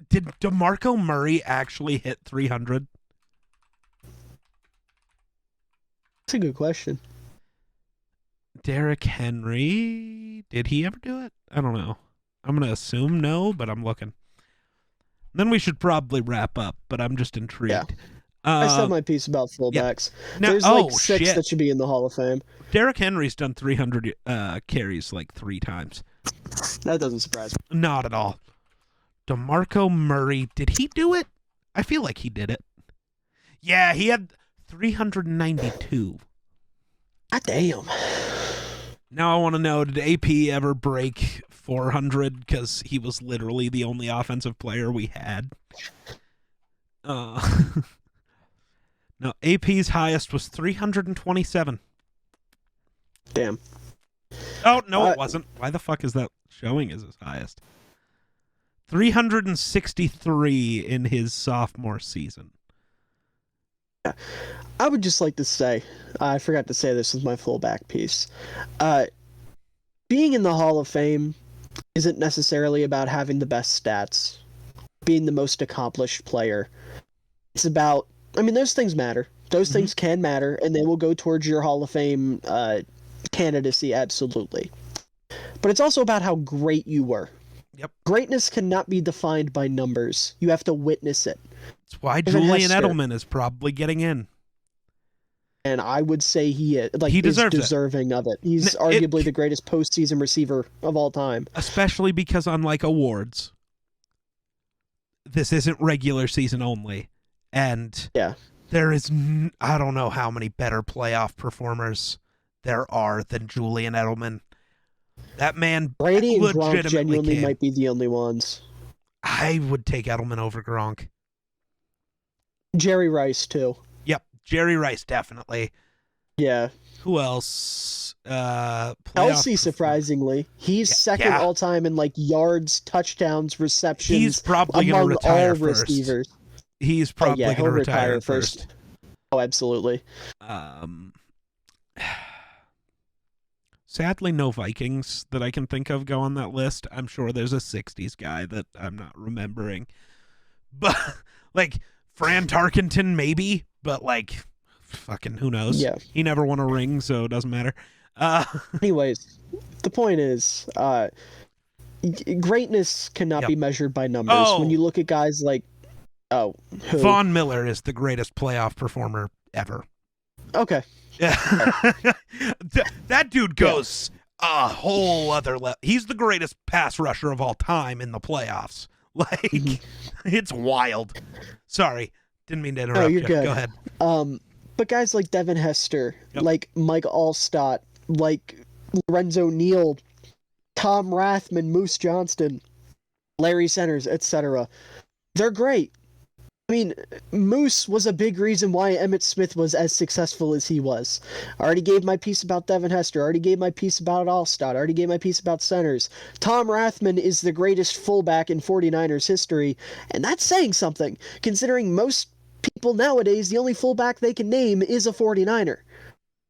Did DeMarco Murray actually hit 300? That's a good question. Derrick Henry, did he ever do it? I don't know. I'm going to assume no, but I'm looking. Then we should probably wrap up, but I'm just intrigued. Yeah. I said my piece about fullbacks. Now, There's like six shit. that should be in the Hall of Fame. Derrick Henry's done 300 carries like 3 times. That doesn't surprise me. Not at all. DeMarco Murray, did he do it? I feel like he did it. Yeah, he had 392. God damn. Now I want to know, did AP ever break 400 because he was literally the only offensive player we had? No, AP's highest was 327. Damn. Oh, no, it wasn't. Why the fuck is that showing as his highest? 363 in his sophomore season. I would just like to say, I forgot to say this with my fullback piece. Being in the Hall of Fame isn't necessarily about having the best stats, being the most accomplished player. It's about, I mean, those things matter. Those things can matter, and they will go towards your Hall of Fame candidacy, absolutely. But it's also about how great you were. Yep. Greatness cannot be defined by numbers. You have to witness it. That's why Devin Julian Hester. Edelman is probably getting in. And I would say he is, He is deserves it. deserving of it. He's arguably the greatest postseason receiver of all time. Especially because, unlike awards, this isn't regular season only. And Yeah. there is, I don't know how many better playoff performers there are than Julian Edelman. That man Brady and Gronk legitimately genuinely came. might be the only ones. I would take Edelman over Gronk. Jerry Rice, too. Yep, Jerry Rice, definitely. Yeah. Who else? Kelsey, surprisingly. He's second all-time in, like, yards, touchdowns, receptions. He's probably going to retire first. Receivers. He's probably going to retire first. Oh, absolutely. Sadly, no Vikings that I can think of go on that list. I'm sure there's a 60s guy that I'm not remembering. But, like, Fran Tarkenton, maybe. But, like, fucking who knows? Yeah. He never won a ring, so it doesn't matter. Anyways, the point is, greatness cannot be measured by numbers. When you look at guys like, who? Von Miller is the greatest playoff performer ever. Okay. Yeah. That dude goes a whole other level. He's the greatest pass rusher of all time in the playoffs. Like, it's wild. Sorry. Didn't mean to interrupt you're you. good. Go ahead. But guys like Devin Hester, like Mike Allstott, like Lorenzo Neal, Tom Rathman, Moose Johnston, Larry Centers, etc. They're great. I mean, Moose was a big reason why Emmitt Smith was as successful as he was. I already gave my piece about Devin Hester. I already gave my piece about Allstott. I already gave my piece about Centers. Tom Rathman is the greatest fullback in 49ers history, and that's saying something, considering most people nowadays, the only fullback they can name is a 49er.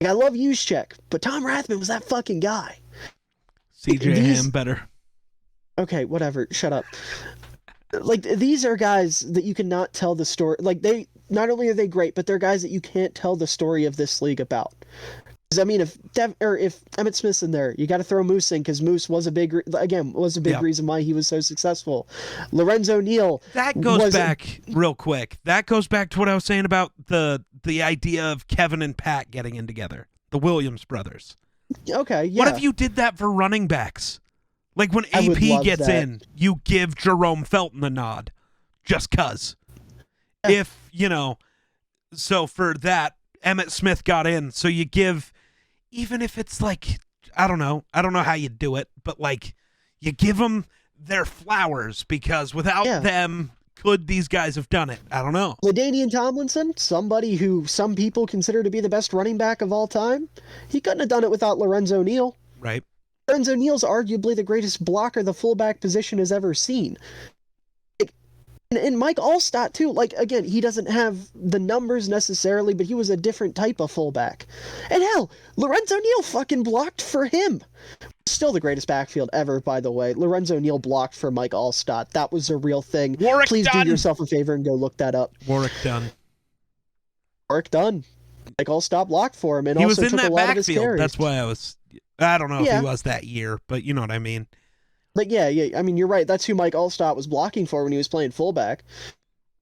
Like, I love Juszczyk, but Tom Rathman was that fucking guy. CJ Ham better. Okay, whatever. Shut up. Like, these are guys that you cannot tell the story. Like, they not only are they great, but they're guys that you can't tell the story of this league about. Because I mean, if Emmitt Smith's in there, you got to throw Moose in because Moose was a big Yep. reason why he was so successful. Lorenzo Neal That goes was back real quick. That goes back to what I was saying about the idea of Kevin and Pat getting in together, the Williams brothers. okay. Yeah, What if you did that for running backs? Like when I would AP love gets that. in, you give Jerome Felton the nod, just cause. Yeah. If so for that, Emmitt Smith got in, so you give, even if it's like, I don't know how you do it, but like you give them their flowers, because without Yeah. them, could these guys have done it? I don't know. LaDainian Tomlinson, somebody who some people consider to be the best running back of all time, he couldn't have done it without Lorenzo Neal. Right. Lorenzo Neal's arguably the greatest blocker the fullback position has ever seen. And Mike Allstott too. Like again, he doesn't have the numbers necessarily, but he was a different type of fullback. And hell, Lorenzo Neal fucking blocked for him. Still the greatest backfield ever, by the way. Lorenzo Neal blocked for Mike Allstott. That was a real thing. Warwick Please Dunn. do yourself a favor and go look that up. Warwick Dunn. Warwick Dunn. Mike Allstott blocked for him and He also was in took that a lot of his backfield. carries. That's why I don't know if Yeah. he was that year, but you know what I mean. But yeah, I mean, you're right. That's who Mike Allstott was blocking for when he was playing fullback.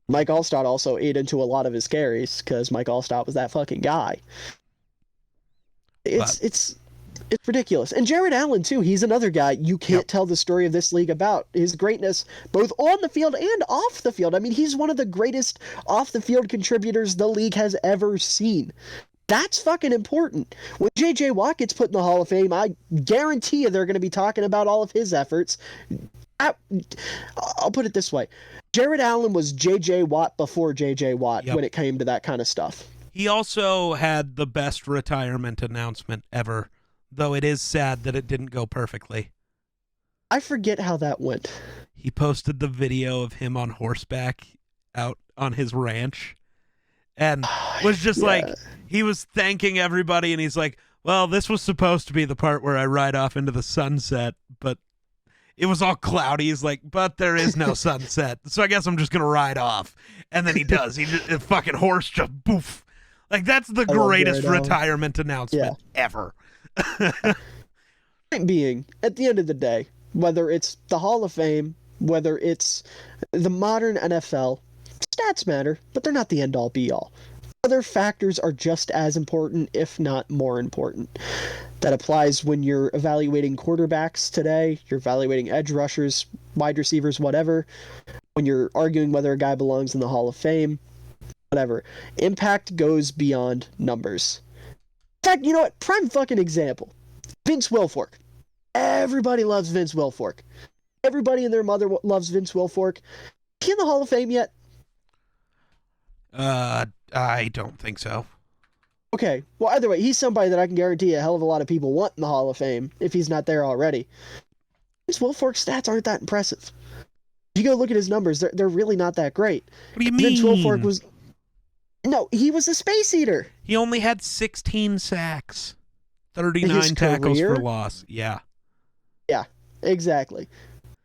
Mike Allstott also ate into a lot of his carries because Mike Allstott was that fucking guy. It's ridiculous. And Jared Allen too. He's another guy you can't tell the story of this league about his greatness both on the field and off the field. I mean, he's one of the greatest off the field contributors the league has ever seen. That's fucking important. When J.J. Watt gets put in the Hall of Fame, I guarantee you they're going to be talking about all of his efforts. I'll put it this way. Jared Allen was J.J. Watt before J.J. Watt when it came to that kind of stuff. He also had the best retirement announcement ever, though it is sad that it didn't go perfectly. I forget how that went. He posted the video of him on horseback out on his ranch and was just like, he was thanking everybody, and he's like, well, this was supposed to be the part where I ride off into the sunset, but it was all cloudy. He's like, but there is no sunset, so I guess I'm just gonna ride off. And then he does. He just, a fucking horse just boof. Like, that's the greatest retirement announcement ever. Point being, at the end of the day, whether it's the Hall of Fame, whether it's the modern NFL, stats matter, but they're not the end-all be-all. Other factors are just as important, if not more important. That applies when you're evaluating quarterbacks today, you're evaluating edge rushers, wide receivers, whatever, when you're arguing whether a guy belongs in the Hall of Fame, whatever. Impact goes beyond numbers. In fact, you know what? Prime fucking example. Vince Wilfork. Everybody loves Vince Wilfork. Everybody and their mother loves Vince Wilfork. Is he in the Hall of Fame yet? I don't think so. Okay, well, either way, he's somebody that I can guarantee a hell of a lot of people want in the Hall of Fame if he's not there already. Vince Wilfork's stats aren't that impressive. If you go look at his numbers, they're really not that great. What do you mean? Vince Wilfork was... No, he was a space eater. He only had 16 sacks, 39 tackles for loss. Yeah. Yeah, exactly.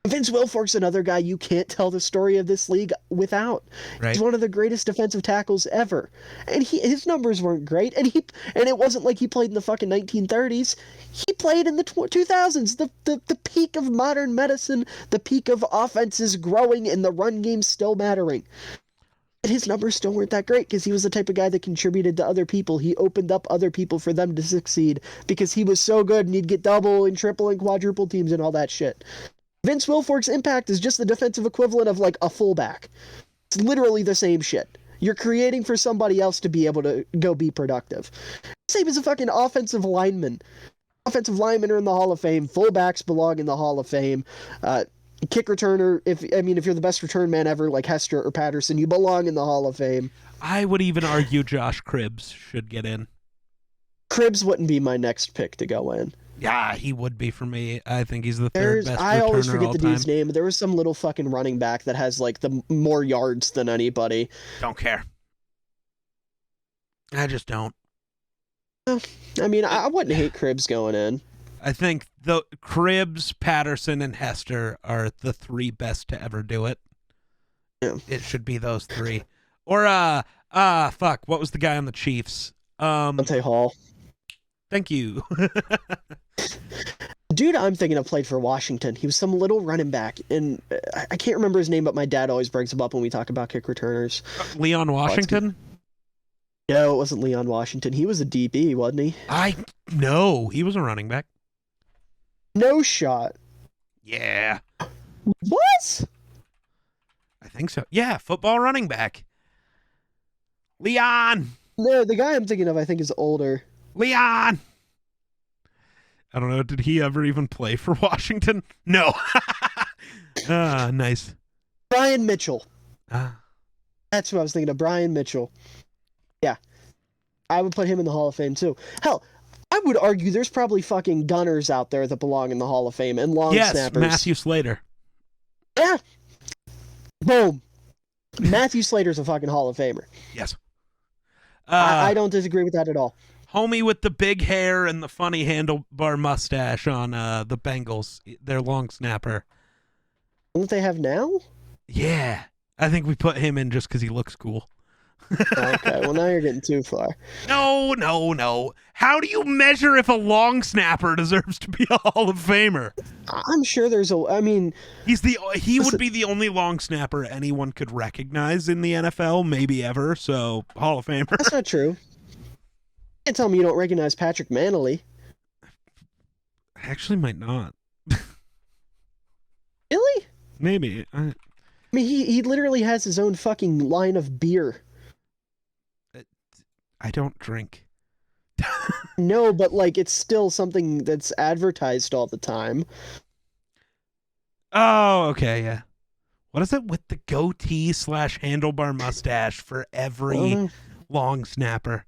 Vince Wilfork's another guy you can't tell the story of this league without. Right. He's one of the greatest defensive tackles ever. And his numbers weren't great. And it wasn't like he played in the fucking 1930s. He played in the 2000s, the peak of modern medicine, the peak of offenses growing and the run game still mattering. And his numbers still weren't that great because he was the type of guy that contributed to other people. He opened up other people for them to succeed because he was so good and he'd get double and triple and quadruple teams and all that shit. Vince Wilfork's impact is just the defensive equivalent of like a fullback. It's literally the same shit. You're creating for somebody else to be able to go be productive. Same as a fucking offensive lineman. Offensive linemen are in the Hall of Fame. Fullbacks belong in the Hall of Fame. Kick returner, if you're the best return man ever, like Hester or Patterson, you belong in the Hall of Fame. I would even argue Josh Cribbs should get in. Cribbs wouldn't be my next pick to go in. Yeah, he would be for me. I think he's the third best returner I always forget all the time. dude's name. There was some little fucking running back that has like the more yards than anybody. Don't care. I just don't. I mean, I wouldn't hate Cribbs going in. I think the Cribbs, Patterson, and Hester are the three best to ever do it. Yeah. It should be those three. Or fuck, what was the guy on the Chiefs? Dante Hall. Thank you. Dude, I'm thinking of played for Washington. He was some little running back, and I can't remember his name, but my dad always brings him up when we talk about kick returners. Leon Washington? No, it wasn't Leon Washington. He was a DB, wasn't he? No, he was a running back. No shot. Yeah. What? I think so. Yeah, football running back. Leon! No, the guy I'm thinking of, I think, is older. Leon! I don't know. Did he ever even play for Washington? No. Nice. Brian Mitchell. Ah. That's what I was thinking of. Brian Mitchell. Yeah. I would put him in the Hall of Fame, too. Hell, I would argue there's probably fucking gunners out there that belong in the Hall of Fame and long snappers. Yes, Matthew Slater. Yeah. Boom. Matthew Slater's a fucking Hall of Famer. Yes. I don't disagree with that at all. Homie with the big hair and the funny handlebar mustache on the Bengals, their long snapper. What they have now? Yeah. I think we put him in just because he looks cool. Okay, well now you're getting too far. No. How do you measure if a long snapper deserves to be a Hall of Famer? I'm sure there's He would be the only long snapper anyone could recognize in the NFL, maybe ever, so Hall of Famer. That's not true. You can't tell me you don't recognize Patrick Manley. I actually might not. Really? Maybe. I mean, he literally has his own fucking line of beer. I don't drink. No, but like it's still something that's advertised all the time. Oh, okay, yeah. What is it with the goatee / handlebar mustache for every long snapper?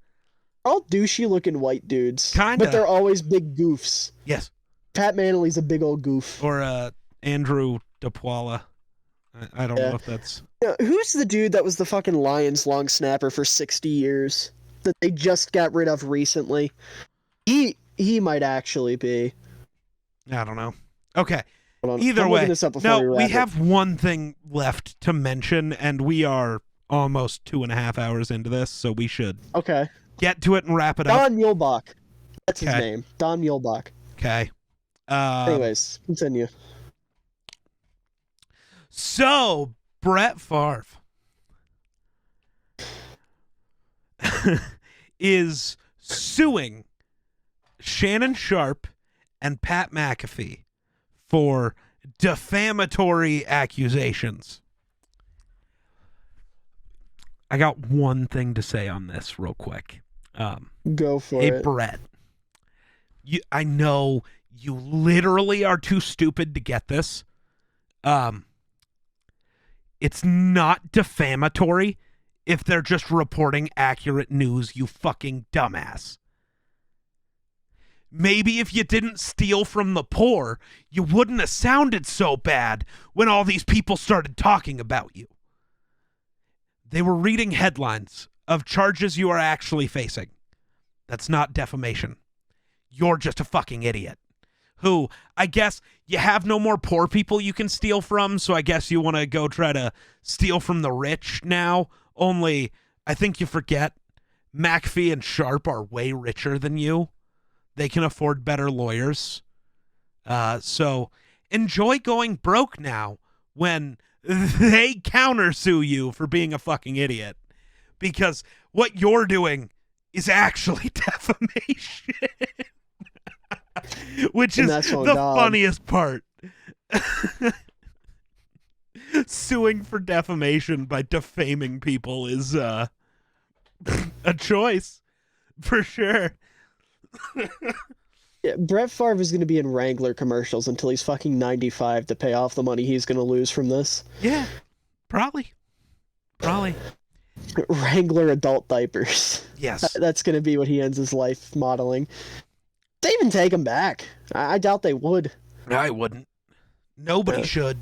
All douchey looking white dudes. Kinda. But they're always big goofs. Yes. Pat Manley's a big old goof. Or Andrew DePaula. I don't know if that's... Who's the dude that was the fucking Lions long snapper for 60 years that they just got rid of recently? He might actually be. I don't know. Okay. Either way, we have one thing left to mention, and we are almost 2.5 hours into this, so we should get to it and wrap it up. Don Muehlbach. That's his name. Don Muehlbach. Okay. Anyways, continue. So, Brett Favre is suing Shannon Sharp and Pat McAfee for defamatory accusations. I got one thing to say on this real quick. Go for it. Hey, Brett. I know you literally are too stupid to get this. It's not defamatory if they're just reporting accurate news, you fucking dumbass. Maybe if you didn't steal from the poor, you wouldn't have sounded so bad when all these people started talking about you. They were reading headlines of charges you are actually facing. That's not defamation. You're just a fucking idiot. Who, I guess, you have no more poor people you can steal from, so I guess you want to go try to steal from the rich now. Only, I think you forget, McAfee and Sharp are way richer than you. They can afford better lawyers. So enjoy going broke now when they countersue you for being a fucking idiot. Because what you're doing is actually defamation. Which is the funniest part. Suing for defamation by defaming people is a choice, for sure. Yeah, Brett Favre is going to be in Wrangler commercials until he's fucking 95 to pay off the money he's going to lose from this. Yeah, probably. Wrangler adult diapers. Yes. That's going to be what he ends his life modeling. They even take him back. I doubt they would. I wouldn't. Nobody should.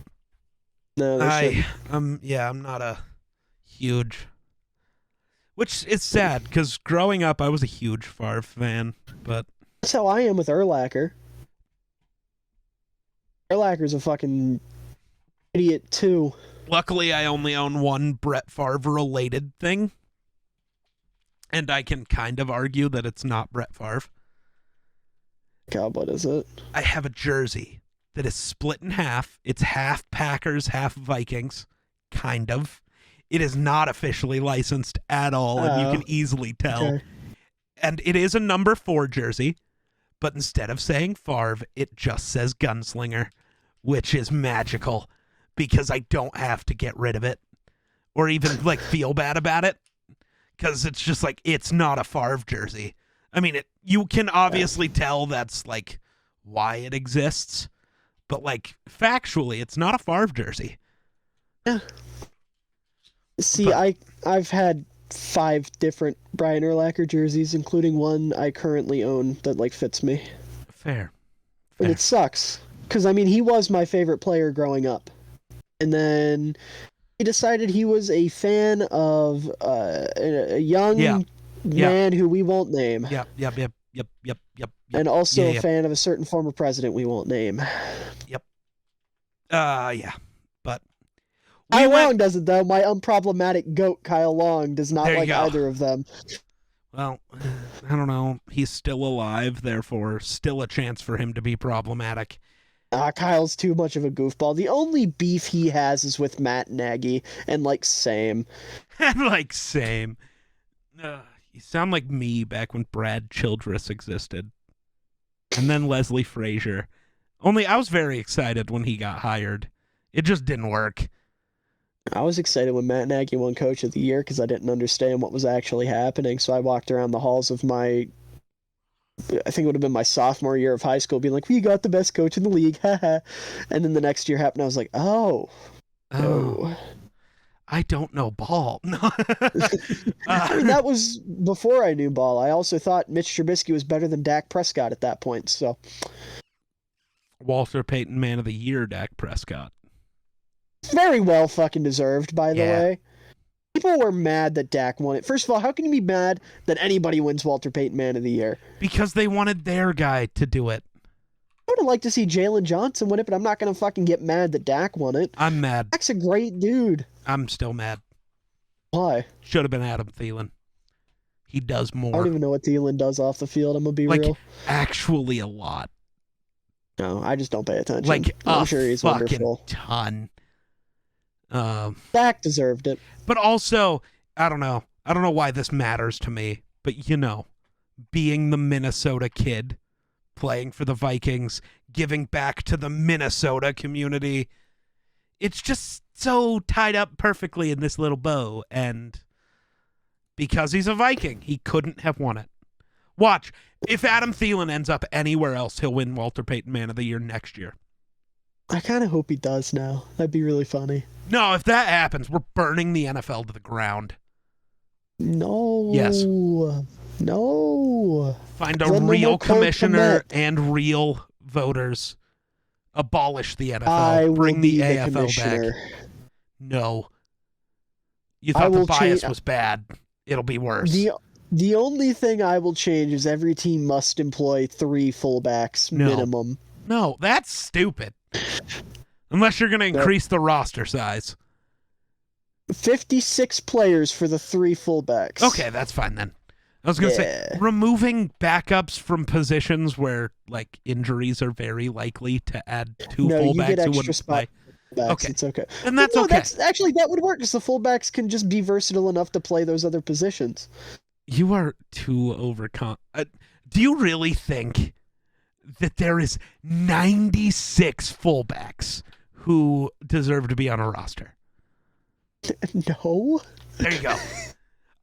No, they shouldn't. I'm not a huge... Which is sad, because growing up, I was a huge Favre fan, but... That's how I am with Urlacher. Urlacher's a fucking idiot, too. Luckily, I only own one Brett Favre-related thing, and I can kind of argue that it's not Brett Favre. God, what is it? I have a jersey that is split in half. It's half Packers, half Vikings, kind of. It is not officially licensed at all, and you can easily tell. Okay. And it is a number 4 jersey, but instead of saying Favre, it just says Gunslinger, which is magical because I don't have to get rid of it or even like feel bad about it because it's just like it's not a Favre jersey. I mean, you can obviously tell that's like why it exists, but like factually, it's not a Favre jersey. Yeah. See, I've had 5 different Brian Urlacher jerseys, including one I currently own that like fits me. Fair. And it sucks because I mean he was my favorite player growing up, and then he decided he was a fan of a young man who we won't name. Yep. And also a fan of a certain former president we won't name. Yep. Yeah. But Kyle Long doesn't, though. My unproblematic goat, Kyle Long, does not like either of them. Well, I don't know. He's still alive, therefore still a chance for him to be problematic. Kyle's too much of a goofball. The only beef he has is with Matt Nagy, and like same. Same. You sound like me back when Brad Childress existed. And then Leslie Frazier. Only I was very excited when he got hired. It just didn't work. I was excited when Matt Nagy won Coach of the Year because I didn't understand what was actually happening. So I walked around the halls of I think it would have been my sophomore year of high school, being like, "We got the best coach in the league." And then the next year happened. I was like, "Oh. I don't know ball." No. I mean, that was before I knew ball. I also thought Mitch Trubisky was better than Dak Prescott at that point. So, Walter Payton Man of the Year, Dak Prescott. Very well fucking deserved, by the way. People were mad that Dak won it. First of all, how can you be mad that anybody wins Walter Payton Man of the Year? Because they wanted their guy to do it. I would have liked to see Jalen Johnson win it, but I'm not going to fucking get mad that Dak won it. I'm mad. Dak's a great dude. I'm still mad. Why? Should have been Adam Thielen. He does more. I don't even know what Thielen does off the field, I'm going to be real. Actually a lot. No, I just don't pay attention. I'm sure he's fucking wonderful. Ton. Dak deserved it. But also, I don't know why this matters to me, but being the Minnesota kid, playing for the Vikings, giving back to the Minnesota community, it's just so tied up perfectly in this little bow, and because he's a Viking, he couldn't have won it. Watch, if Adam Thielen ends up anywhere else, he'll win Walter Payton Man of the Year next year. I kind of hope he does now. That'd be really funny. No, if that happens, we're burning the NFL to the ground. No. Yes. No. Find a real commissioner and real voters. Abolish the NFL. Bring the AFL back. No. You thought the bias was bad. It'll be worse. The only thing I will change is every team must employ 3 fullbacks minimum. No, that's stupid. Unless you're going to increase the roster size. 56 players for the 3 fullbacks. Okay, that's fine then. I was going to say, removing backups from positions where injuries are very likely to add 2 fullbacks who wouldn't play. Okay. It's okay. And that's okay. That would work because the fullbacks can just be versatile enough to play those other positions. You are too do you really think that there is 96 fullbacks who deserve to be on a roster? No. There you go.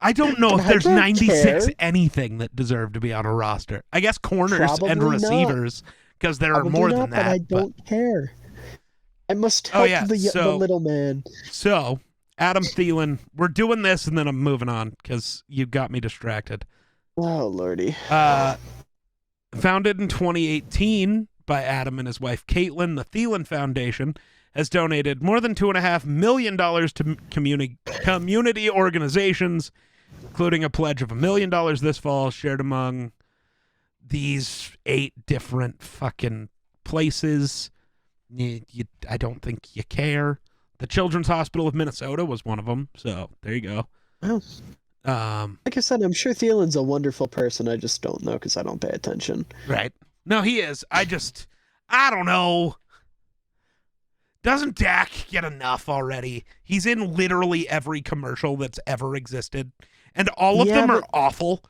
I don't know if there's 96 anything that deserve to be on a roster. I guess corners and receivers, because there are more than that. But I don't care. I must help the little man. So, Adam Thielen, we're doing this, and then I'm moving on, because you got me distracted. Oh, lordy. Founded in 2018 by Adam and his wife Caitlin, the Thielen Foundation has donated more than $2.5 million to community organizations, including a pledge of $1 million this fall, shared among these 8 different fucking places. I don't think you care. The Children's Hospital of Minnesota was one of them, so there you go. Well, like I said, I'm sure Thielen's a wonderful person. I just don't know because I don't pay attention. Right. No, he is. I don't know. Doesn't Dak get enough already? He's in literally every commercial that's ever existed, and all of them are awful.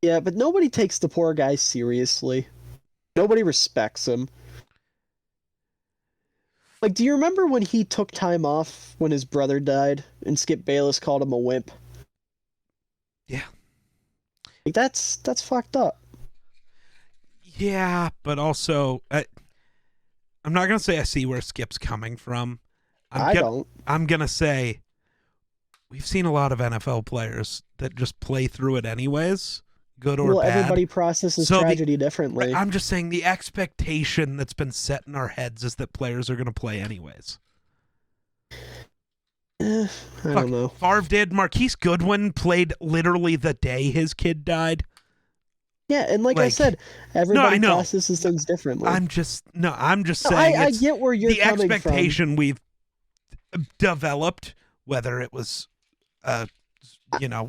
Yeah, but nobody takes the poor guy seriously. Nobody respects him. Like, do you remember when he took time off when his brother died and Skip Bayless called him a wimp? Yeah. Like, that's fucked up. Yeah, but also, I'm not going to say I see where Skip's coming from. I don't. I'm going to say we've seen a lot of NFL players that just play through it anyways, good or bad. Well, everybody processes tragedy differently. I'm just saying the expectation that's been set in our heads is that players are going to play anyways. I don't know. Favre did. Marquise Goodwin played literally the day his kid died. Yeah, and like I said, everybody processes things differently. I'm just saying. I get where you're coming from. The expectation we've developed, whether it was,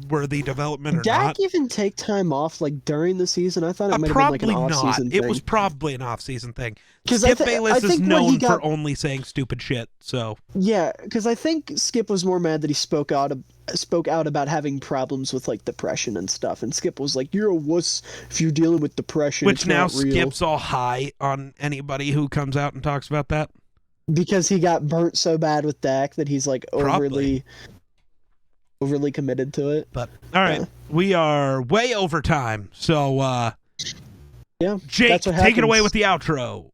worthy development or not. Dak even take time off like during the season? I thought it might have been like an off-season thing. It was probably an off-seation thing. Skip Bayless is known for only saying stupid shit. So yeah, because I think Skip was more mad that he spoke out about having problems with like depression and stuff, and Skip was like, "You're a wuss if you're dealing with depression." Which now Skip's all high on anybody who comes out and talks about that because he got burnt so bad with Dak that he's like overly committed to it. But all right, we are way over time, so yeah, Jake, take it away with the outro.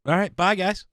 All right, bye guys.